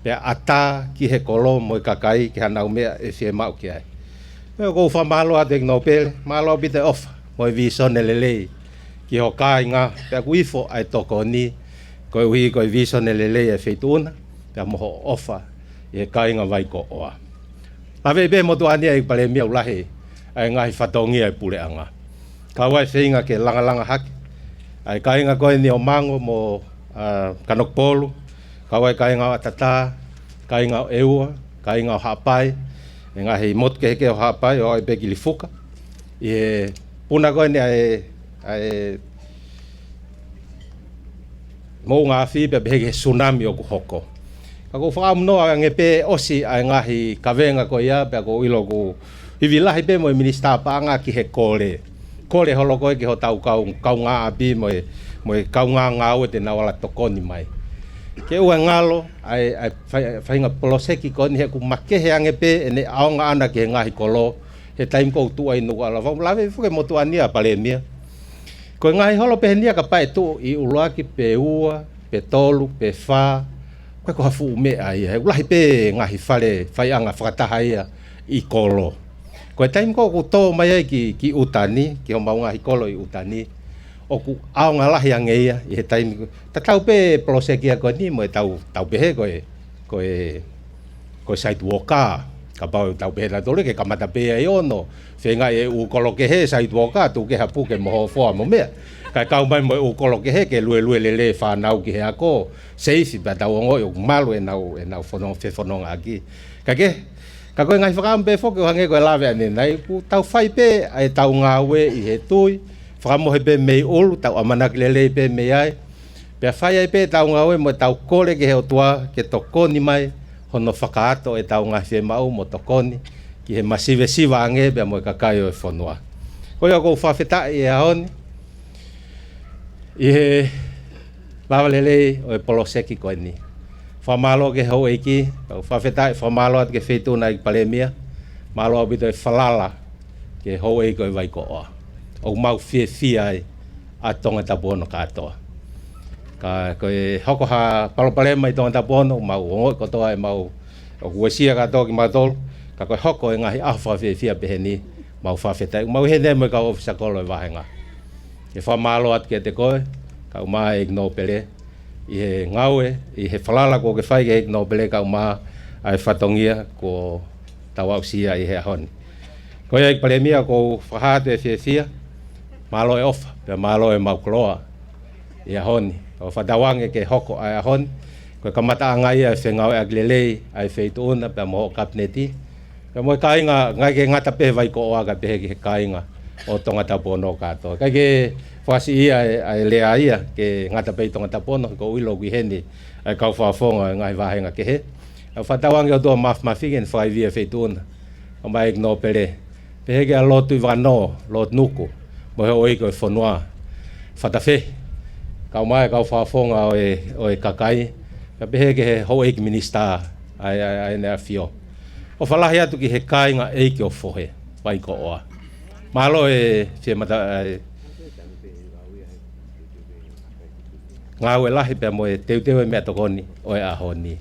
Pe ata ki he kolo mo kakai ki hanau mea e fie mau ki ai. Pe ko fa malo ate no pele, malo bite off mo vi son lele. Ki ho kai nga pe ku ifo ai toko ni ko wi ko vi son lele e feituna, pe mo ofa e kai nga vai ko oa. Ave be mo to ani ai pale mea ulahi ai ngahi fatongi ai pule anga. Ka wai feinga ke langa hak. Ai kai nga ko ni o mango mo kanok polu. Kawai kai ngā tata, kai ngā eua, kai ngā hapai, e ngā hei mot ke heke o hapai o ai peki li fuka. I puna koe ni ai mō ngā whi pe heke tsunami o ku hoko. Ka ko whaamu noa nge pe osi ai ngā hi kawenga ko ia pe ko ilo ku hivi lahi pe mo i minista pa ngā ki he kore. Kore holo koe ki ho tau kau ngā api mo e kau ngā ue te nawala tokoni mai. Ke ua ngalo ai whainga poloseki ko ni he ku makehe ange pe ene aonga ana ki he ngahi kolo he taim kou tu ai nuku ala wau lawe fuke motu ania pale mia ko ngahi holo pe nia ka pai tu i uluaki pe ua pe tolu pe wha koe ko hafu ume ai he ulahi pe ngahi whale whai anga whakataha ia i kolo ko taim kou ku tō mai ai ki utani ki ho mau ngahi kolo i utani o ku aonga lahi ange ia i he taimi ta tau pe poloseki a koe ni mo e tau pehe koe sidewalker ka pau tau pehe la tole ke kamata pe e ono whenga e u kolo ke he sidewalker tu ke hapu ke moho foa mo mea kai kau mai mo u kolo ke he ke lue lele whanau ki he ako seifi pa tau ongo i malu e nau whenonga aki ka koe ngai whakam pe foke o hange koe lawe ane nai ku tau whai pe ai tau ngawe i he tui whakamohe pe mei olu, tau amanaki lelei pe mei ai. Pea whai ai pe tau ngawe mo tau kore ke heo tua ke tokoni mai, hono whakaato e tau ngahi mau mo tokoni, ki he masive siwa ange pea mo e kakai o e whanua. Koe ako whawhetai e aoni, i he lawa lelei o e poloseki koe ni. Whamalo ke hau eiki, whawhetai whamalo at ke whetuna i palemia, malo abito e whalala ke hau eiki o e waiko oa. O mau fie ai a tonga tapono katoa. Ka koe hoko ha palopalema i tonga tapono, mau ongo kotoa e mau o kuesia katoa ki matol, ka koe hoko e ngahi awha fie pehe ni, mau whawhetai. Mau he nemo i ka ofisa kolo e wahenga. E whamalo at ke te koe, ka umaa e igno pele, i he ngaue, i he whalala ko ke whai ke igno pele, ka umaa ai whatongia ko tawau sia i he ahoni. Koe ai palemia ko whahatu e fie, malo e ofa, pe malo e maukloa i ahoni. O whatawange ke hoko ai ahoni, koe kamata angai e whengau e aglelei ai wheituuna pe moho kapneti. Pe moe kainga, ngai ke ngata pe vai ko oaga pehe ki he kainga o tonga tapono katoa. Kai ke whasi ia ai lea ia ke ngata pe tonga tapono, ko uilo ki heni ai kau whafonga ngai wahenga ke he. O whatawange o tua mafigen whaivia wheituuna, o mai igno pere. Pehe ke a lotu i wano, lot nuku. Mo he oi ko e whanua whatawhe. Kau mai kau whafonga o e kakai. Ka pehe ke he hou eiki minista ai nea fio. O whalahi atu ki he kainga eiki o whohe. Wai ko oa. Malo e whia mata ngā ue lahi pia mo e teu e mea tokoni o e ahoni.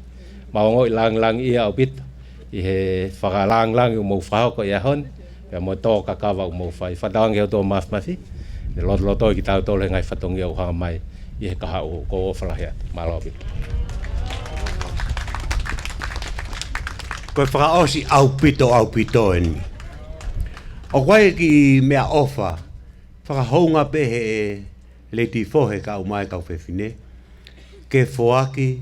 Maongo i lang ia au pito. I he whakalang i umau whahoko i ahoni. Pea mo tō kakawa u mau whai. Whatawange o tō mafi. Ne loto i ki tau tōle ngai whatongi au hanga mai. I he kaha u ko o whalahi atu. Malobi. Koe whakaosi au pito eni. O koe ki mea ofa. Whakahounga pehe e leti fohe ka au mai kau whewhine. Ke whoaki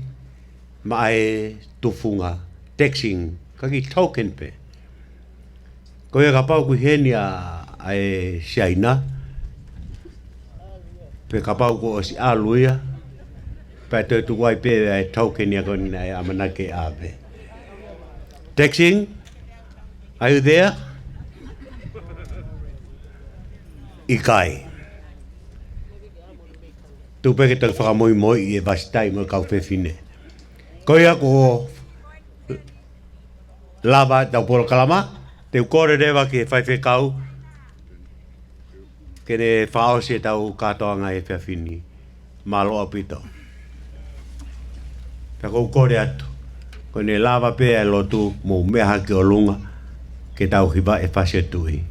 ma e tufunga. Texting. Kaki token pe. Koe ka pau ku heni a e siaina. Pe ka pau ku o si aluia. Pe te tu wai pe e token ia koni na e amanake ape. Texting? Are you there? i kai. Tupe ke tau whakamoi moi i e vastai mo kau whewhine. Koia ko lava tau polo kalama, te ukore rewa ke whaiwhe kau, ke ne whaosi e tau katoanga e whewhini, malo apito. Tako ukore atu, ko ne lava pēa e lotu mo mea ke o lunga, ke tau hiva e whase tui.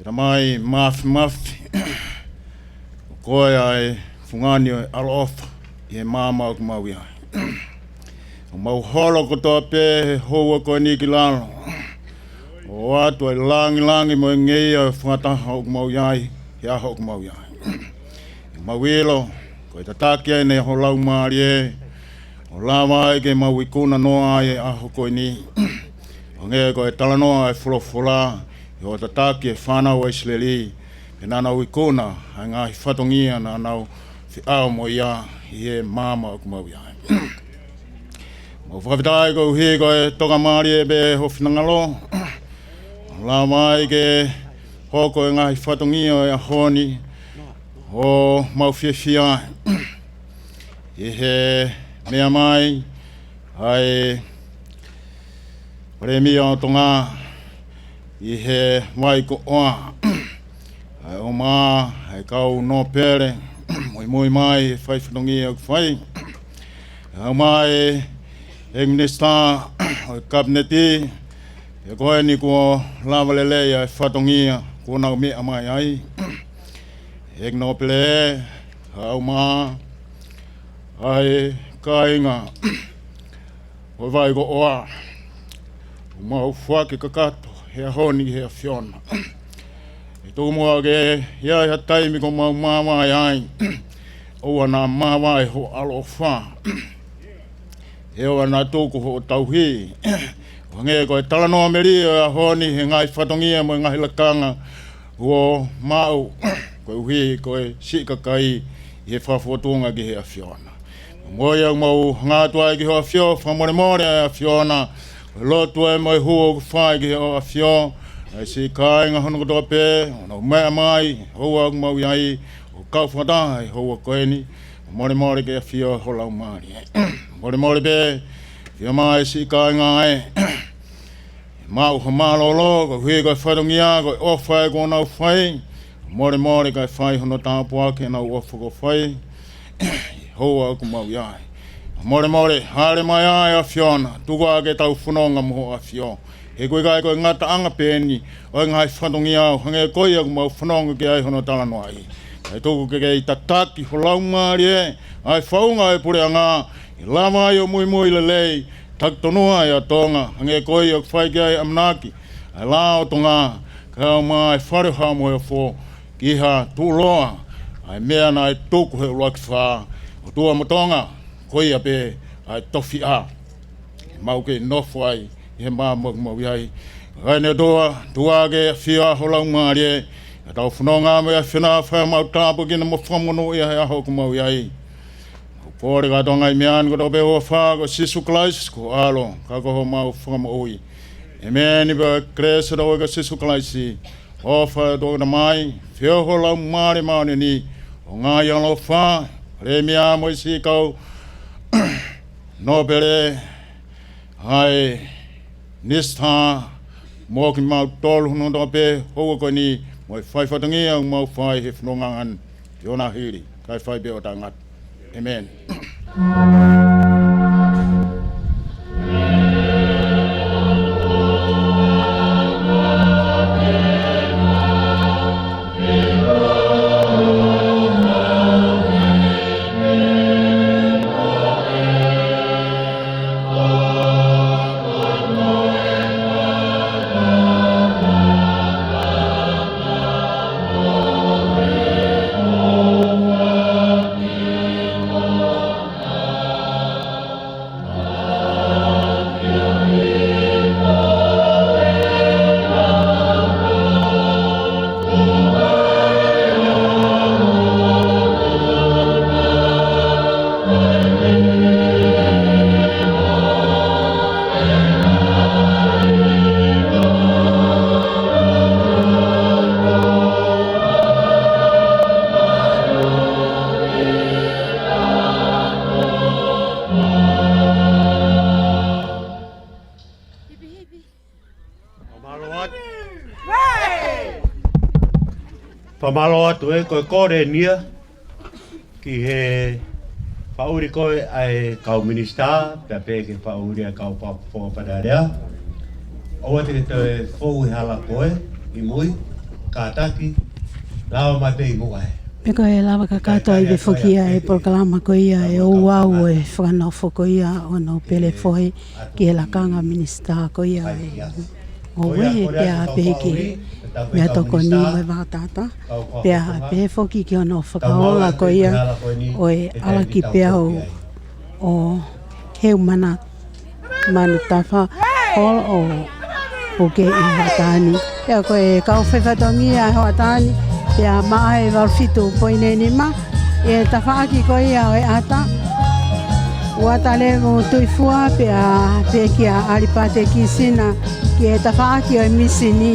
Ira mai mafi. Koe ai fungani o alo ofa i e māma o kumau ia. O mau holo ko toa pē he houa koe ni ki lalo. O atu ai langi mo ngei o whangataha o kumau iai, he aho o kumau iai. Mau ilo, koe tataki ai nei ho lau maari e, o lawa ai ke mau ikuna noa ai e aho koe ni. O nge koe talanoa ai fulofola, i o tataki e whanau ai sileli, e nanau ikuna, ai ngahi whatongia na nau fi ao mo ia, i e māma o kumau iai. Mo whakawhitai kou hi koe toka maari e be ho whinangalo, la mai ke hoko e ngahi whatongia e a honi o mau whiawhia. I he mea mai ai remi o tonga i he mai ko oa. Ai o maa ai kau no pere moi mai e whai whatongia o whai. Ai mai e minista o kabineti e koe ni ko lava lele ai whatongia ko nau mea mai ai. E no pele au maa ai kainga o vai ko oa. O mau whake kakato he honi he whiona. E tō mua ke iai ha taimi ko mau māwai ai. Oua nā māwai ho alo wha. E oa nā tōku ho tauhi. O nge koe talanoa meri a honi he ngai whatongia mo ngai lakanga o mau. Koe uhi koe sikakai i he whawhotunga ki he a whiona. Moi au mau ngātua ki ho a whio, whamore a whiona. Lotu e mai hua whai ki ho a whio. Ai si kai ngā hono kotoa pē, o mea mai, hua au mau iai, o kau whataha, hua koeni. More ki a whio ho lau maari. More pē, whio mai si kai ngā e. Mau ha malolo, ko hui koe whatongia, koe ofai ko nau whai. More kai whai hono tāpua ke nau ofa ko whai. Hoa aku mau iai. More, hare mai ai a whiona, tukua ke tau whanonga moho a whio. He koe kai koe ngata anga pēni, oi ngai whatongi au, hange koe aku mau whanonga ke ai hono talano ai. Ai tōku ke kei tataki ho lau maari e, ai whaunga e pure anga, i lama ai o mui lelei, taktonoa e a tonga, hange koe aku whai ke ai amnaki. Ai lao tonga, kau mai whareha mo e fo, ki ha tūloa, ai mea na e tōku he uaki wha, o tua motonga, koe a pē, ai tofi a. Mau ke nofo ai, i he maa mau iai. Gai ne tua ke whia ho lau maari e, a tau whanonga me a whina whai mau tāpu kina mo whamono i a aho ku mau iai. Kore ka tonga i mean ko tope hoa wha ko sisu klaisi ko alo, ka koho mau whamo oi. E mea ni pa kresa rau ka sisu klaisi, o wha tō na mai, whio ho lau maari maani ni, o ngā ialo wha, re mea mo i si kau, no pere, hai, nista, mo ki mau tolu hono tope, hoa koe ni, mo i whai whatangia mau whai he whanongangan, i ona hiri, kai whai beo tangat. Amen. Pamalo atu e koe kore nia ki he whauri koe ai kau minista, pia peke whauri ai kau whakaparea. Oa te te whou hala koe i mui, kātaki, lawa mai pe i mua e. Peko e lawa ka katoa i be whokia e porkalama ko ia e o wau e whakanofo ko ia o no pele fohe ki he lakanga minista ko ia e o we pia peke mea toko ni o e wātata pia pe whoki ki o no whakaola ko ia o e alaki pia o heu mana manu tawha hol o ke i hatani pia ko e kau whewhatongi a hatani pia maa e walfitu poine ni ma e tawhaaki ko ia o e ata ua le mo tuifua pia peki a alipate ki sina ki e tawhaaki o e misini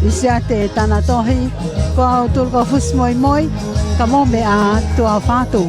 isia te tana tohi ko au tulko fus moi moi ka mo me a tua whātou